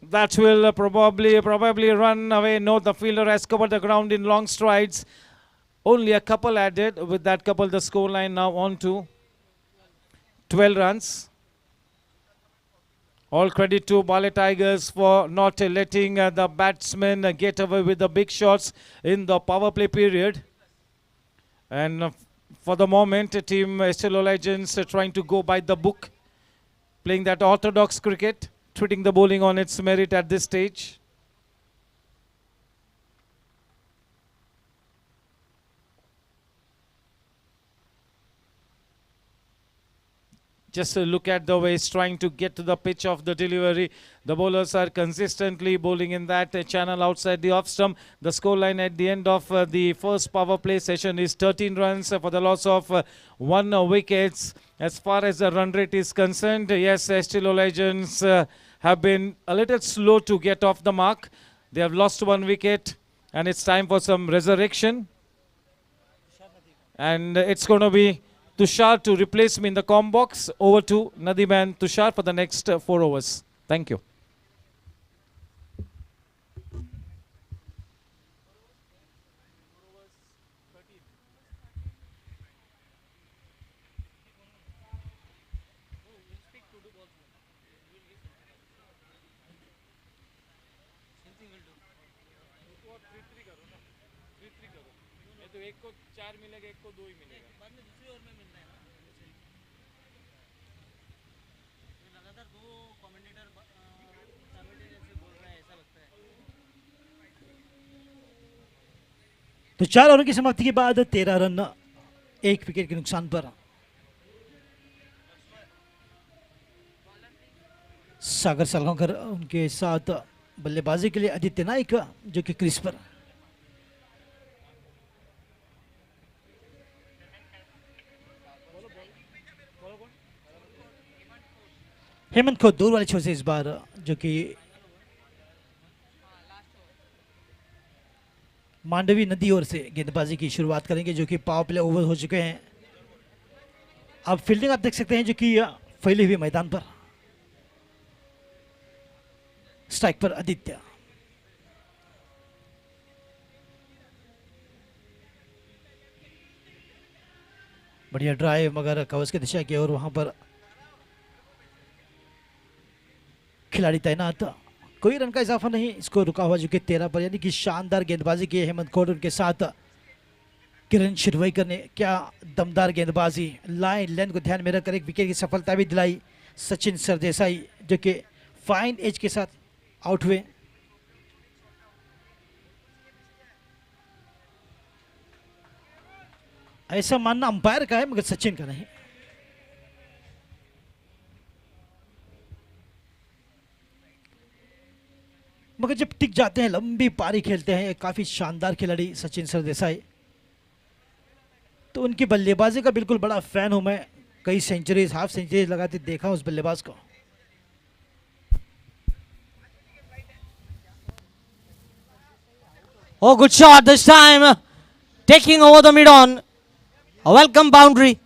That will probably run away. No, the fielder has covered the ground in long strides. Only a couple added. With that couple, the scoreline now on to 12 runs. All credit to Baale Tigers for not letting the batsmen get away with the big shots in the power play period. And for the moment, team Estilo Legends trying to go by the book, playing that orthodox cricket, treating the bowling on its merit at this stage. Just look at the way he's trying to get to the pitch of the delivery. The bowlers are consistently bowling in that channel outside the off stump. The scoreline at the end of the first power play session is 13 runs for the loss of 1 wicket. As far as the run rate is concerned, yes, Estilo Legends have been a little slow to get off the mark. They have lost 1 wicket and it's time for some resurrection. And it's going to be Tushar to replace me in the comm box. Over to Nadeem and Tushar for the next 4 overs. Thank you. तो 4 over की समाप्ति के बाद 13 run 1 wicket के नुकसान पर सागर सलगांवकर उनके साथ बल्लेबाजी के लिए आदित्य नाइक जो कि क्रीज पर. हेमंत को दूर वाले छोर से इस बार जो कि मांडवी नदी ओर से गेंदबाजी की शुरुआत करेंगे, जो कि पावर प्ले ओवर हो चुके हैं. अब फील्डिंग आप देख सकते हैं जो कि फैली हुई मैदान पर. स्ट्राइक पर आदित्य. बढ़िया ड्राइव मगर कवच की दिशा की ओर वहां पर खिलाड़ी तैनात. कोई रन का इजाफा नहीं, इसको रुका हुआ जो कि 13 पर, यानी कि शानदार गेंदबाजी की हेमंत कोट उनके साथ किरण शिरवाईकर ने क्या दमदार गेंदबाजी, लाइन लेंथ को ध्यान में रखकर एक विकेट की सफलता भी दिलाई सचिन सरदेसाई, जो कि फाइन एज के साथ आउट हुए। ऐसा मानना अंपायर का है मगर सचिन का नहीं। मगर जब टिक जाते हैं, लंबी पारी खेलते हैं, काफी शानदार खिलाड़ी सचिन सरदेसाई, तो उनकी बल्लेबाजी का बिल्कुल बड़ा फैन हूं मैं। कई सेंचुरीज, हाफ सेंचुरीज लगाते देखा उस बल्लेबाज को। Oh, good shot this time. Taking over the mid on. A welcome boundary.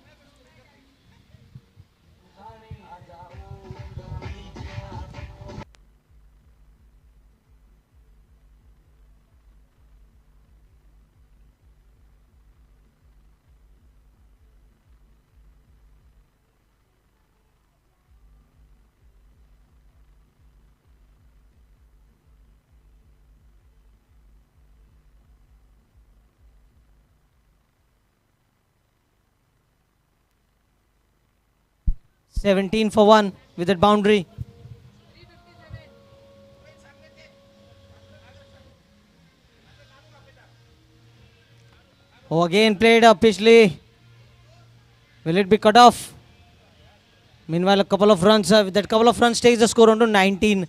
Seventeen for one with that boundary. Oh, again played up pitchly. Will it be cut off? Meanwhile, a couple of runs. With that couple of runs takes the score on to 19.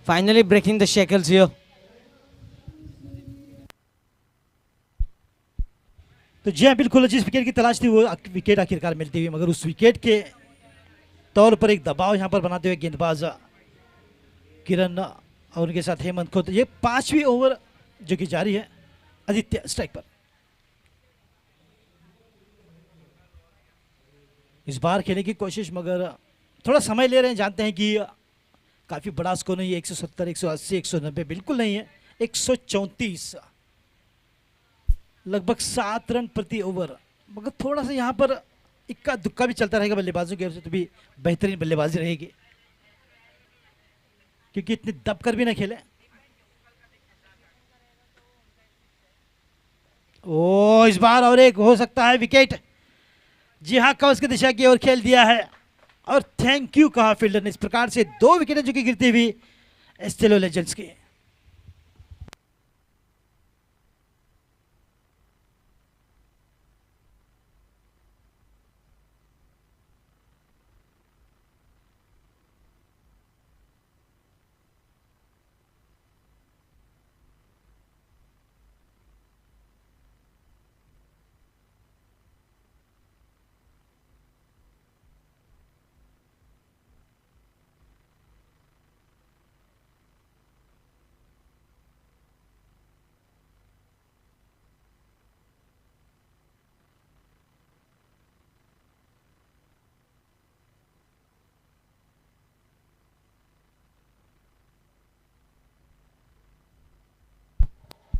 Finally breaking the shackles here. तो जी हाँ, बिल्कुल जिस wicket की तलाश थी वो wicket आखिरकार मिलती हुई, मगर उस विकेट के तौर पर एक दबाव यहाँ पर बनाते हुए गेंदबाज किरण और उनके साथ हेमंत खोत। ये 5वीं ओवर जो कि जारी है, आदित्य स्ट्राइक पर। इस बार खेलने की कोशिश, मगर थोड़ा समय ले रहे हैं। जानते हैं कि काफी बड़ा स्कोर नहीं है, 170, 180, 190 बिल्कुल नहीं है, 134, लगभग 7 रन प्रति ओवर। मगर थोड़ा सा यहाँ पर इक्का दुक्का भी चलता रहेगा बल्लेबाजों की ओर से, तो भी बेहतरीन बल्लेबाजी रहेगी, क्योंकि इतने दबकर भी ना खेले। ओ, इस बार और एक हो सकता है विकेट। जी हाँ, कवच की दिशा की ओर खेल दिया है और थैंक यू कहा फील्डर ने। इस प्रकार से 2 विकेटें जो कि गिरती हुई एस्टेलो लेजेंड्स की।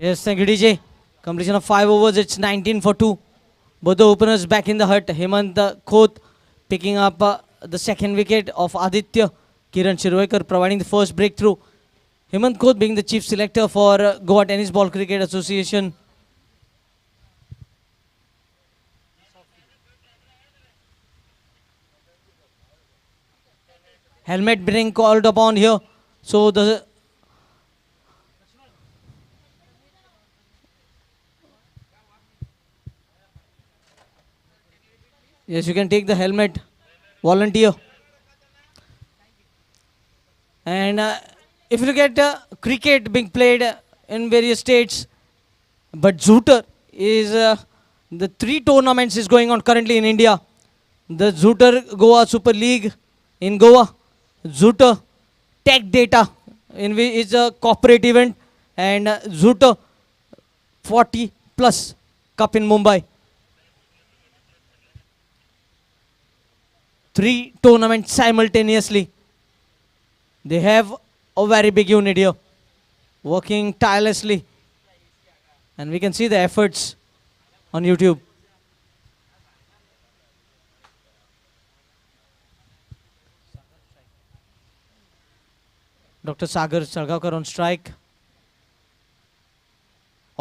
Yes, thank you, DJ. Completion of 5 overs. It's 19 for 2. Both the openers back in the hut. Hemant Khoth picking up the second wicket of Aditya. Kiran Shirvaikar providing the first breakthrough. Hemant Khoth being the chief selector for Goa Tennis Ball Cricket Association. Helmet being called upon here. So the yes, you can take the helmet. Volunteer. And if you look at cricket being played in various states, but Zooter is the 3 tournaments is going on currently in India. The Zooter Goa Super League in Goa, Zooter Tech Data in which is a corporate event, and Zooter 40 plus Cup in Mumbai. 3 tournaments simultaneously. They have a very big unit here, working tirelessly, and we can see the efforts on YouTube. Dr. Sagar Sargavkar on strike.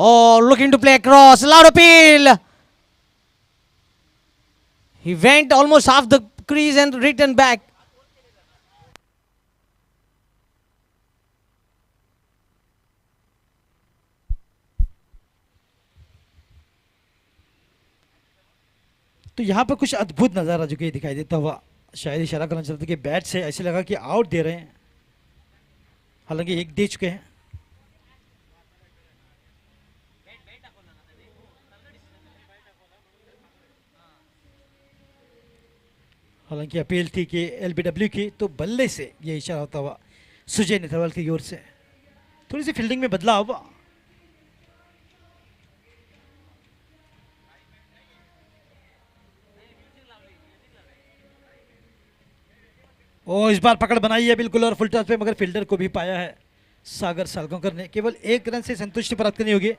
Oh, looking to play across. Loud appeal. He went almost half the crease and returned back. तो यहाँ पर कुछ अद्भुत नज़ारा जो कि दिखाई देता हुआ, शायद इशारा करना चाहते कि बैट से ऐसे लगा कि आउट दे रहे हैं, हालांकि एक दे चुके हैं। हालांकि अपील थी कि एलबीडब्ल्यू की, तो बल्ले से ये इशारा होता हुआ सुजय नेथरवाल की ओर से। थोड़ी सी फील्डिंग में बदलाव। ओ इस बार पकड़ बनाई है बिल्कुल और फुल टॉस पे, मगर फील्डर को भी पाया है सागर सालगांवकर ने। केवल 1 रन से संतुष्टि प्राप्त करनी होगी।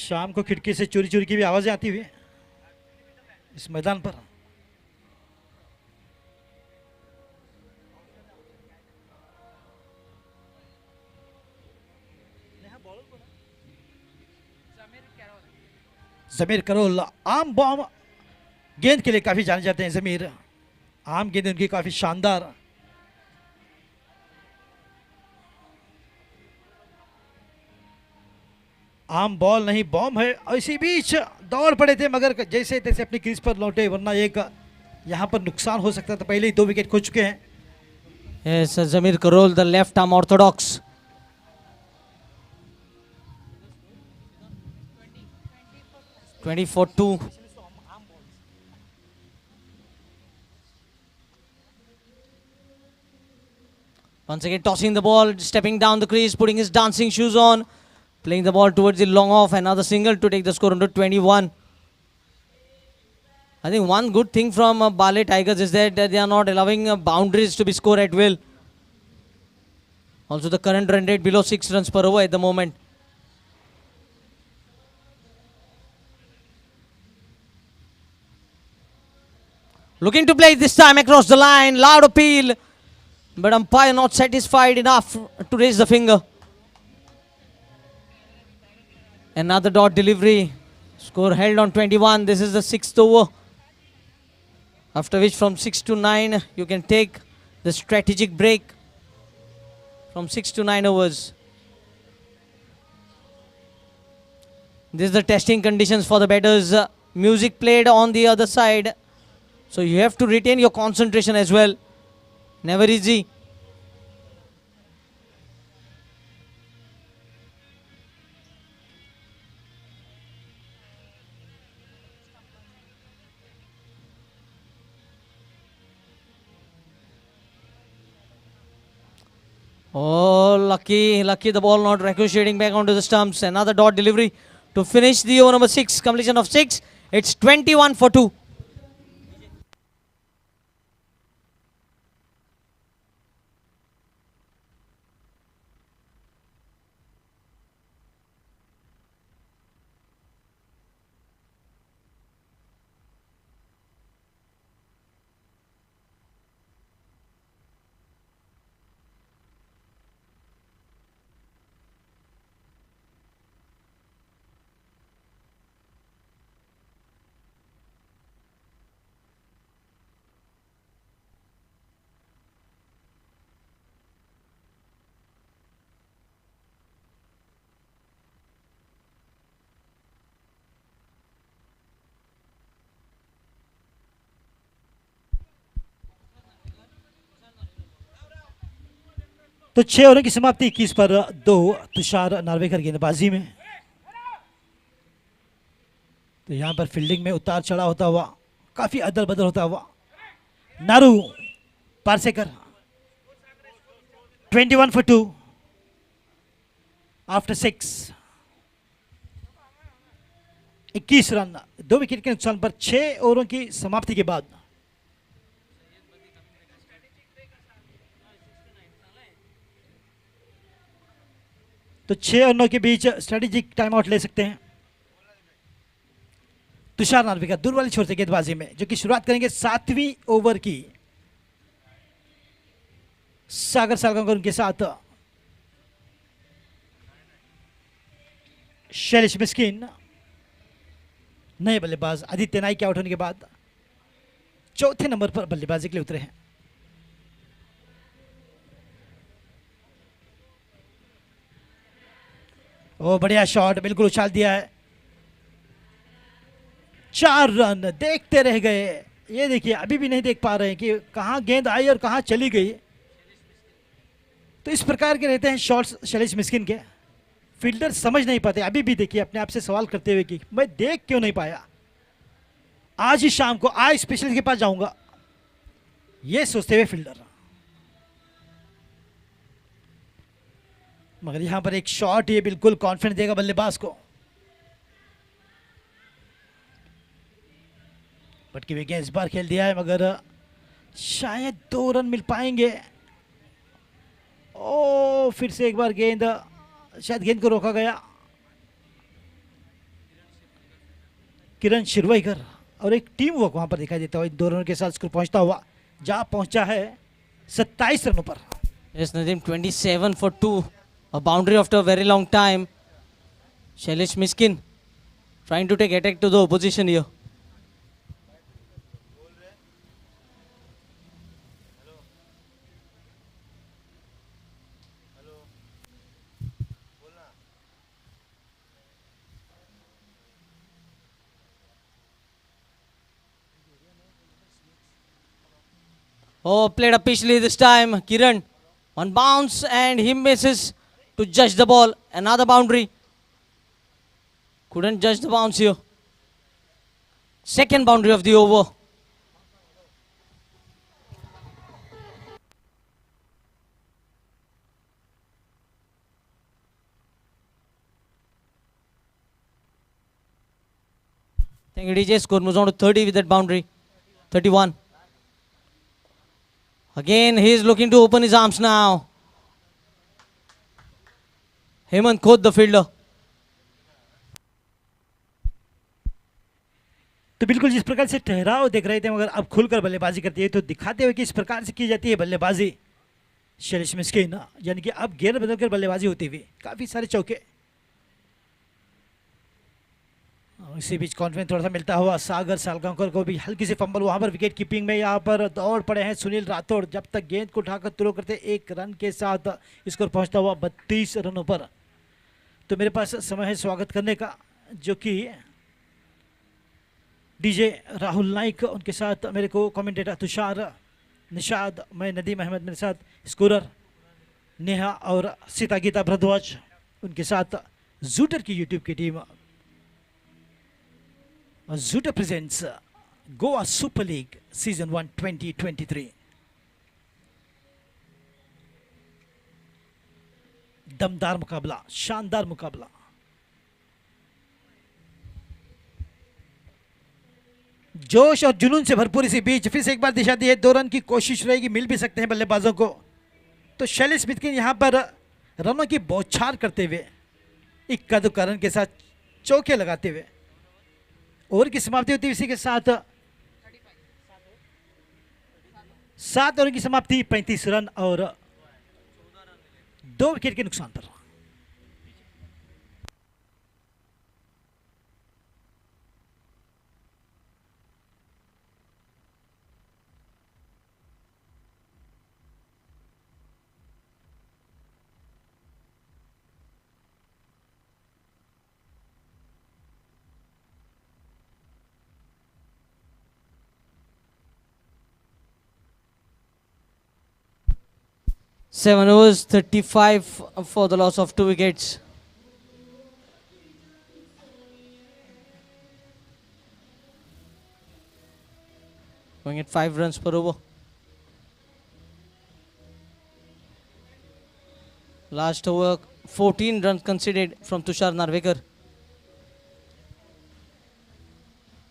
शाम को खिड़की से चोरी चोरी की भी आवाजें आती हुई इस मैदान पर। जमीर करोल आम बॉम गेंद के लिए काफी जाने जाते हैं। जमीर आम गेंद उनकी काफी शानदार। आम बॉल नहीं बॉम्ब है। और इसी बीच दौड़ पड़े थे, मगर जैसे तैसे अपनी क्रीज पर लौटे, वरना एक यहां पर नुकसान हो सकता था। पहले ही 2 विकेट खो चुके हैं। Yes, Zamir Karol, the left arm orthodox. (24-2). Once again tossing the ball, stepping down the crease, putting his dancing shoes on, playing the ball towards the long off. Another single to take the score under 21. I think one good thing from Baale Tigers is that they are not allowing boundaries to be scored at will. Also the current run rate below 6 runs per over at the moment. Looking to play this time across the line, loud appeal, but umpire not satisfied enough to raise the finger. Another dot delivery, score held on 21. This is the 6th over, after which from 6 to 9 you can take the strategic break from 6 to 9 overs. This is the testing conditions for the batters. Music played on the other side, so you have to retain your concentration as well. Never easy. Oh, lucky the ball not ricocheting back onto the stumps. Another dot delivery to finish the over number 6, completion of 6. It's 21-2. तो 6 over की समाप्ति 21 पर 2 तुषार नार्वेकर गेंदबाजी में। तो यहां पर fielding में उतार चढ़ाव होता हुआ, काफी अदल बदल होता हुआ। नारू पारसेकर 21-2 आफ्टर 6। 21 रन 2 विकेट के नुकसान पर 6 ओवरों की समाप्ति के बाद। तो 6 और 9 के बीच स्ट्रेटेजिक टाइम आउट ले सकते हैं। तुषार नार्वेकर दूर वाली छोर से गेंदबाजी में, जो कि शुरुआत करेंगे 7वीं ओवर की। सागर सालगांवकर उनके साथ, शैलेश मिस्किन नए बल्लेबाज आदित्य नाइक के आउट होने के बाद चौथे नंबर पर बल्लेबाजी के लिए उतरे हैं। ओ बढ़िया शॉट, बिल्कुल उछाल दिया है। 4 रन देखते रह गए। ये देखिए अभी भी नहीं देख पा रहे हैं कि कहां गेंद आई और कहां चली गई। तो इस प्रकार के रहते हैं शॉट्स शैलेश मिस्किन के। फील्डर समझ नहीं पाते। अभी भी देखिए अपने आप से सवाल करते हुए कि मैं देख क्यों नहीं पाया, आज ही शाम को आई स्पेशलिस्ट के पास जाऊंगा, ये सोचते हुए फील्डर। मगर यहां पर एक शॉट ये बिल्कुल कॉन्फिडेंस देगा बल्लेबाज को। पटकी हुई गेंद इस बार खेल दिया है, मगर शायद 2 रन मिल पाएंगे। ओ फिर से एक बार गेंद, शायद गेंद को रोका गया। किरण शिरवाईकर और एक टीम वर्क वहां पर दिखाई देता हुआ इन 2 रनों के साथ स्कोर पहुंचता हुआ, जहां पहुंचा है 27 रनों पर। Yes, Nadeem, 27 for 2. A boundary after a very long time. Shailesh Miskin trying to take attack to the opposition here. Oh, played up pitchly this time. Kiran on bounce and he misses to judge the ball. Another boundary. Couldn't judge the bounce here. Second boundary of the over. Thank you, DJ. Score moves on to 30 with that boundary. 31. Again, he is looking to open his arms now. Hemant Khod, the fielder. तो बिल्कुल जिस प्रकार से ठहराव देख रहे थे, मगर अब खुलकर बल्लेबाजी करती है, तो दिखाते हुए कि इस प्रकार से की जाती है बल्लेबाजी शैलेश मिस्किन, यानी कि अब गेयर बदलकर बल्लेबाजी होती हुई काफी सारे चौके। इसी बीच कॉन्फिडेंस थोड़ा सा मिलता हुआ सागर सालगांवकर को भी हल्की सी फंबल, वहां पर विकेट कीपिंग में यहाँ पर दौड़ पड़े हैं सुनील राठौड़। जब तक गेंद को उठाकर थ्रो करते 1 रन के साथ स्कोर पहुंचता हुआ 32 रनों पर। तो मेरे पास समय है स्वागत करने का, जो कि डीजे राहुल नाइक, उनके साथ मेरे को कमेंटेटर तुषार, निशाद, मैं नदीम अहमद, मेरे साथ स्कोरर नेहा और सीता गीता भरद्वाज, उनके साथ जूटर की यूट्यूब की team. Zuta presents Goa Super League Season 1 2023. दमदार मुकाबला, शानदार मुकाबला। जोश और जुनून से भरपूर इसी बीच फिर से एक बार दिशा दी है, 2 रन की कोशिश रहेगी, मिल भी सकते हैं बल्लेबाजों को। तो शैलेश मिस्किन यहां पर रनों की बौछार करते हुए, इक्का दुक्का रन के साथ चौके लगाते हुए ओवर की समाप्ति होती है। इसी के साथ 7 ओवर की समाप्ति, 35 रन और 2 विकेट के नुकसान पर। Seven overs, 35 for the loss of 2 wickets. Going at 5 runs per over. Last over, 14 runs conceded from Tushar Narvekar.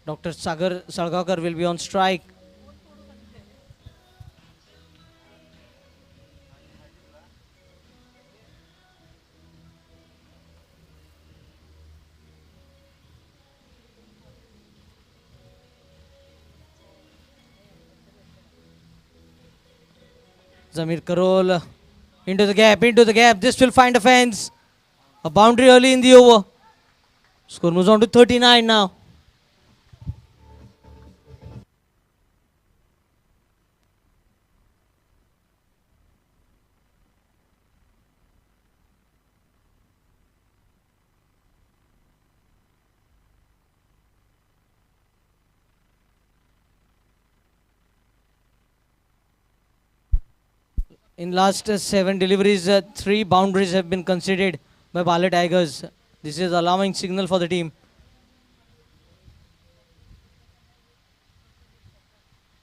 Dr. Sagar Salgaonkar will be on strike. Zamir Karol into the gap, into the gap. This will find a fence. A boundary early in the over. Score moves on to 39 now. In last 7 deliveries, 3 boundaries have been considered by Baale Tigers. This is alarming signal for the team.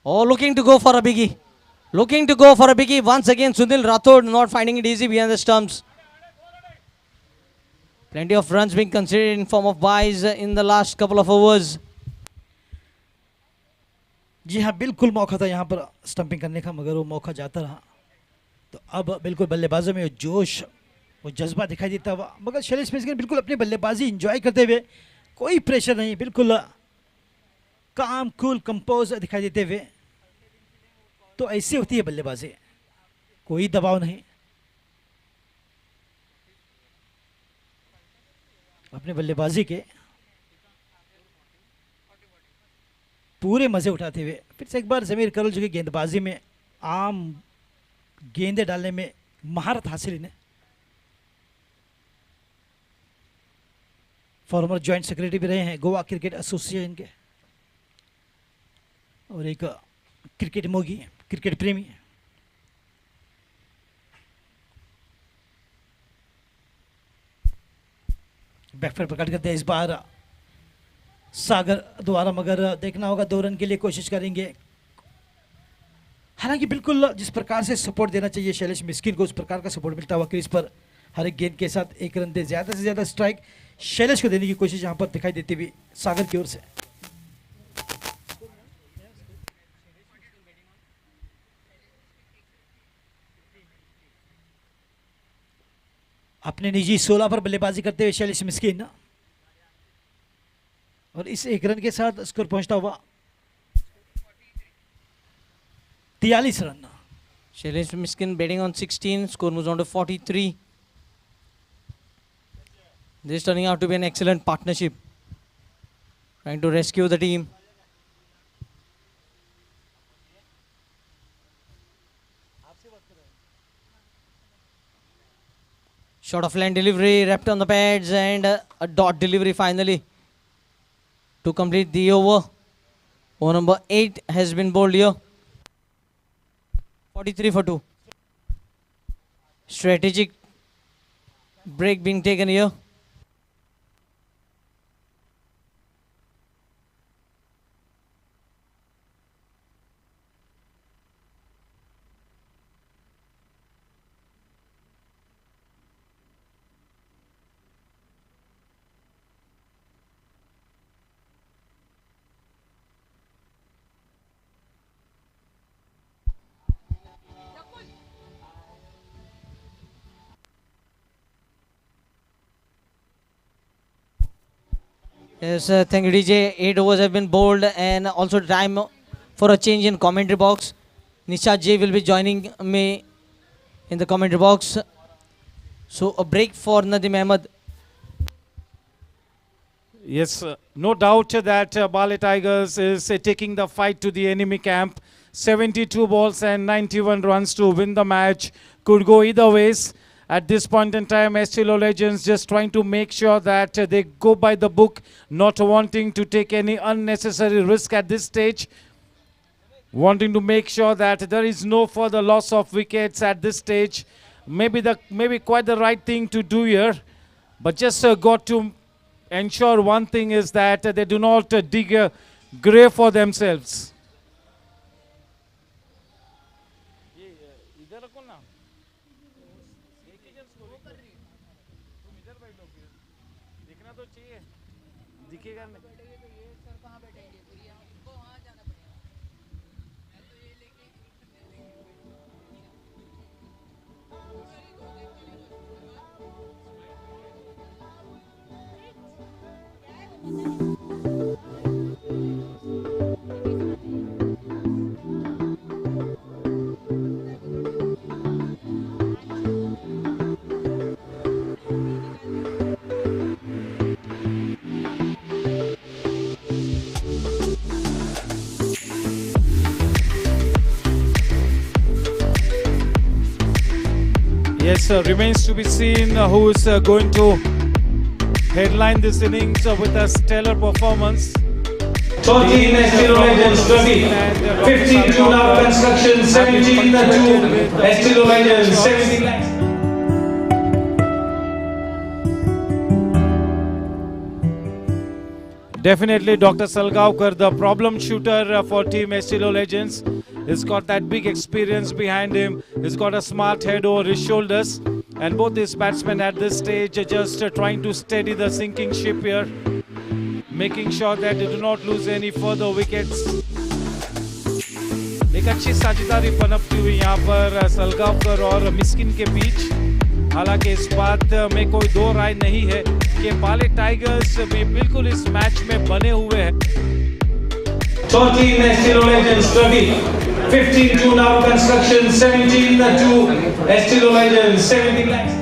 Oh, looking to go for a biggie. Looking to go for a biggie. Once again, Sunil Rathod not finding it easy behind the stumps. Plenty of runs being considered in form of byes in the last couple of overs. जी हाँ, बिल्कुल मौका था यहाँ पर stumping करने का, मगर वो मौका जाता रहा। तो अब बिल्कुल बल्लेबाजों में वो जोश, वो जज्बा दिखाई देता हुआ, मगर शैलेश मिस्किन बिल्कुल अपनी बल्लेबाजी इंजॉय करते हुए, कोई प्रेशर नहीं, बिल्कुल काम कूल कंपोज दिखाई देते हुए। तो ऐसी होती है बल्लेबाजी, कोई दबाव नहीं, अपने बल्लेबाजी के पूरे मज़े उठाते हुए। फिर से एक बार ज़मीर करोल जो कि गेंदबाजी में आम गेंदे डालने में महारत हासिल इन्हें, फॉर्मर जॉइंट सेक्रेटरी भी रहे हैं गोवा क्रिकेट एसोसिएशन के, और एक क्रिकेट मोगी, क्रिकेट प्रेमी। बैकफुट पर कट करते हैं इस बार सागर द्वारा, मगर देखना होगा 2 रन के लिए कोशिश करेंगे। हालांकि बिल्कुल जिस प्रकार से सपोर्ट देना चाहिए शैलेश मिस्किन को, उस प्रकार का सपोर्ट मिलता हुआ क्रीज पर हर एक गेंद के साथ 1 रन दे, ज़्यादा से ज़्यादा स्ट्राइक शैलेश को देने की कोशिश यहाँ पर दिखाई देती हुई सागर की ओर से। अपने निजी 16 पर बल्लेबाजी करते हुए शैलेश मिस्किन, और इस 1 रन के साथ स्कोर पहुंचता हुआ 43 run. Shailesh Miskin batting on 16, score moves on to 43. This is turning out to be an excellent partnership, trying to rescue the team. Short of line delivery, wrapped on the pads, and a dot delivery finally to complete the over. Over number 8 has been bowled here. 43 for 2. Strategic break being taken here. Yes, thank you, DJ. 8 overs have been bowled, and also time for a change in commentary box. Nishad J will be joining me in the commentary box. So a break for Nadim Ahmed. Yes, no doubt that Baale Tigers is taking the fight to the enemy camp. 72 balls and 91 runs to win the match. Could go either ways. At this point in time, Estilo Legends just trying to make sure that they go by the book, not wanting to take any unnecessary risk at this stage. Wanting to make sure that there is no further loss of wickets at this stage. Maybe quite the right thing to do here. But just got to ensure one thing is that they do not dig a grave for themselves. remains to be seen who is going to headline this innings with a stellar performance. 13 Estilo Legends 20. 15 to now construction 17 to Estilo Legends 17 lakhs. Definitely Dr. Salgaonkar, the problem shooter for Team Estilo Legends. He's got that big experience behind him. He's got a smart head over his shoulders. And both these batsmen at this stage are just trying to steady the sinking ship here, making sure that they do not lose any further wickets. एक अच्छी साझेदारी पनपती हुई यहाँ पर सलगांवकर और मिस्किन के बीच। हालांकि इस बात में कोई दो राय नहीं है कि बाले टाइगर्स भी बिल्कुल इस मैच में बने हुए हैं। 13 Estilo Legends 20. 15 to now construction 17 to Estilo Legends 17 lakhs.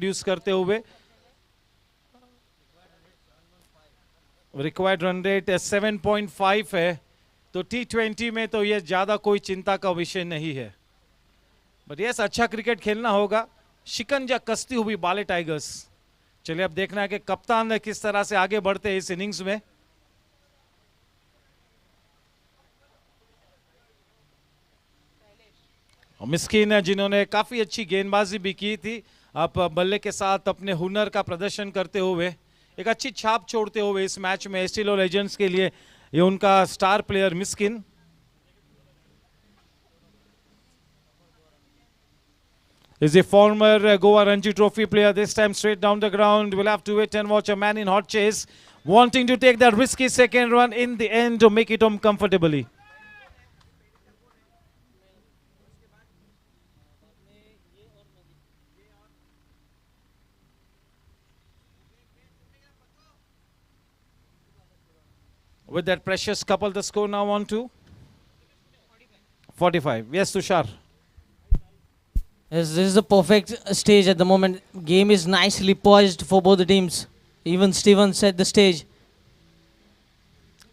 Produce करते हुए रिक्वायर्ड रन रेट 7.5 है, तो T20 में तो ये ज्यादा कोई चिंता का विषय नहीं है। बट यस, अच्छा क्रिकेट खेलना होगा। शिकंजा कसती हुई बाले टाइगर्स। चलिए अब देखना है कि कप्तान किस तरह से आगे बढ़ते हैं इस इनिंग्स में। मिस्किन जिन्होंने काफी अच्छी गेंदबाजी भी की थी, अब बल्ले के साथ अपने हुनर का प्रदर्शन करते हुए एक अच्छी छाप छोड़ते हुए इस मैच में एस्टिलो लेजेंड्स के लिए ये उनका star player Miskin. Is a former Goa Ranji Trophy player, this time straight down the ground. We'll have to wait and watch a man in hot chase, wanting to take that risky second run in the end to make it home comfortably. With that precious couple, the score now on to 45. Yes, Tushar. Yes, this is the perfect stage at the moment. Game is nicely poised for both the teams. Even Steven set the stage.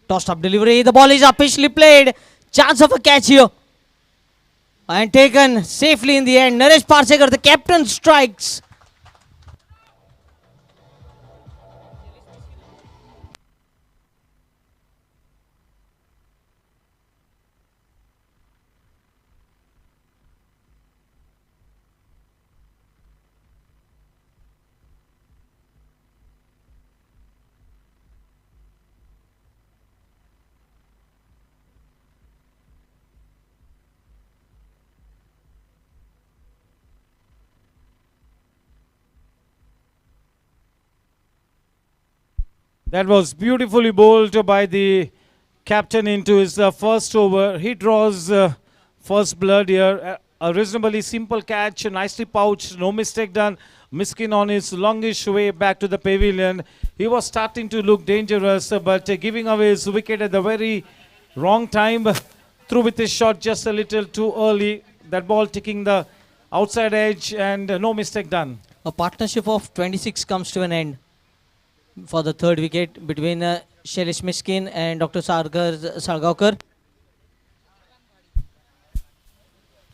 Tossed up delivery. The ball is officially played. Chance of a catch here. And taken safely in the end. Naresh Parsekar, the captain, strikes. That was beautifully bowled by the captain into his first over. He draws first blood here. A reasonably simple catch, nicely pouched, no mistake done. Miskin on his longish way back to the pavilion. He was starting to look dangerous, but giving away his wicket at the very wrong time. Through with his shot just a little too early. That ball ticking the outside edge and no mistake done. A partnership of 26 comes to an end for the third wicket between Shailesh Miskin and Dr. Salgaonkar.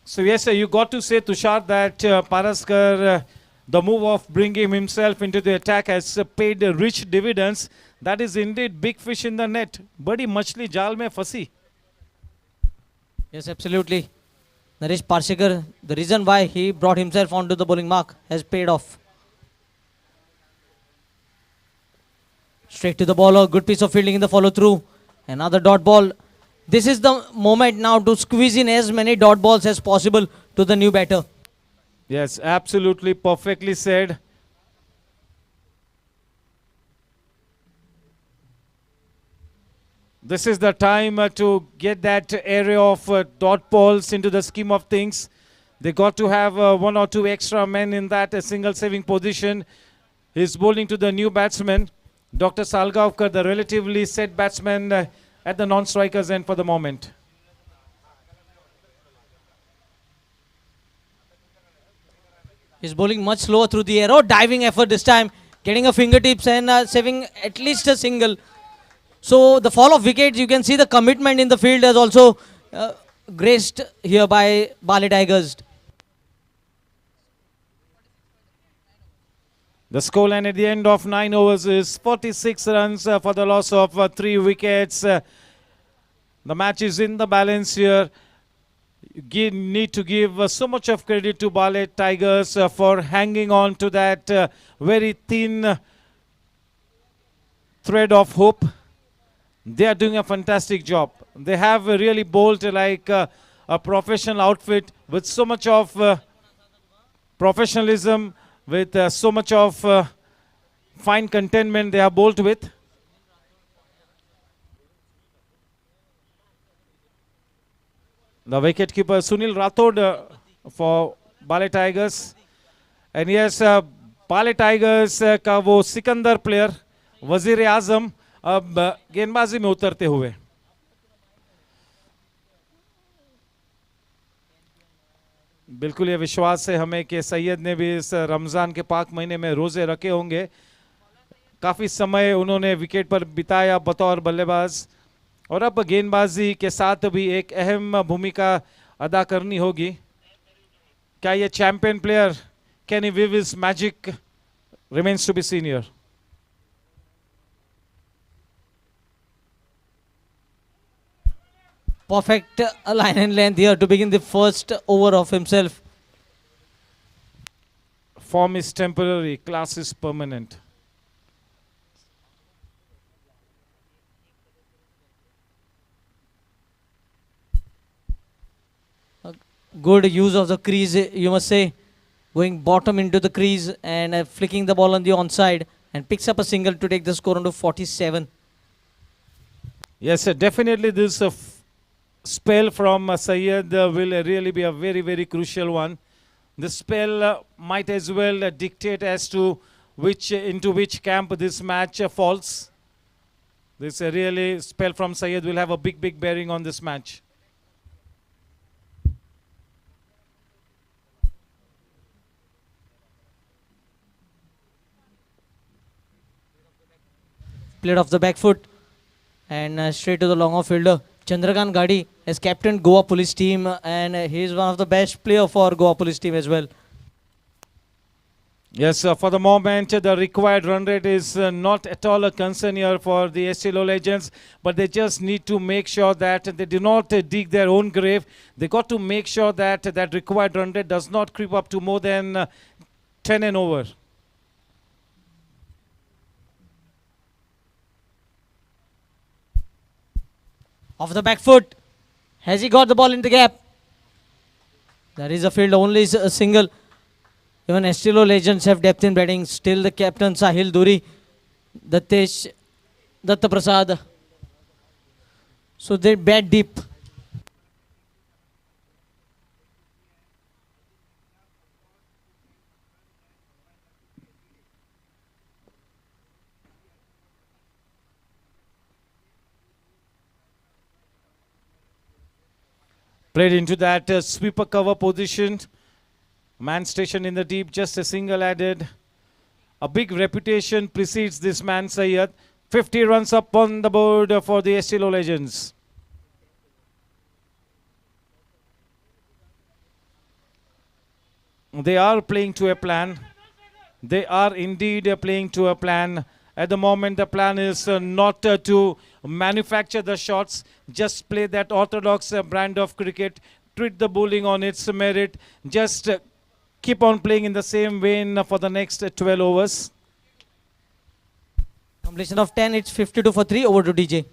So yes, you got to say, Tushar, that Paraskar, the move of bringing himself into the attack has paid rich dividends. That is indeed big fish in the net. Badi machli jal mein fasi. Yes, absolutely. Naresh Parsekar, the reason why he brought himself onto the bowling mark has paid off. Straight to the bowler, good piece of fielding in the follow through. Another dot ball. This is the moment now to squeeze in as many dot balls as possible to the new batter. Yes, absolutely perfectly said. This is the time to get that area of dot balls into the scheme of things. They got to have one or two extra men in that single saving position. He's bowling to the new batsman, Dr. Salgaonkar, the relatively set batsman at the non-strikers end for the moment. He's bowling much slower through the air. Oh, diving effort this time, getting a fingertips and saving at least a single. So the fall of wickets, you can see the commitment in the field is also graced here by Baale Tigers. The scoreline at the end of 9 overs is 46 runs for the loss of 3 wickets. The match is in the balance here. You need to give so much of credit to Baale Tigers for hanging on to that very thin thread of hope. They are doing a fantastic job. They have really bowled like a professional outfit with so much of professionalism, with so much of fine contentment they have bowled with. The wicketkeeper Sunil Rathod for Baale Tigers. And yes, Baale Tigers का वो Sikandar player वजीर आजम अब गेंदबाजी में उतरते हुए. बिल्कुल ये विश्वास है हमें कि सैयद ने भी इस रमज़ान के पाक महीने में रोज़े रखे होंगे. काफ़ी समय उन्होंने विकेट पर बिताया बतौर बल्लेबाज और अब गेंदबाजी के साथ भी एक अहम भूमिका अदा करनी होगी. क्या ये champion player can he weave his magic remains to be senior. Perfect line and length here to begin the first over of himself. Form is temporary, class is permanent. Good use of the crease, you must say. Going bottom into the crease and flicking the ball on the onside and picks up a single to take the score on to 47. Yes, sir, definitely this spell from Syed will really be a very, very crucial one. The spell might as well dictate as to into which camp this match falls. This really spell from Syed will have a big, big bearing on this match. Played off the back foot and straight to the long off fielder. Chandrakant Gadi has captained Goa Police team and he is one of the best player for Goa Police team as well. Yes, for the moment the required run rate is not at all a concern here for the Estilo Legends, but they just need to make sure that they do not dig their own grave. They got to make sure that that required run rate does not creep up to more than 10 and over. Off the back foot. Has he got the ball in the gap? There is a field, only a single. Even Estilo Legends have depth in batting. Still the captain Sahil Duri, Dattesh, Datta Prasad. So they bat deep. Played into that sweeper cover position. Man stationed in the deep, just a single added. A big reputation precedes this man, Syed. 50 runs up on the board for the Estilo Legends. They are playing to a plan. They are indeed playing to a plan. At the moment, the plan is not to manufacture the shots, just play that orthodox brand of cricket, treat the bowling on its merit, just keep on playing in the same vein for the next 12 overs. Completion of 10, it's 52 for 3, over to DJ.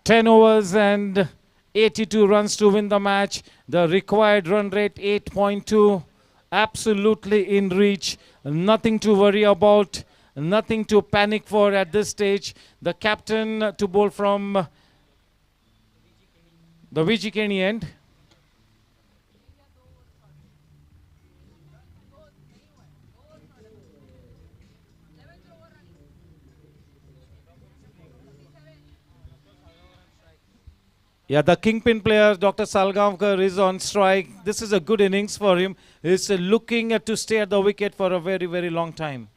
10 overs and 82 runs to win the match. The required run rate 8.2. Absolutely in reach. Nothing to worry about. Nothing to panic for at this stage. The captain to bowl from the VGKNE end. Yeah, the kingpin player, Dr. Salgaonkar, is on strike. This is a good innings for him. He's looking to stay at the wicket for a very, very long time.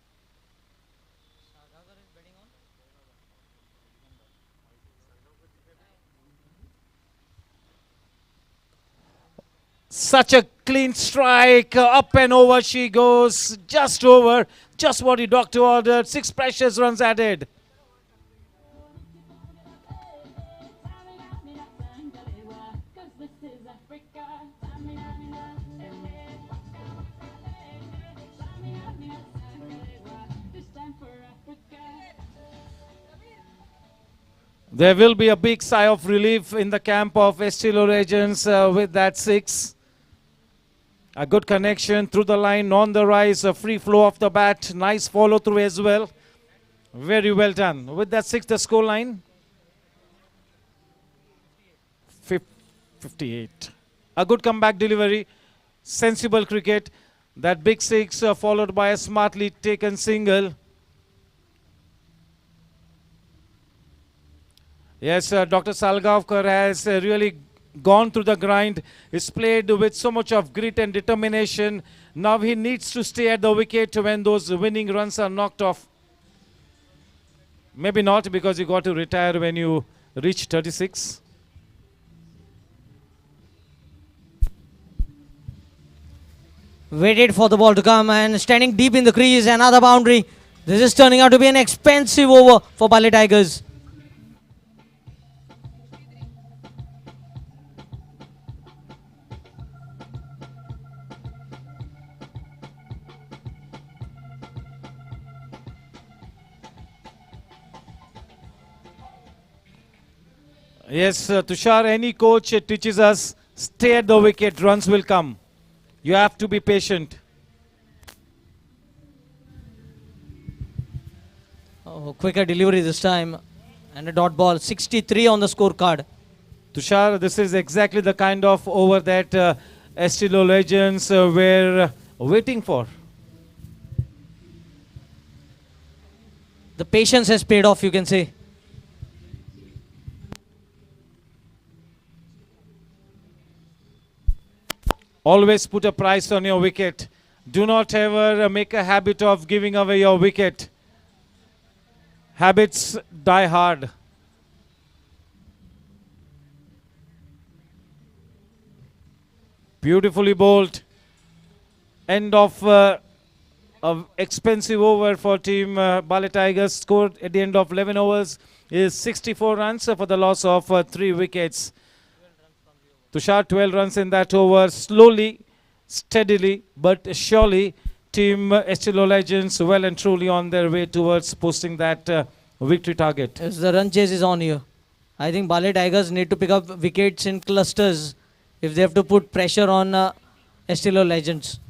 Such a clean strike. Up and over she goes. Just over. Just what the doctor ordered. 6 precious runs added. There will be a big sigh of relief in the camp of Estilo Legends with that 6. A good connection through the line, on the rise, a free flow of the bat. Nice follow through as well. Very well done. With that 6, the score line 58. A good comeback delivery. Sensible cricket. That big 6 followed by a smartly taken single. Yes, Dr. Salgaonkar has really gone through the grind. He's played with so much of grit and determination. Now he needs to stay at the wicket when those winning runs are knocked off. Maybe not, because you got to retire when you reach 36. Waited for the ball to come and standing deep in the crease, another boundary. This is turning out to be an expensive over for Baale Tigers. Yes, Tushar, any coach teaches us, stay at the wicket, runs will come. You have to be patient. Oh, quicker delivery this time. And a dot ball. 63 on the scorecard. Tushar, this is exactly the kind of over that Estilo Legends were waiting for. The patience has paid off, you can say. Always put a price on your wicket. Do not ever make a habit of giving away your wicket. Habits die hard. Beautifully bowled. End of an expensive over for team Baale Tigers. Scored at the end of 11 overs is 64 runs for the loss of 3 wickets. Tushar, 12 runs in that over. Slowly, steadily, but surely, team Estilo Legends well and truly on their way towards posting that victory target. Yes, the run chase is on here. I think Baale Tigers need to pick up wickets in clusters if they have to put pressure on Estilo Legends.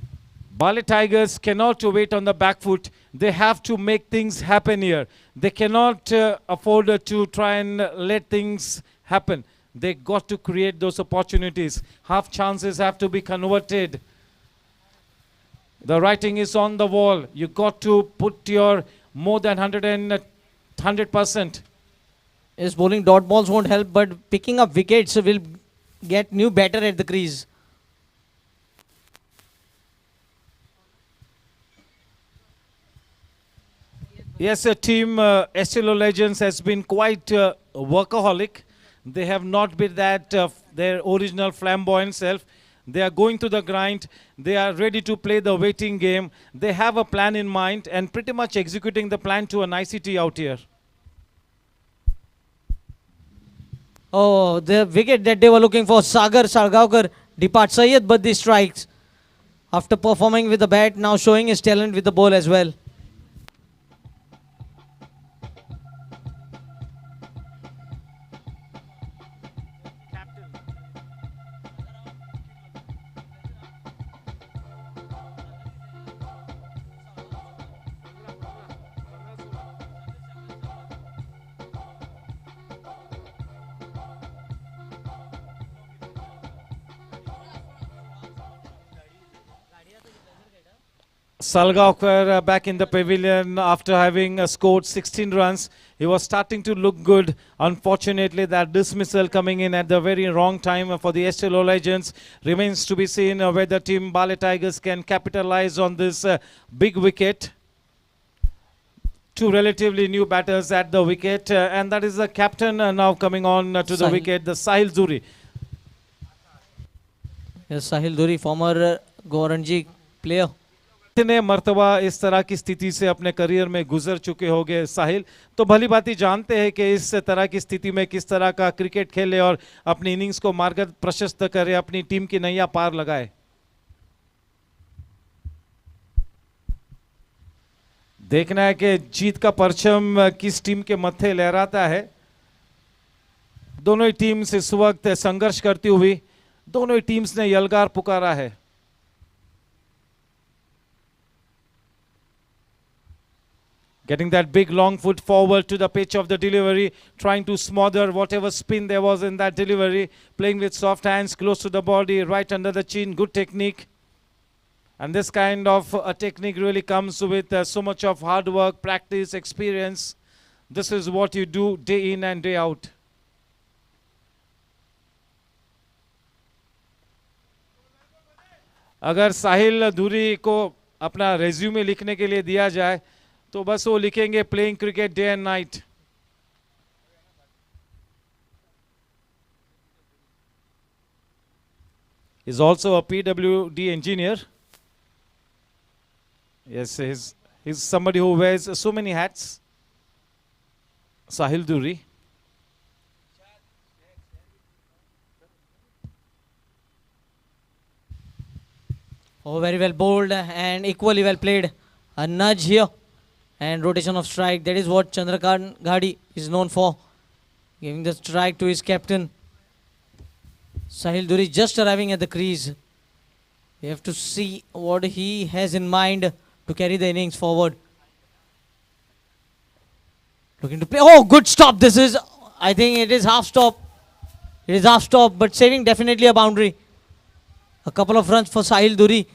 Baale Tigers cannot wait on the back foot. They have to make things happen here. They cannot afford to try and let things happen. They got to create those opportunities. Half chances have to be converted. The writing is on the wall. You got to put your more than 100%. Yes, bowling dot balls won't help, but picking up wickets will get new batter at the crease. Yes, team Estilo Legends has been quite workaholic. They have not been that their original flamboyant self. They are going to the grind. They are ready to play the waiting game. They have a plan in mind and pretty much executing the plan to a nicety out here. Oh, the wicket that they were looking for, Sagar Salgaonkar departs. Syed Baddi strikes. After performing with the bat, now showing his talent with the ball as well. Salgaonkar back in the pavilion after having scored 16 runs. He was starting to look good. Unfortunately, that dismissal coming in at the very wrong time for the Estilo Legends. Remains to be seen whether team Baale Tigers can capitalize on this big wicket. Two relatively new batters at the wicket, and that is the captain now coming on to the Sahil. wicket, the Sahil Duri. Yes, Sahil Duri, former Goranji player. कितने मर्तबा इस तरह की स्थिति से अपने career में गुजर चुके होंगे साहिल, तो भली भांति जानते हैं कि इस तरह की स्थिति में किस तरह का क्रिकेट खेले और अपनी इनिंग्स को मार्ग प्रशस्त करे, अपनी टीम की नैया पार लगाए। देखना है कि जीत का परचम किस टीम के मत्थे लहराता है। दोनों ही टीम्स इस वक्त संघर्ष करती हुई, दोनों ही टीम्स ने यलगार पुकारा है। Getting that big long foot forward to the pitch of the delivery, trying to smother whatever spin there was in that delivery, playing with soft hands close to the body, right under the chin, good technique. And this kind of a technique really comes with so much of hard work, practice, experience. This is what you do day in and day out. अगर साहिल धुरी को अपना resume लिखने के लिए दिया जाए तो बस वो लिखेंगे playing cricket day and night. He's also a PWD engineer. Yes, he's somebody who wears so many hats. Sahil Duri. Oh, very well bowled and equally well played. A nudge here and rotation of strike. That is what Chandrakant Ghadi is known for. Giving the strike to his captain. Sahil Duri just arriving at the crease. We have to see what he has in mind to carry the innings forward. Looking to play. Oh, good stop. This is, I think it is half stop. It is half stop, but saving definitely a boundary. A couple of runs for Sahil Duri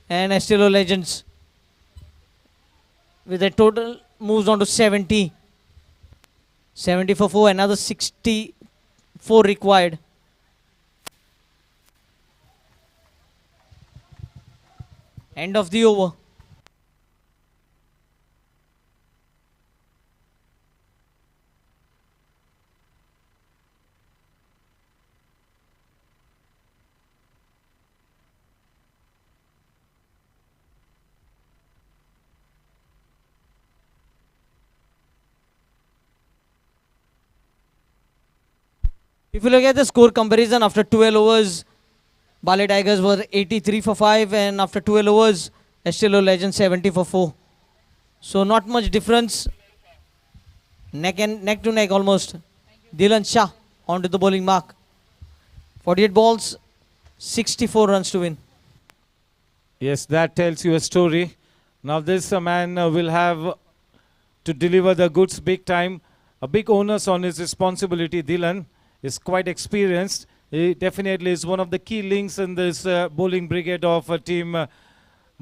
and Estilo Legends. With a total moves on to 70. 70 for 4, another 64 required. End of the over. If you look at the score comparison after 12 overs, Baale Tigers were 83 for 5 and after 12 overs, Estilo Legends 70 for 4. So not much difference. Neck to neck almost. Dylan Shah onto the bowling mark. 48 balls, 64 runs to win. Yes, that tells you a story. Now this man will have to deliver the goods big time. A big onus on his responsibility. Dylan is quite experienced. He definitely is one of the key links in this bowling brigade of team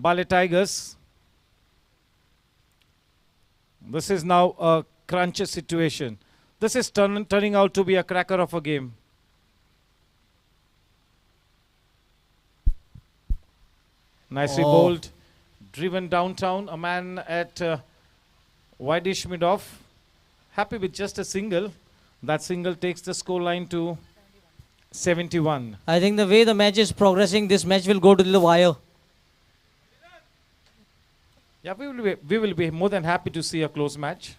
Baale Tigers. This is now a crunch situation. This is turning out to be a cracker of a game. Nicely bowled, driven downtown. A man at wideish mid-off. Happy with just a single. That single takes the scoreline to 71. I think the way the match is progressing, this match will go to the wire. Yeah, we will be more than happy to see a close match.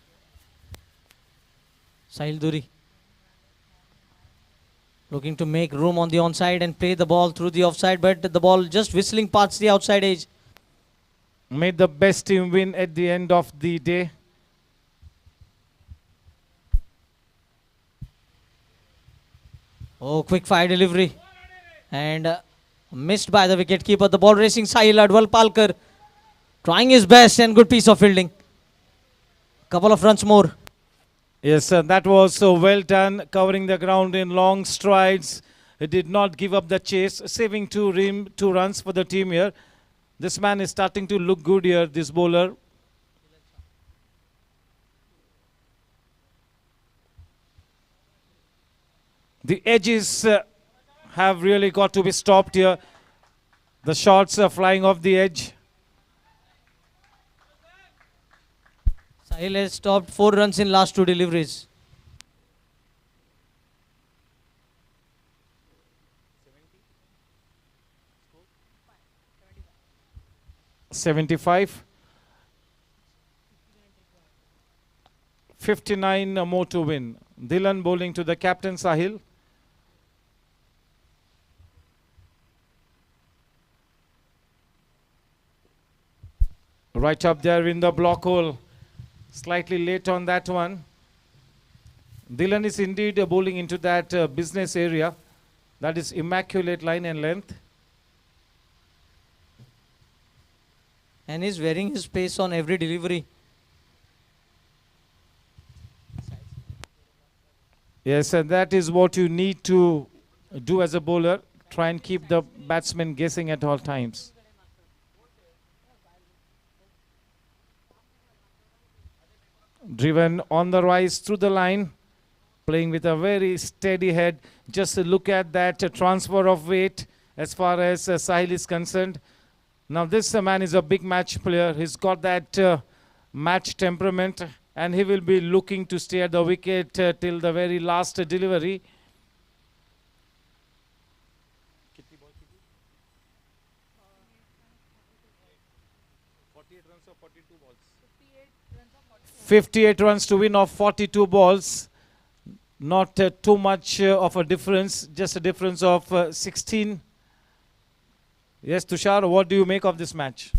Sahil Duri looking to make room on the onside and play the ball through the offside, but the ball just whistling past the outside edge. Made the best team win at the end of the day. Oh, quick fire delivery. And missed by the wicketkeeper. The ball racing Sahil Adwal Palkar. Trying his best and good piece of fielding. Couple of runs more. Yes, that was well done, covering the ground in long strides. He did not give up the chase, saving two runs for the team here. This man is starting to look good here, this bowler. The edges have really got to be stopped here. The shots are flying off the edge. Sahil has stopped 4 runs in last 2 deliveries. $75. 59 more to win. Dylan bowling to the captain Sahil. Right up there in the block hole. Slightly late on that one. Dylan is indeed bowling into that business area. That is immaculate line and length. And he's varying his pace on every delivery. Yes, and that is what you need to do as a bowler. Try and keep the batsman guessing at all times. Driven on the rise through the line, playing with a very steady head. Just look at that transfer of weight as far as Sahil is concerned. Now this man is a big match player. He's got that match temperament, and he will be looking to stay at the wicket till the very last delivery. $58 runs to win off 42 balls. Not too much of a difference, just a difference of 16. Yes, Tushar, what do you make of this match?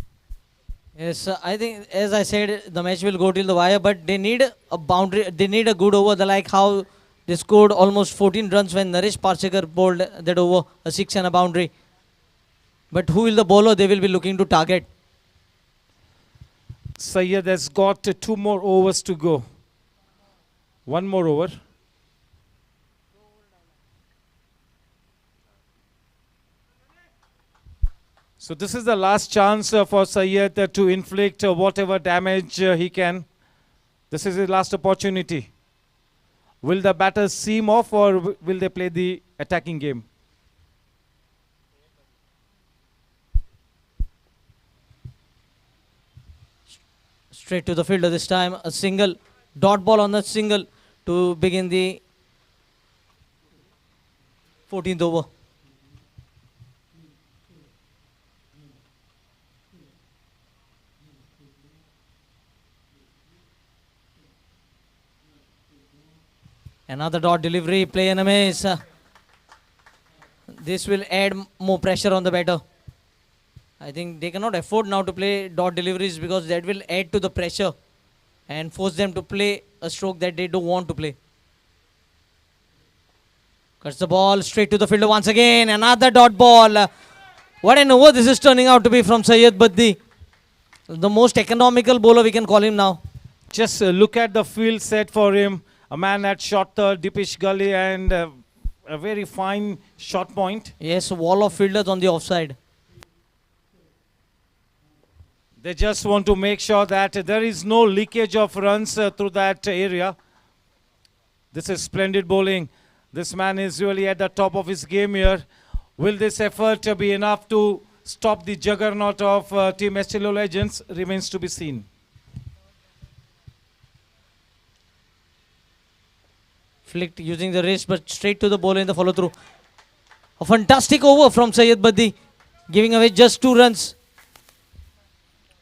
Yes, I think, as I said, the match will go till the wire, but they need a boundary, they need a good over, like how they scored almost 14 runs when Naresh Parsekar bowled that over, a 6 and a boundary. But who will the bowler they will be looking to target? Syed has got 2 more overs to go. 1 more over. So this is the last chance for Syed to inflict whatever damage he can. This is his last opportunity. Will the batters seam off, or will they play the attacking game? Straight to the fielder this time, a single, dot ball on the single to begin the 14th over. Another dot delivery, play and a miss. This will add more pressure on the batter. I think they cannot afford now to play dot deliveries, because that will add to the pressure and force them to play a stroke that they don't want to play. Cuts the ball straight to the fielder once again. Another dot ball. What an over this is turning out to be from Syed Baddi. The most economical bowler we can call him now. Just look at the field set for him. A man at short third, deepish gully, and a very fine shot point. Yes, wall of fielders on the offside. They just want to make sure that there is no leakage of runs through that area. This is splendid bowling. This man is really at the top of his game here. Will this effort be enough to stop the juggernaut of Team Estilo Legends? Remains to be seen. Flicked using the wrist, but straight to the bowler in the follow through. A fantastic over from Syed Baddi, giving away just 2 runs.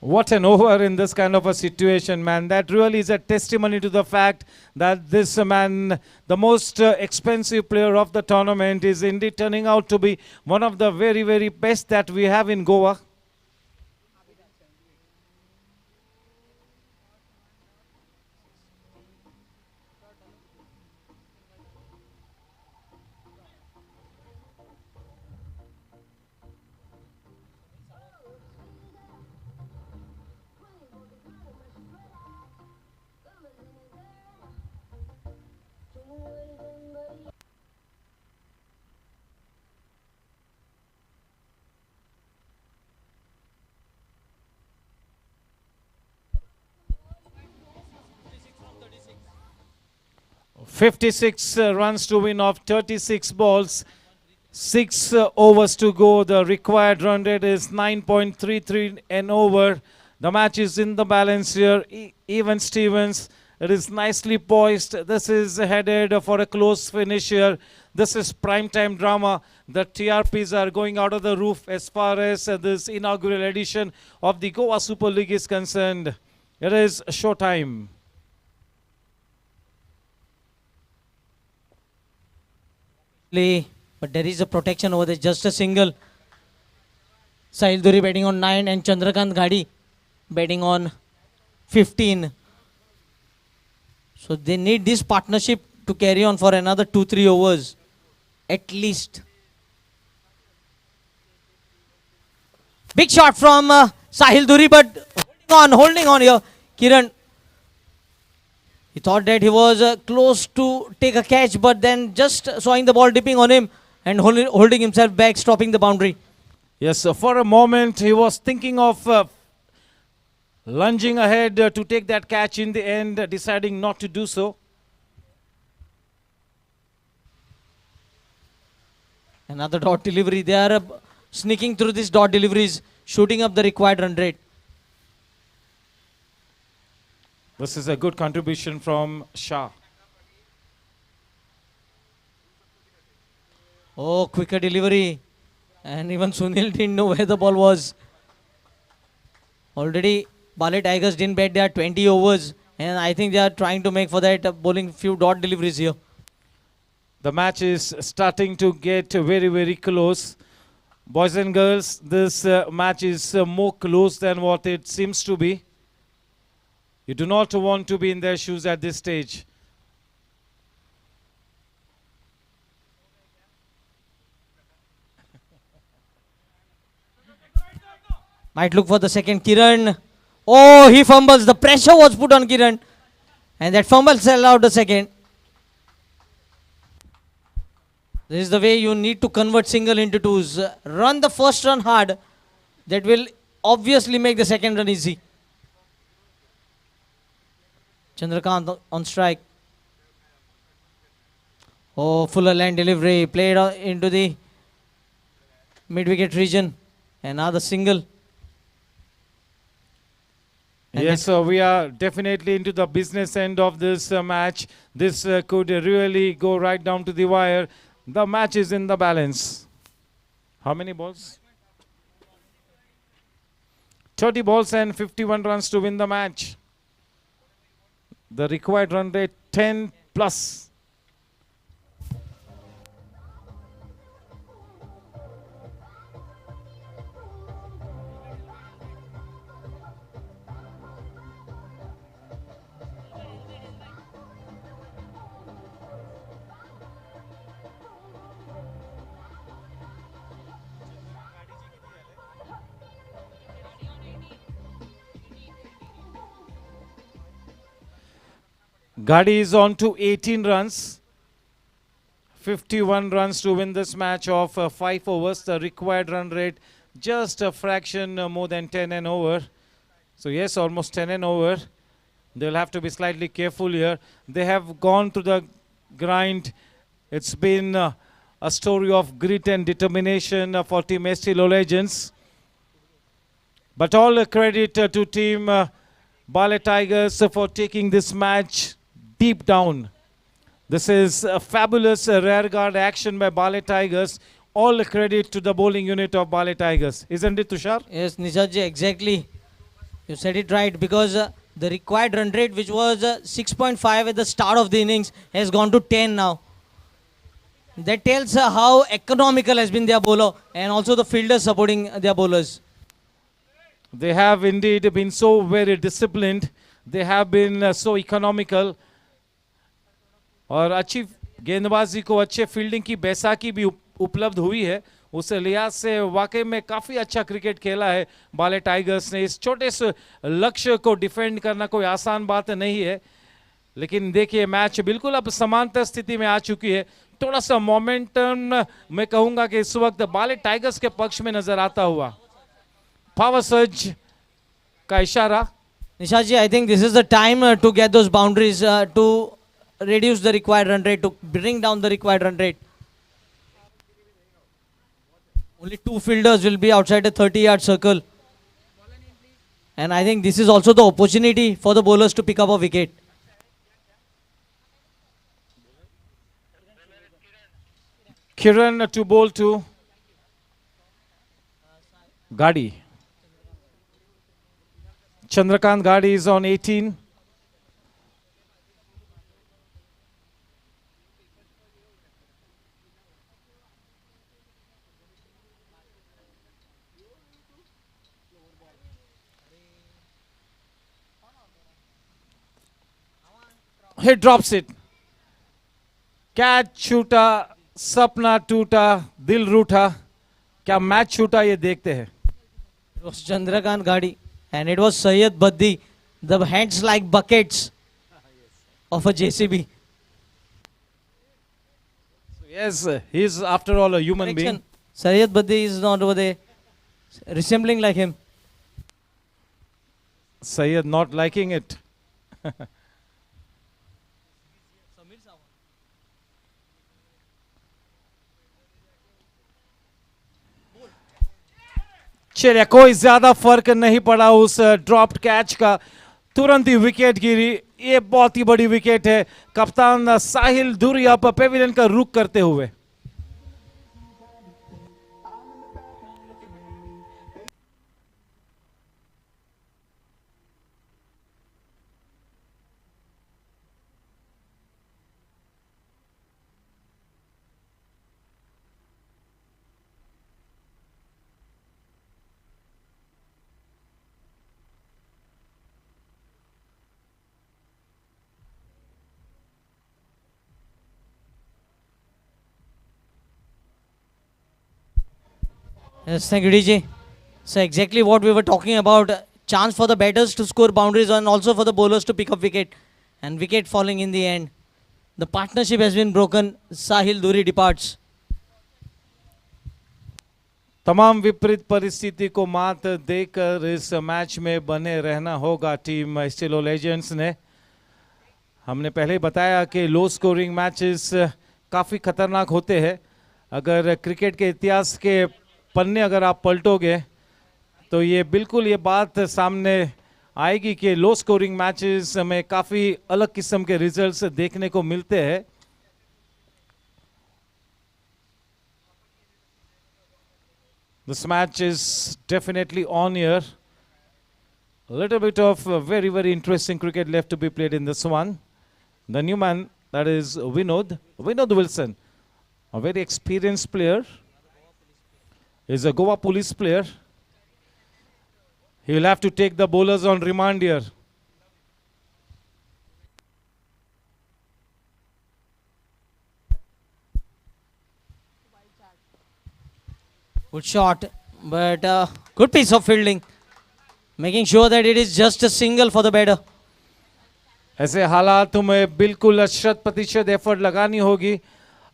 What an over in this kind of a situation, man. That really is a testimony to the fact that this man, the most expensive player of the tournament, is indeed turning out to be one of the very, very best that we have in Goa. 56 runs to win off 36 balls. 6 overs to go. The required run rate is 9.33 and over. The match is in the balance here. Even Stevens. It is nicely poised. This is headed for a close finish here. This is prime time drama. The TRPs are going out of the roof as far as this inaugural edition of the Goa Super League is concerned. It is showtime. But there is a protection over there, just a single. Sahil Duri batting on 9 and Chandrakant Ghadi batting on 15. So they need this partnership to carry on for another 2-3 overs at least. Big shot from Sahil Duri, but holding on here. Kiran, he thought that he was close to take a catch, but then just sawing the ball dipping on him and holding himself back, stopping the boundary. Yes, for a moment he was thinking of lunging ahead to take that catch. In the end, deciding not to do so. Another dot delivery. They are sneaking through these dot deliveries, shooting up the required run rate. This is a good contribution from Shah. Oh, quicker delivery. And even Sunil didn't know where the ball was. Already, Baale Tigers didn't bat their 20 overs. And I think they are trying to make for that bowling few dot deliveries here. The match is starting to get very, very close. Boys and girls, this match is more close than what it seems to be. You do not want to be in their shoes at this stage. Might look for the second. Kiran. Oh, he fumbles. The pressure was put on Kiran. And that fumble allowed the second. This is the way you need to convert single into twos. Run the first run hard. That will obviously make the second run easy. Chandrakant on strike. Oh, fuller line delivery. Played into the mid-wicket region. Another single. And yes, so we are definitely into the business end of this match. This could really go right down to the wire. The match is in the balance. How many balls? 30 balls and 51 runs to win the match. The required run rate 10 plus. Gadi is on to 18 runs. 51 runs to win this match of 5 overs. The required run rate just a fraction more than 10 and over. So yes, almost 10 and over. They'll have to be slightly careful here. They have gone through the grind. It's been a story of grit and determination for Team Estilo Legends. But all credit to Team Baale Tigers for taking this match deep down. This is a fabulous rear guard action by Baale Tigers. All credit to the bowling unit of Baale Tigers. Isn't it, Tushar? Yes, Nishaji, exactly. You said it right, because the required run rate, which was 6.5 at the start of the innings, has gone to 10 now. That tells how economical has been their bowler, and also the fielders supporting their bowlers. They have indeed been so very disciplined. They have been so economical. और अच्छी गेंदबाजी को अच्छे fielding की बैसाखी भी उपलब्ध हुई है. उस लिहाज से वाकई में काफ़ी अच्छा क्रिकेट खेला है बाले टाइगर्स ने. इस छोटे से लक्ष्य को डिफेंड करना कोई आसान बात नहीं है. लेकिन देखिए मैच बिल्कुल अब समांतर स्थिति में आ चुकी है. थोड़ा सा मोमेंटम मैं कहूँगा कि इस वक्त बाले टाइगर्स के पक्ष में नजर आता हुआ. पावर सर्ज का इशारा. Nishaji, I think this is the time to get those boundaries, to reduce the required run rate, to bring down the required run rate. Only 2 fielders will be outside the 30-yard circle. And I think this is also the opportunity for the bowlers to pick up a wicket. Kiran to bowl to Gadi. Chandrakant Gadi is on 18. He drops it. Catch छूटा, सपना टूटा, दिल रूठा. क्या match छूटा ये देखते हैं. It was Chandrakant Gadi and it was Syed Baddi. The hands like buckets of a JCB. Yes, he is after all a human being. Syed Baddi is not over there resembling like him. Syed not liking it. चलिए कोई ज्यादा फर्क नहीं पड़ा उस dropped catch का. तुरंत ही wicket गिरी. ये बहुत ही बड़ी विकेट है. कप्तान साहिल धुरी अब पेविलियन का रुख करते हुए. Yes, thank you, DJ. So exactly what we were talking about. Chance for the batters to score boundaries and also for the bowlers to pick up wicket. And wicket falling in the end. The partnership has been broken. Sahil Dhuri departs. तमाम विपरीत परिस्थिति को मात देकर इस match में बने रहना होगा टीम एस्टिलो लेजेंड्स ने. हमने पहले ही बताया कि लो स्कोरिंग मैचेस काफ़ी खतरनाक होते हैं. अगर क्रिकेट के इतिहास के पन्ने अगर आप पलटोगे तो ये बिल्कुल ये बात सामने आएगी कि लो स्कोरिंग मैचेस में काफ़ी अलग किस्म के रिजल्ट्स देखने को मिलते हैं. This match is definitely on here. A little bit of very, very interesting cricket left to be played in this one. The new man, that is Vinod Wilson, a very experienced player. He's a Goa police player. He will have to take the bowlers on remand here. Good shot, but good piece of fielding. Making sure that it is just a single for the batter. ऐसे हालात में बिल्कुल 100% effort लगानी होगी.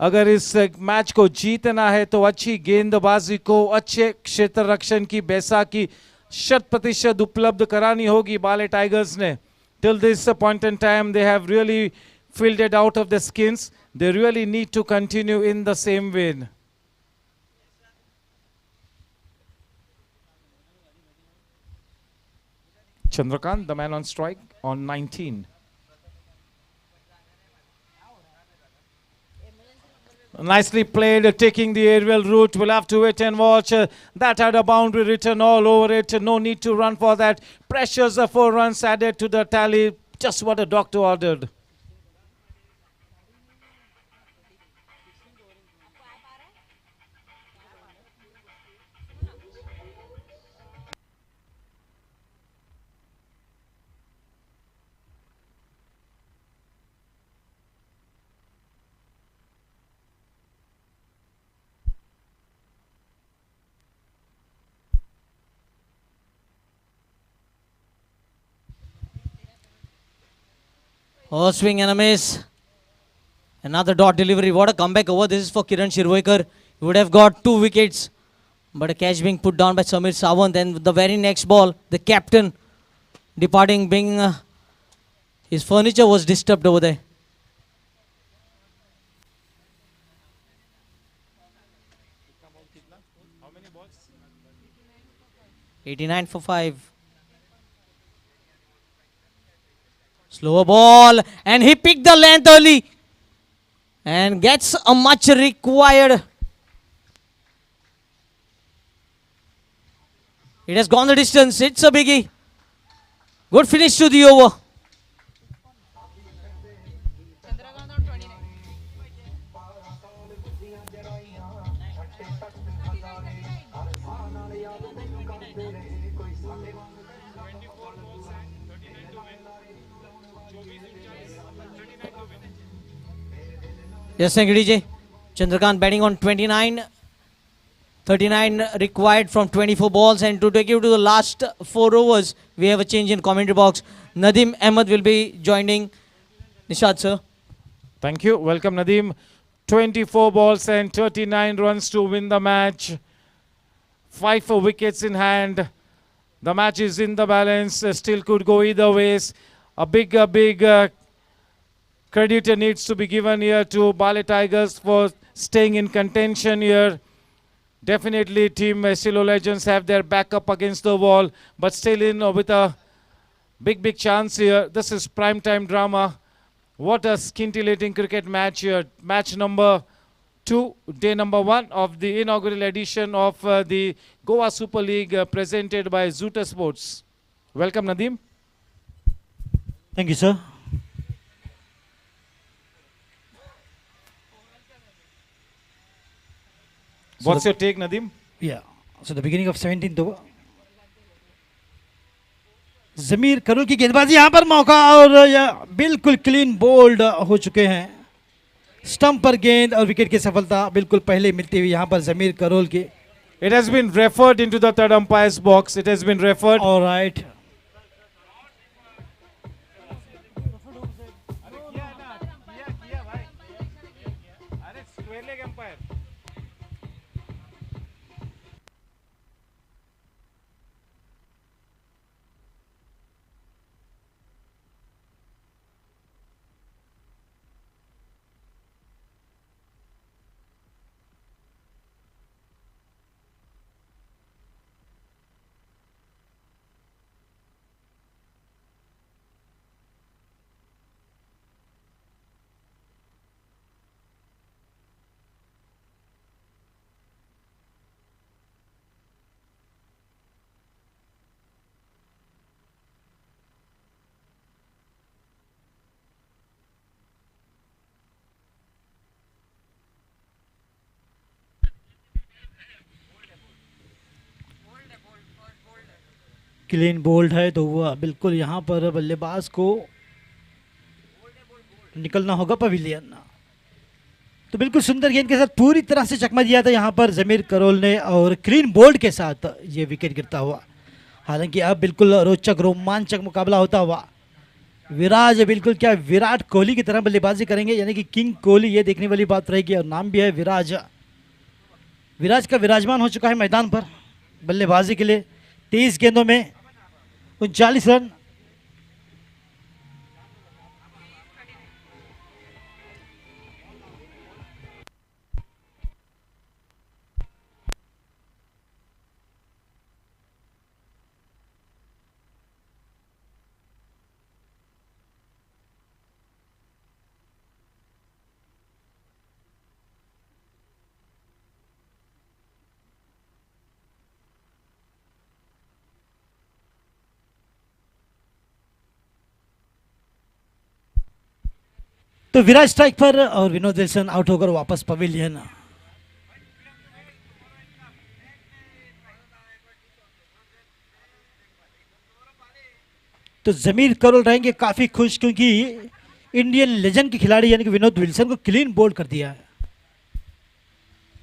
अगर इस match को जीतना है तो अच्छी गेंदबाजी को, अच्छे क्षेत्र रक्षण की बैसाखी 100% उपलब्ध करानी होगी बाले टाइगर्स ने. Till this point in time, they have really fielded out of the skins. They really need to continue in the same vein. Chandrakant, the man on strike, on 19. Nicely played, taking the aerial route. We'll have to wait and watch. That had a boundary written all over it. No need to run for that. Pressures of 4 runs added to the tally. Just what the doctor ordered. Oh, swing and a miss. Another dot delivery. What a comeback over. This is for Kiran Shirvoikar. He would have got 2 wickets. But a catch being put down by Samir Sawant. And the very next ball, the captain departing, being his furniture was disturbed over there. 89 for 5. Slower ball, and he picked the length early and gets a much required. It has gone the distance. It's a biggie. Good finish to the over. Yes, thank you, DJ. Chandrakant batting on 29. 39 required from 24 balls. And to take you to the last 4 overs, we have a change in commentary box. Nadim Ahmed will be joining. Nishad, sir. Thank you. Welcome, Nadeem. 24 balls and 39 runs to win the match. 5 wickets in hand. The match is in the balance. Still could go either ways. A big credit needs to be given here to Baale Tigers for staying in contention here. Definitely team Estilo Legends have their back up against the wall, but still in with a big chance here. This is prime time drama. What a scintillating cricket match here. Match number 2, day number 1 of the inaugural edition of the Goa Super League presented by Zoota Sports. Welcome, Nadeem. Thank you, sir. What's your take, Nadeem? Yeah. So the beginning of 17th over. जमीर करोल की गेंदबाजी यहाँ पर मौका और यह बिल्कुल clean bowled हो चुके हैं. स्टंप पर गेंद और विकेट की सफलता बिल्कुल पहले मिलती हुई यहाँ पर जमीर करोल की. It has been referred into the third umpire's box. It has been referred. All right. Clean bowled है तो वह बिल्कुल यहाँ पर बल्लेबाज को निकलना होगा पवेलियन. तो बिल्कुल सुंदर गेंद के साथ पूरी तरह से चकमा दिया था यहाँ पर जमीर करोल ने और क्लीन बोल्ड के साथ ये विकेट गिरता हुआ. हालांकि अब बिल्कुल रोचक रोमांचक मुकाबला होता हुआ. विराज बिल्कुल क्या विराट कोहली की तरह बल्लेबाजी करेंगे, यानी कि किंग कोहली, ये देखने वाली बात रहेगी. और नाम भी है विराज. विराज का विराजमान हो चुका है मैदान पर बल्लेबाजी के लिए. 23 गेंदों में 39 रन. तो विराज स्ट्राइक पर और विनोद विल्सन आउट होकर वापस पवेलियन. तो जमीर करोल रहेंगे काफी खुश, क्योंकि इंडियन लेजेंड के खिलाड़ी यानी कि विनोद विल्सन को क्लीन बोल्ड कर दिया है.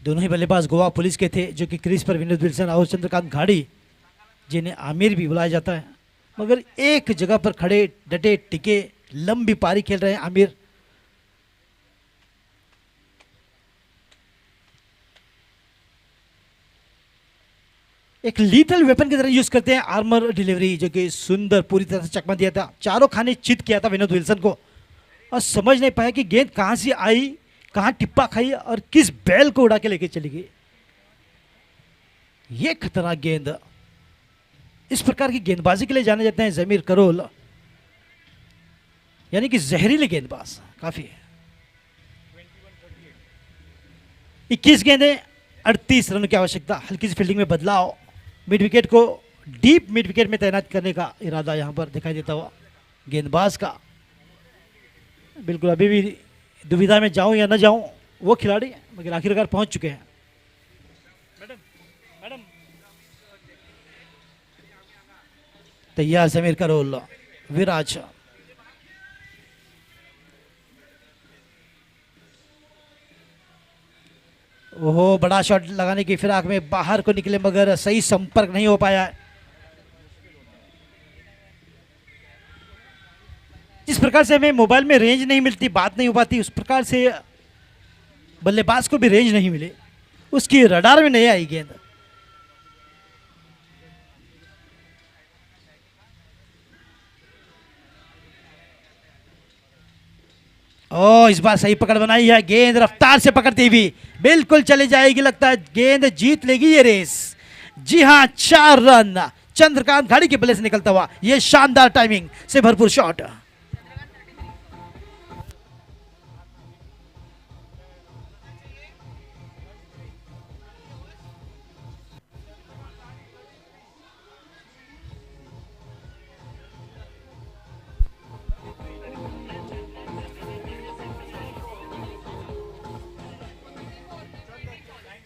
दोनों ही बल्लेबाज गोवा पुलिस के थे, जो कि क्रीज पर विनोद विल्सन और चंद्रकांत घाड़ी, जिन्हें आमिर भी बुलाया जाता है, मगर एक जगह पर खड़े डटे टिके लंबी पारी खेल रहे हैं आमिर. एक लीथल वेपन की तरह यूज करते हैं आर्मर डिलीवरी, जो कि सुंदर पूरी तरह से चकमा दिया था. चारों खाने चित किया था विनोद विल्सन को और समझ नहीं पाया कि गेंद कहां से आई, कहां टिप्पा खाई और किस बैल को उड़ा के लेके चली गई. ये खतरनाक गेंद इस प्रकार की गेंदबाजी के लिए जाने जाते हैं जमीर करोल, यानी कि जहरीले गेंदबाज काफी है। 21 गेंदें 38 रन की आवश्यकता। हल्की सी फील्डिंग में बदलाव, मिड विकेट को डीप मिड विकेट में तैनात करने का इरादा यहां पर दिखाई देता हुआ गेंदबाज का। बिल्कुल अभी भी दुविधा में जाऊं या ना जाऊं वो खिलाड़ी, मगर आखिरकार पहुंच चुके हैं। तैयार जमीर करोल, विराज, ओहो बड़ा शॉट लगाने की फिराक में बाहर को निकले मगर सही संपर्क नहीं हो पाया है। जिस प्रकार से हमें मोबाइल में रेंज नहीं मिलती, बात नहीं हो पाती, उस प्रकार से बल्लेबाज को भी रेंज नहीं मिले, उसकी रडार में नहीं आई गेंद। ओ इस बार सही पकड़ बनाई है, गेंद रफ्तार से पकड़ती हुई बिल्कुल चली जाएगी, लगता है गेंद जीत लेगी ये रेस। जी हां 4 रन चंद्रकांत घाड़ी के बल्ले से निकलता हुआ ये शानदार टाइमिंग से भरपूर शॉट।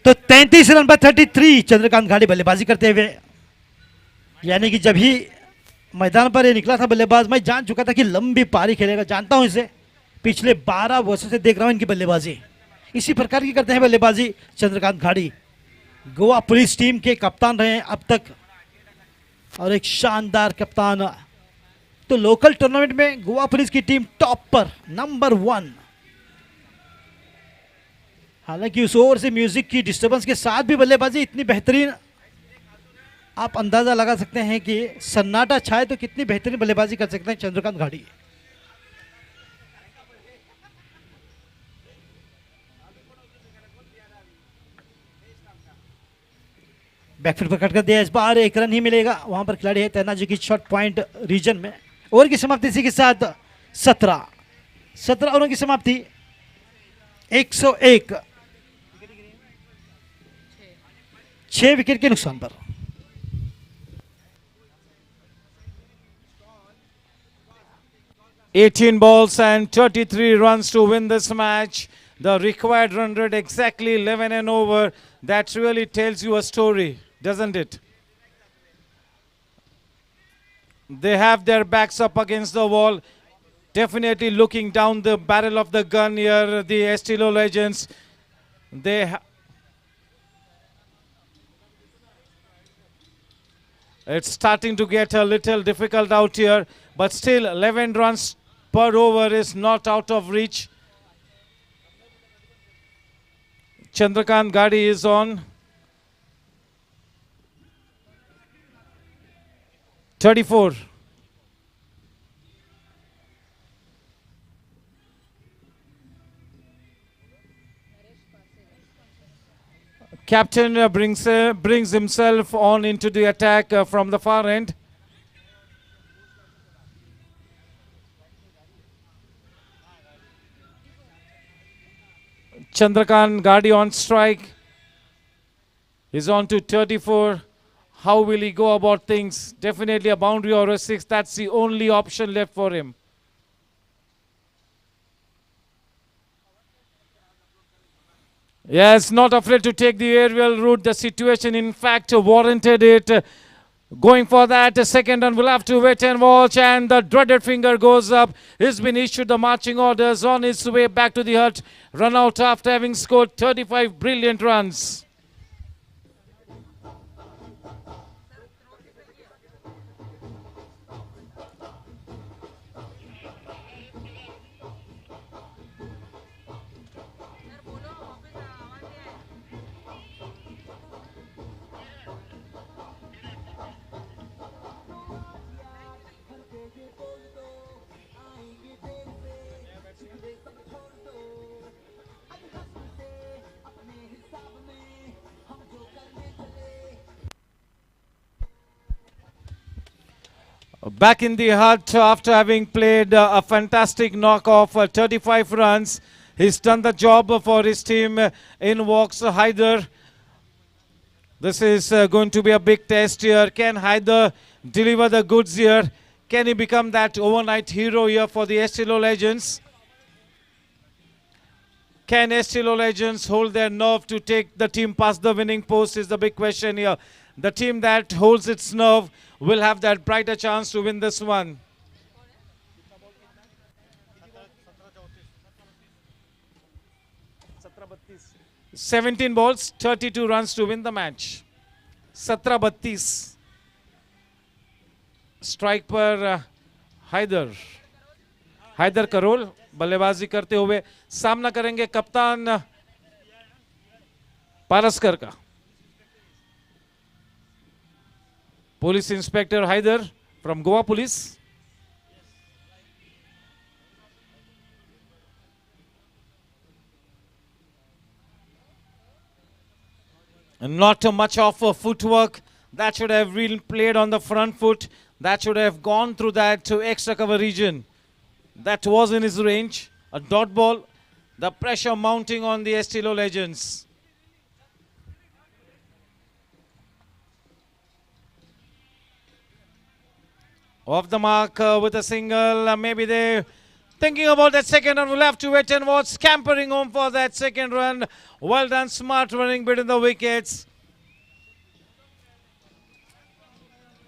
तो 33 रन पर 33 चंद्रकांत घाड़ी बल्लेबाजी करते हुए, यानी कि जब ही मैदान पर ये निकला था बल्लेबाज, मैं जान चुका था कि लंबी पारी खेलेगा, जानता हूं इसे, पिछले 12 वर्षों से देख रहा हूं इनकी बल्लेबाजी, इसी प्रकार की करते हैं बल्लेबाजी चंद्रकांत घाड़ी। गोवा पुलिस टीम के कप्तान रहे हैं अब तक और एक शानदार कप्तान। तो लोकल टूर्नामेंट में गोवा पुलिस की टीम टॉप पर, नंबर 1। हालांकि उस ओवर से म्यूजिक की डिस्टरबेंस के साथ भी बल्लेबाजी इतनी बेहतरीन, आप अंदाजा लगा सकते हैं कि सन्नाटा छाए तो कितनी बेहतरीन बल्लेबाजी कर सकते हैं चंद्रकांत घाड़ी। बैकफील्ड पर कट कर दिया, इस बार 1 रन ही मिलेगा। वहां पर खिलाड़ी है तैनाजी की शॉट पॉइंट रीजन में। ओवर की समाप्ति इसी के साथ 17 ओवरों की समाप्ति, 101, 6 विकेट के नुकसान पर। $18 balls and 33 runs to win this match. The required run rate exactly 11 and over. That really tells you a story, doesn't it? They have their backs up against the wall, definitely looking down the barrel of the gun here, the Estilo legends. It's starting to get a little difficult out here, but still 11 runs per over is not out of reach. Chandrakant Gadi is on 34. Captain brings himself on into the attack from the far end. Chandrakant Gadi on strike. He's on to 34. How will he go about things? Definitely a boundary or a 6. That's the only option left for him. Yes, not afraid to take the aerial route. The situation, in fact, warranted it. Going for that second run, we'll have to wait and watch. And the dreaded finger goes up. He's been issued the marching orders on his way back to the hut. Run out after having scored 35 brilliant runs. back in the hut after having played a fantastic knock of 35 runs. He's done the job for his team. In walks Haider. This is going to be a big test here. Can Haider deliver the goods here? Can he become that overnight hero here for the Estilo Legends? Can Estilo Legends hold their nerve to take the team past the winning post is the big question here. The team that holds its nerve will have that brighter chance to win this one. "17 balls, 32 runs to win the match." 17-32. Strike पर हैदर करोल बल्लेबाजी करते हुए सामना करेंगे कप्तान पारस्कर का। Police inspector Haider from Goa police. Not much of footwork. That should have really played on the front foot. That should have gone through that extra cover region. That was in his range. A dot ball. The pressure mounting on the Estilo Legends. Off the mark with a single. Maybe they thinking about that second run. We'll have to wait and watch. Scampering home for that second run. Well done. Smart running between the wickets.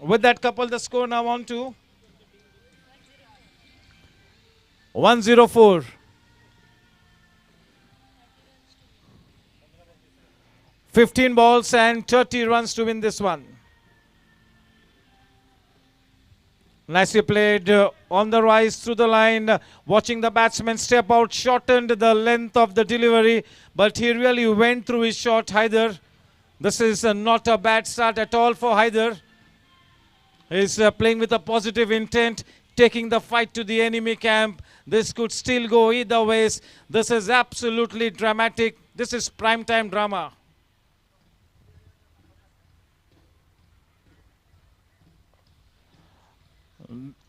With that couple, the score now on to 104. 15 balls and 30 runs to win this one. Nicely played on the rise through the line. Watching the batsman step out, shortened the length of the delivery, but he really went through his shot, Haider. This is not a bad start at all for Haider. He's playing with a positive intent, taking the fight to the enemy camp. This could still go either ways. This is absolutely dramatic. This is prime time drama.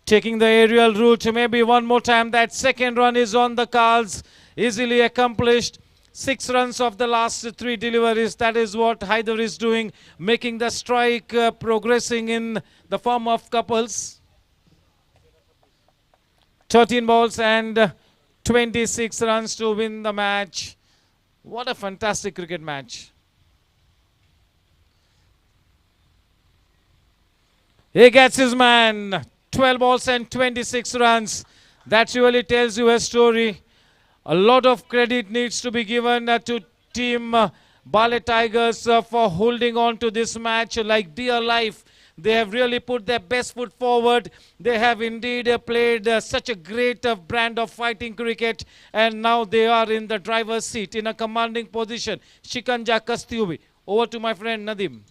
Taking the aerial route, maybe one more time. That second run is on the cards, easily accomplished. 6 runs of the last 3 deliveries. That is what Haider is doing, making the strike progressing in the form of couples. 13 balls and 26 runs to win the match. What a fantastic cricket match. He gets his man. 12 balls and 26 runs. That really tells you a story. A lot of credit needs to be given to team Baale Tigers for holding on to this match like dear life. They have really put their best foot forward. They have indeed played such a great brand of fighting cricket, and now they are in the driver's seat in a commanding position. Shikanja Kastyubi. Over to my friend Nadim.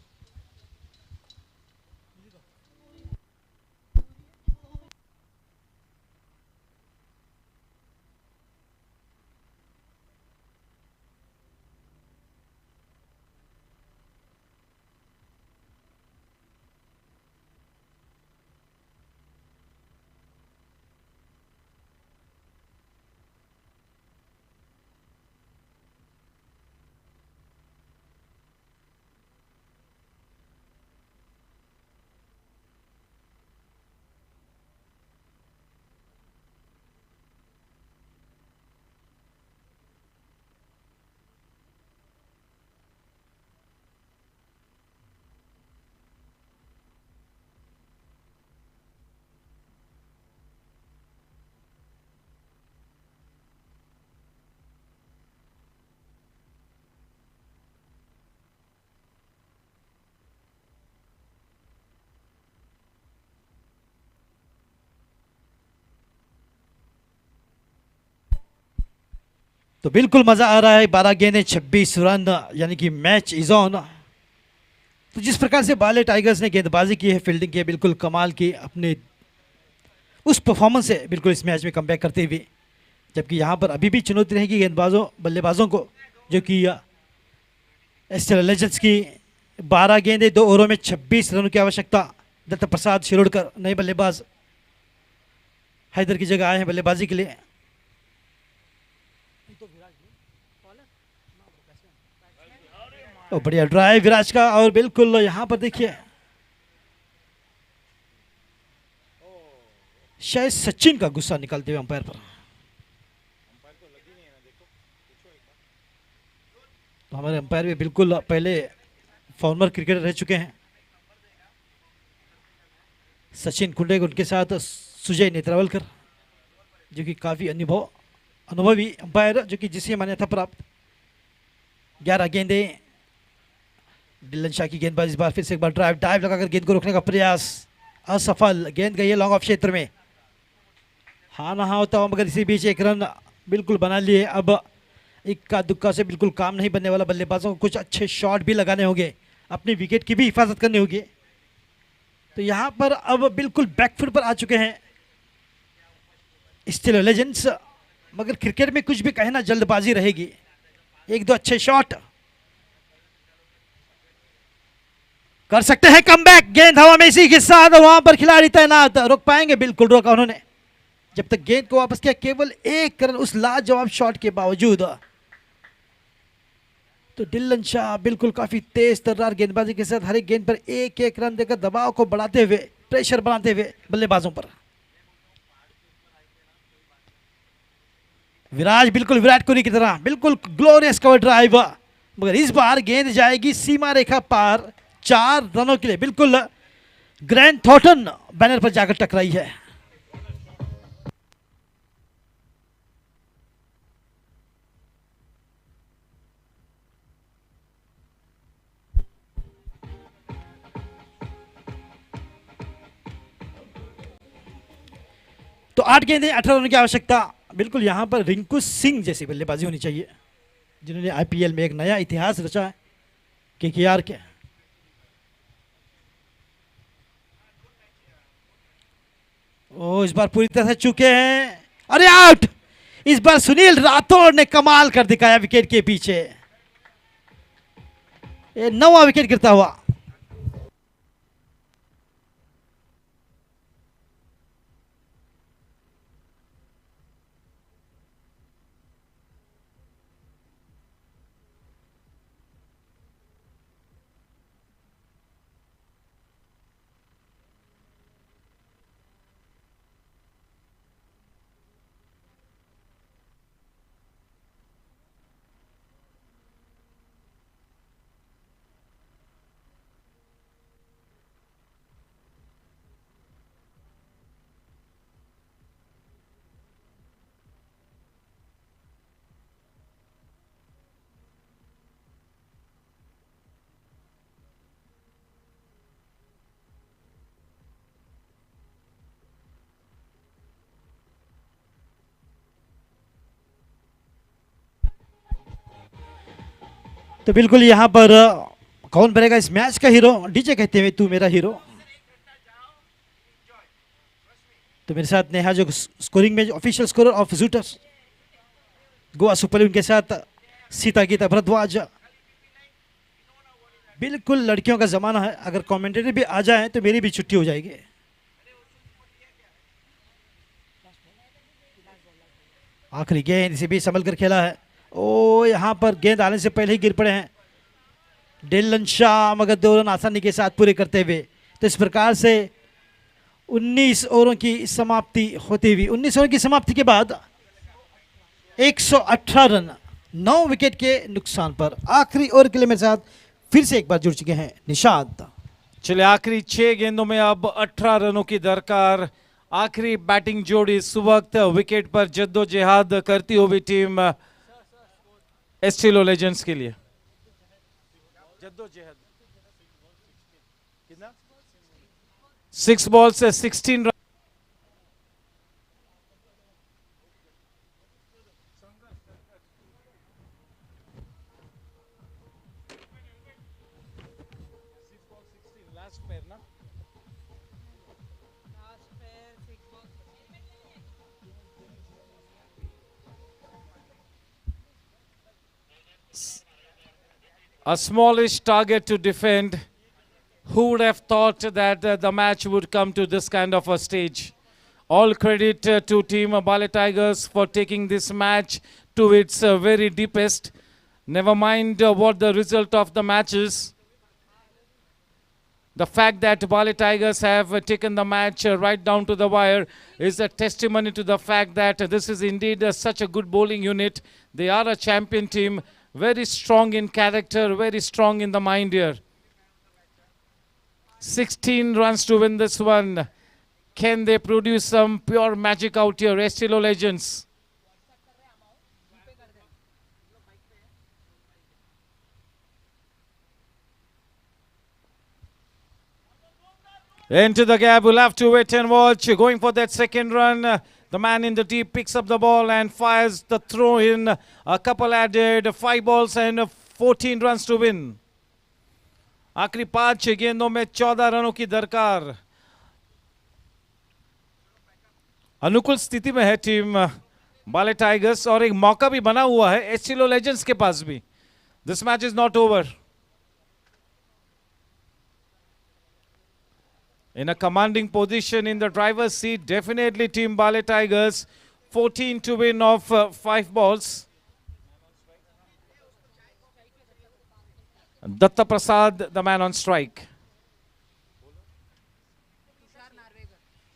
तो बिल्कुल मज़ा आ रहा है। 12 गेंदें 26 run, यानी कि match is on. तो जिस प्रकार से बाले टाइगर्स ने गेंदबाजी की है, फील्डिंग की है, बिल्कुल कमाल की, अपने उस परफॉर्मेंस से बिल्कुल इस मैच में कमबैक करते हुए, जबकि यहाँ पर अभी भी चुनौती रहेगी गेंदबाजों बल्लेबाजों को, जो कि एस्टिलो लेजेंड्स की 12 गेंदें 2 ओवरों में 26 रनों की आवश्यकता। दत्त प्रसाद शिरोडकर नए बल्लेबाज हैदर की जगह आए हैं बल्लेबाजी के लिए। बढ़िया ड्राइव विराज का, और बिल्कुल यहाँ पर देखिए शायद सचिन का गुस्सा निकलते हुए अंपायर पर। तो हमारे अंपायर भी बिल्कुल पहले फॉर्मर क्रिकेटर रह चुके हैं, सचिन कुंडेग, उनके साथ सुजय नेत्रावलकर जो कि काफी अनुभवी अंपायर, जो कि जिसे मान्यता प्राप्त। 11 गेंदें, डिलन शाह की गेंदबाजी, इस बार फिर से एक बार डाइव लगाकर गेंद को रोकने का प्रयास असफल। गेंद गई है लॉन्ग ऑफ क्षेत्र में, हाँ ना हाँ होता हुआ, मगर इसी बीच एक रन बिल्कुल बना लिए। अब इक्का दुक्का से बिल्कुल काम नहीं बनने वाला, बल्लेबाजों को कुछ अच्छे शॉट भी लगाने होंगे, अपनी विकेट की भी हिफाजत करनी होगी। तो यहाँ पर अब बिल्कुल बैकफुट पर आ चुके हैं स्टिलो लेजेंड्स, मगर क्रिकेट में कुछ भी कहना जल्दबाजी रहेगी। एक दो अच्छे शॉट कर सकते हैं, कमबैक, गेंद हवा में इसी के साथ, वहां पर खिलाड़ी तैनात, रोक पाएंगे, बिल्कुल रोका उन्होंने। जब तक गेंद को वापस किया, केवल एक रन उस लाजवाब शॉट के बावजूद। तो डिलन शाह बिल्कुल काफी तेज तर्रार गेंदबाजी के साथ हर एक गेंद पर एक एक रन देकर दबाव को बढ़ाते हुए, प्रेशर बनाते हुए बल्लेबाजों पर। विराज बिल्कुल विराट कोहली की तरह बिल्कुल ग्लोरियस कवर ड्राइव, मगर इस बार गेंद जाएगी सीमा रेखा पार 4 रनों के लिए, बिल्कुल ग्रैंड थॉर्टन बैनर पर जाकर टकराई है। तो 8 गेंदें 18 रन की आवश्यकता। बिल्कुल यहां पर रिंकू सिंह जैसी बल्लेबाजी होनी चाहिए, जिन्होंने आईपीएल में एक नया इतिहास रचा है केकेआर के। ओ इस बार पूरी तरह से चुके हैं, अरे आउट। इस बार सुनील राठौड़ ने कमाल कर दिखाया विकेट के पीछे, 9वां विकेट गिरता हुआ। तो बिल्कुल यहाँ पर कौन बनेगा इस मैच का हीरो, डीजे कहते हुए तू मेरा हीरो। तो मेरे साथ नेहा जो स्कोरिंग में ऑफिशियल स्कोरर ऑफ जूटर्स गोवा सुपर लीग, उनके साथ सीता गीता भरद्वाज। बिल्कुल लड़कियों का जमाना है, अगर कमेंटेटर भी आ जाए तो मेरी भी छुट्टी हो जाएगी। आखिरी गेंद इसे भी संभल कर खेला है, ओ यहाँ पर गेंद आने से पहले ही गिर पड़े हैं डिलन शाह, मगर 2 रन आसानी के साथ पूरे करते हुए। तो इस प्रकार से 19 ओवरों की समाप्ति होती हुई, 19 ओवर की समाप्ति के बाद 118 रन 9 विकेट के नुकसान पर। आखिरी ओवर के लिए मेरे साथ फिर से एक बार जुड़ चुके हैं निशांत। चलिए आखिरी 6 गेंदों में अब 18 रनों की दरकार। आखिरी बैटिंग जोड़ी इस वक्त विकेट पर जद्दोजहद करती हुई टीम एस्टिलो लेजेंड्स के लिए। जद्दोजहद 6 बॉल से 16 run. A smallish target to defend. Who would have thought that the match would come to this kind of a stage? All credit to Team Baale Tigers for taking this match to its very deepest. Never mind what the result of the match is. The fact that Baale Tigers have taken the match right down to the wire is a testimony to the fact that this is indeed such a good bowling unit. They are a champion team, very strong in character, very strong in the mind here. 16 runs to win this one. Can they produce some pure magic out here? Estilo Legends. Into the gap, we'll have to wait and watch. Going for that second run. The man in the deep picks up the ball and fires the throw in. A couple added, 5 balls and 14 runs to win. आखिरी 5 गेंदों में 14 रनों की दरकार. अनुकूल स्थिति में है टीम बाले टाइगर्स और एक मौका भी बना हुआ है एस्टिलो लेजेंड्स के पास भी. This match is not over. In a commanding position in the driver's seat, definitely Team Baale Tigers. 14 to win of 5 balls. Datta Prasad, the man on strike.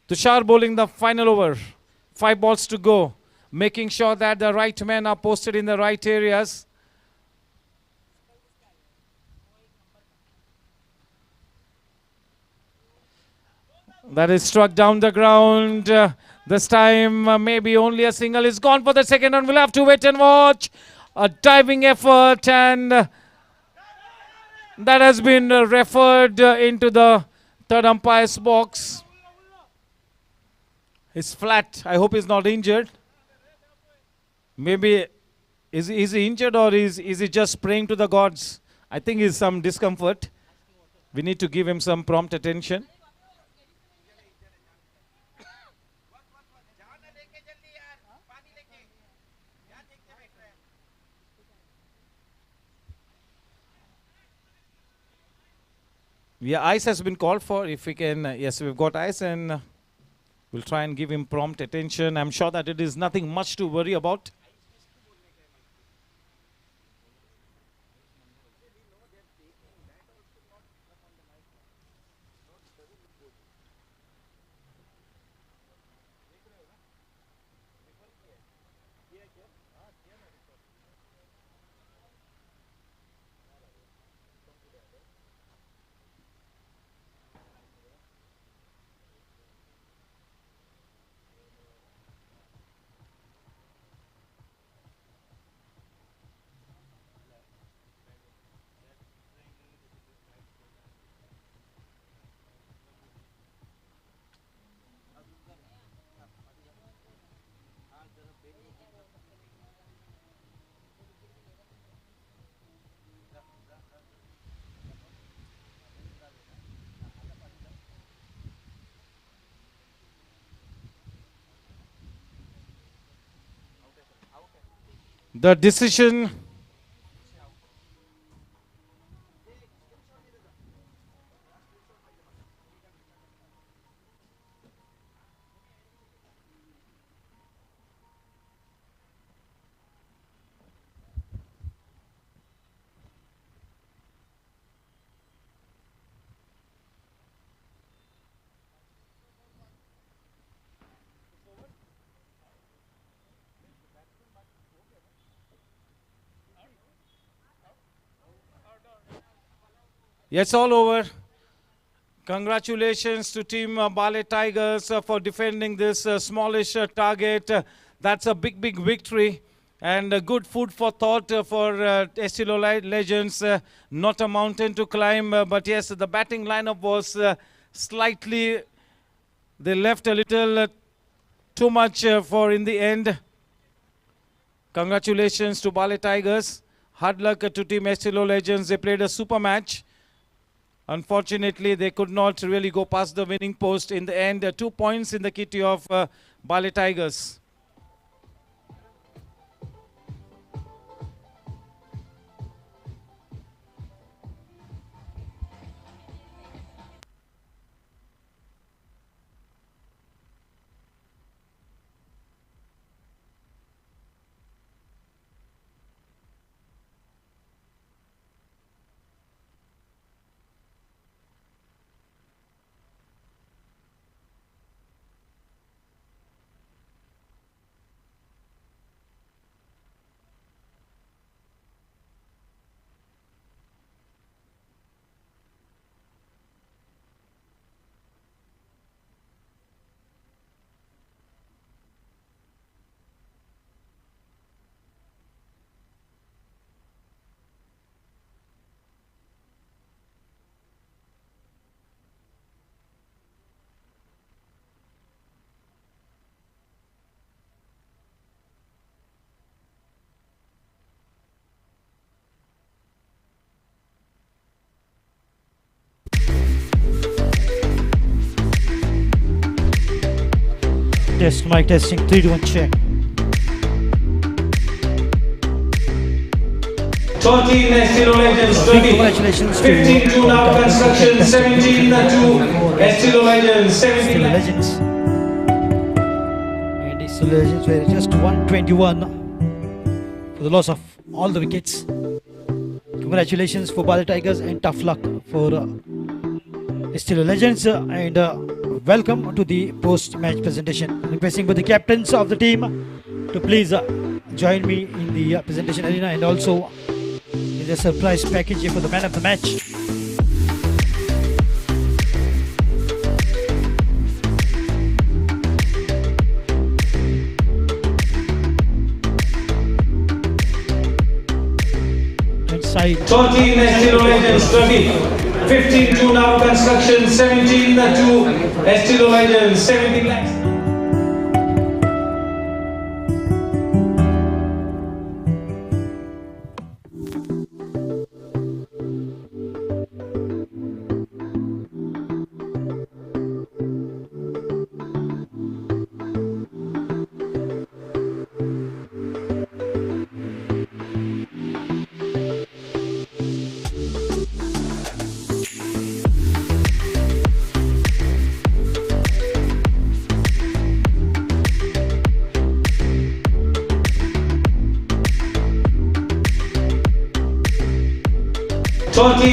Tushar bowling the final over. 5 balls to go. Making sure that the right men are posted in the right areas. That is struck down the ground. This time, maybe only a single is gone for the second run. We'll have to wait and watch. A diving effort, and that has been referred into the third umpire's box. He's flat. I hope he's not injured. Maybe is he injured or is he just praying to the gods? I think he's some discomfort. We need to give him some prompt attention. Yeah, ice has been called for. If we can, yes, we've got ice and we'll try and give him prompt attention. I'm sure that it is nothing much to worry about. The decision yeah, it's all over. Congratulations to Team Baale Tigers for defending this smallish target. That's a big, big victory and good food for thought for Estilo Legends. Not a mountain to climb, but yes, the batting lineup was slightly, they left a little too much for in the end. Congratulations to Baale Tigers. Hard luck to Team Estilo Legends. They played a super match. Unfortunately, they could not really go past the winning post in the end. 2 points in the kitty of Baale Tigers. test, mic testing, 3 to 1 check. 13 Estilo Legends, Big 20. congratulations to 15 to now construction, 17 to Estilo Legends, 17 Estilo lakhs. Legends. And Estilo Legends were just 121 for the loss of all the wickets. Congratulations for Baale Tigers and tough luck for Estilo Legends. And welcome to the post-match presentation. Requesting for the captains of the team to please join me in the presentation arena, and also in the surprise package here for the man of the match. Inside 13 Estilo Legends, 20. 15 to now construction, 17 to Estilo Legends, 17 lakhs.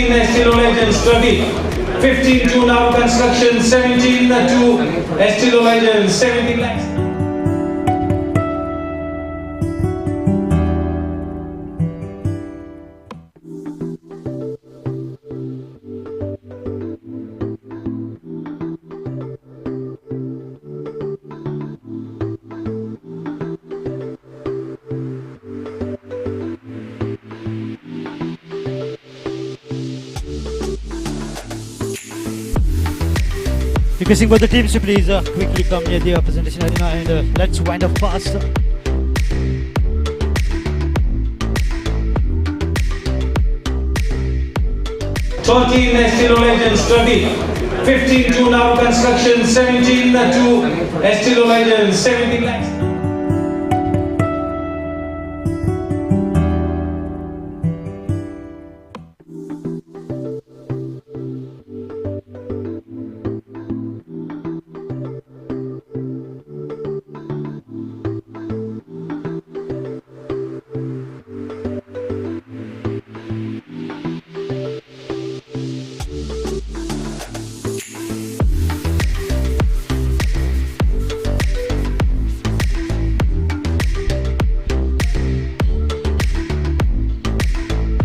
Estilo Legends, 20. 15 to now construction, 17 to Estilo Legends, 17 lakhs. Requesting for the teams to please quickly come near the presentation arena, and let's wind up fast. Estilo Legends, 20. 15 to now construction, 17 to Estilo Legends, 17 lakhs.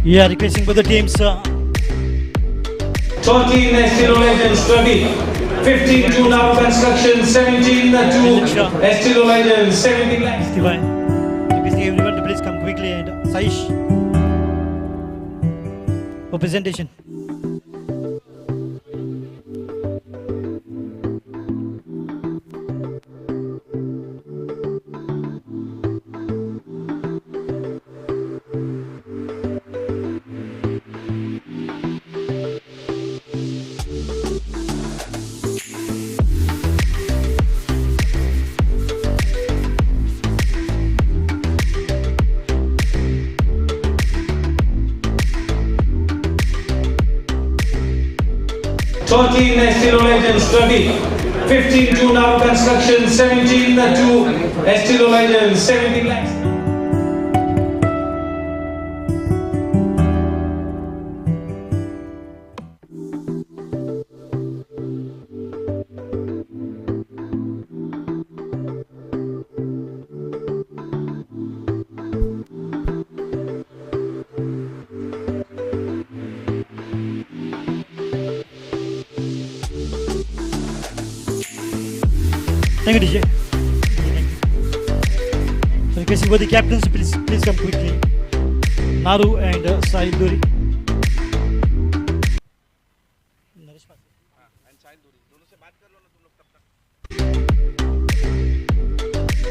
Yeah, requesting for the teams. 13 Estilo Legends, 20. 15 to now construction, 17 to Estilo Legends, 17 lakhs. Divine. Requesting everyone to please come quickly, and Saish for presentation. Estilo Legends, 20. 15 to now construction, 17 to Estilo Legends, 17 lakhs. Thank you, DJ. So requesting for the captains to please come quickly. Naru and Sahil Duri.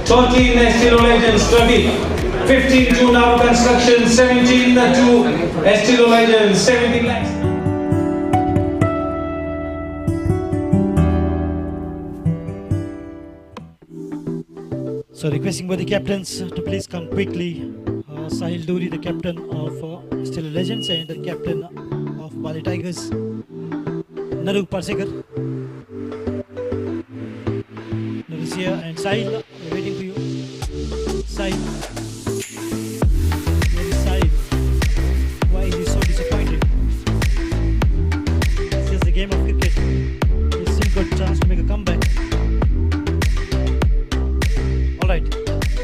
13 Estilo Legends, 20. 15 to now construction, 17 to Estilo Legends, 17 lakhs. So requesting for the captains to please come quickly. Sahil Duri, the captain of Estilo Legends and the captain of Baale Tigers. Naru Parsekar. Naru is here and Sahil, we're waiting for you. Sahil. Where is Sahil? Why is he so disappointed? It's just a game of cricket. He's still got a chance to make a comeback. Alright.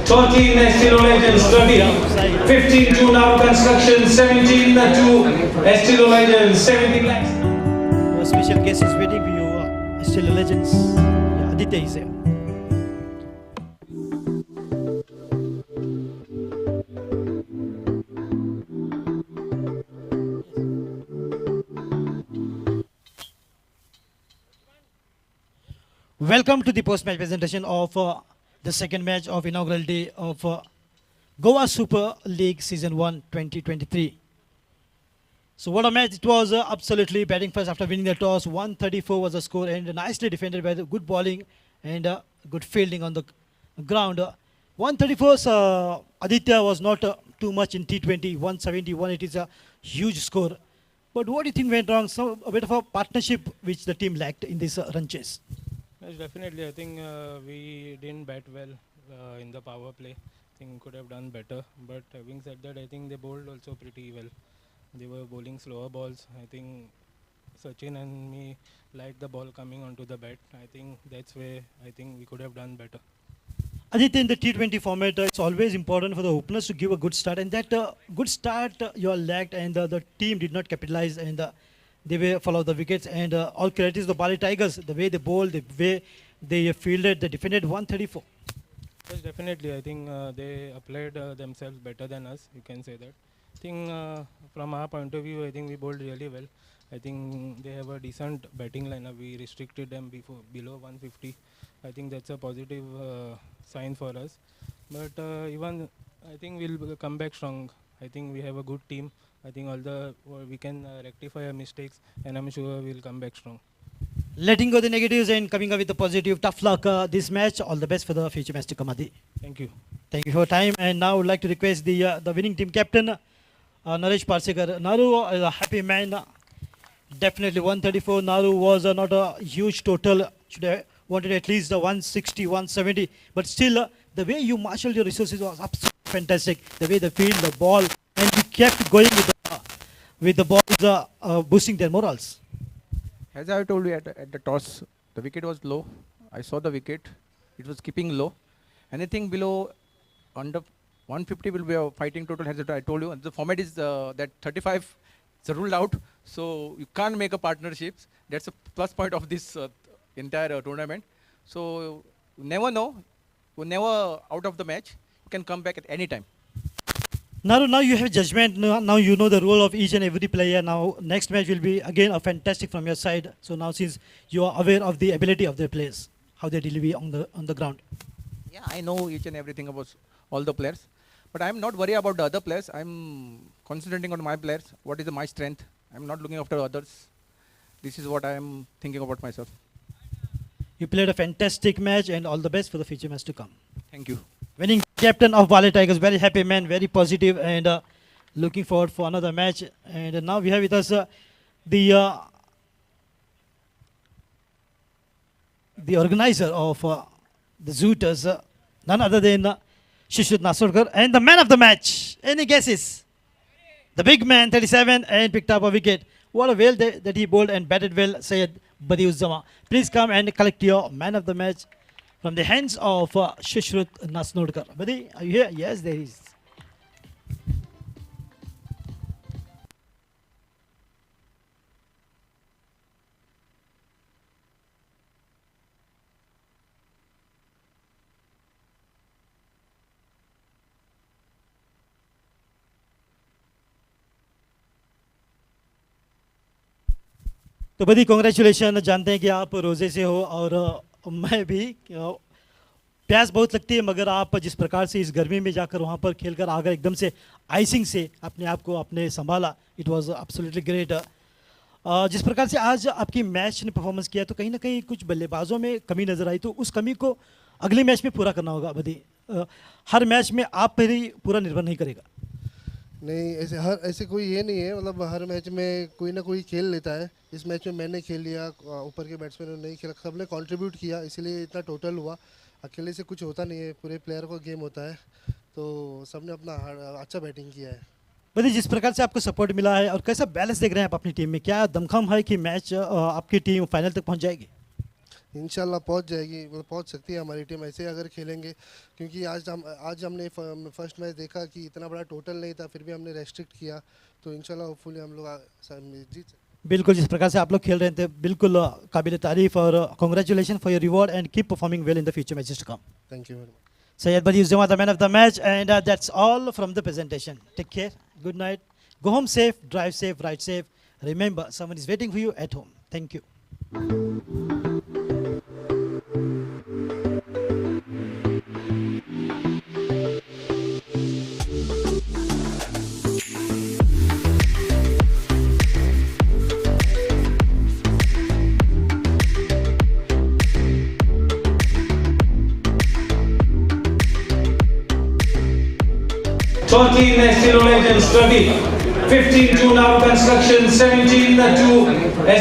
13 Estilo Legends 20. 15 to now construction 17 to Estilo Legends 17 lakhs. Our special guest is waiting for you. Estilo Legends. Yeah, Aditya is here. Welcome to the post-match presentation of the second match of inaugural day of Goa Super League Season 1 2023. So what a match it was, absolutely batting first after winning the toss. 134 was the score and nicely defended by the good bowling and good fielding on the ground. 134, Aditya was not too much in T20. 171, it is a huge score. But what do you think went wrong? So a bit of a partnership which the team lacked in this run chase. Yes, definitely. I think we didn't bat well in the power play. I think could have done better. But having said that, I think they bowled also pretty well. They were bowling slower balls. I think Sachin and me liked the ball coming onto the bat. I think that's where I think we could have done better. Aditya, in the T20 format, it's always important for the openers to give a good start. And that good start you all lacked and the team did not capitalize and they were follow the wickets. And all credit is the Baale Tigers, the way they bowled, the way they fielded, they defended 134. Yes, definitely. I think they applied themselves better than us. You can say that. I think from our point of view, I think we bowled really well. I think they have a decent batting lineup. We restricted them below 150. I think that's a positive sign for us. But even I think we'll come back strong. I think we have a good team. I think we can rectify our mistakes, and I'm sure we'll come back strong. Letting go the negatives and coming up with the positive. Tough luck this match. All the best for the future match to come, Adi. Thank you. Thank you for your time. And now I would like to request the winning team captain, Naresh Parsekar. Naru is a happy man. Definitely 134. Naru was not a huge total. Should have wanted at least 160, 170. But still, the way you marshaled your resources was absolutely fantastic. The way the field, the ball, and you kept going with the balls, boosting their morals. As I told you at the toss, the wicket was low. I saw the wicket. It was keeping low. Anything below under 150 will be a fighting total. As I told you, the format is that 35 is ruled out. So you can't make a partnerships. That's a plus point of this entire tournament. So you never know. You're never out of the match. You can come back at any time. Naru, now you have judgment. Now you know the role of each and every player. Now next match will be again a fantastic from your side. So now since you are aware of the ability of the players, how they deliver on the ground. Yeah, I know each and everything about all the players. But I'm not worried about the other players. I'm concentrating on my players. What is my strength? I'm not looking after others. This is what I'm thinking about myself. You played a fantastic match and all the best for the future match to come. Thank you. Winning captain of Baale Tigers, very happy man, very positive and looking forward for another match. And now we have with us the organizer of the Zooters, none other than Shishut Nasodkar, and the man of the match. Any guesses? The big man, 37, and picked up a wicket. What a well that he bowled and batted well, Syed Badiuzzama. Please come and collect your man of the match from the hands of Shishut Nasodkar. Badi, are you here? Yes, there is. तो बड़ी congratulation, जानते हैं कि आप रोज़े से हो और मैं भी प्यास बहुत लगती है, मगर आप जिस प्रकार से इस गर्मी में जाकर वहाँ पर खेलकर आकर एकदम से आइसिंग से अपने आप को आपने संभाला, इट वाज एब्सोल्युटली ग्रेट। जिस प्रकार से आज आपकी मैच ने परफॉर्मेंस किया तो कहीं ना कहीं कुछ बल्लेबाजों में कमी नज़र आई, तो उस कमी को अगले मैच में पूरा करना होगा बदी। हर मैच में आप पर ही पूरा निर्भर नहीं करेगा? नहीं, ऐसे कोई ये नहीं है, मतलब हर मैच में कोई ना कोई खेल लेता है। इस मैच में मैंने खेल लिया, ऊपर के बैट्समैन ने नहीं खेला, सबने कंट्रीब्यूट किया, इसीलिए इतना टोटल हुआ। अकेले से कुछ होता नहीं है, पूरे प्लेयर को गेम होता है, तो सबने अपना अच्छा बैटिंग किया है। भाई जिस प्रकार से आपको सपोर्ट मिला है और कैसा बैलेंस देख रहे हैं आप अपनी टीम में, क्या दमखम है कि मैच आपकी टीम फाइनल तक पहुंच जाएगी? इंशाल्लाह पहुंच जाएगी, मतलब पहुंच सकती है हमारी टीम ऐसे अगर खेलेंगे, क्योंकि आज हमने फर्स्ट मैच देखा कि इतना बड़ा टोटल नहीं था, फिर भी हमने रेस्ट्रिक्ट किया, तो इंशाल्लाह होपफुली हम लोग जीत सकते। बिल्कुल, जिस प्रकार से आप लोग खेल रहे थे बिल्कुल काबिल तारीफ, और congratulation for your reward and keep performing well in the future matches to come. Thank you very much. Sayyid Badi Uzama, the man of the match, and that's all from the presentation. Take care, good night, go home safe, drive safe, ride safe. Remember, someone is waiting for you at home. Thank you. Estilo Legends 20. 15 to now construction 17 to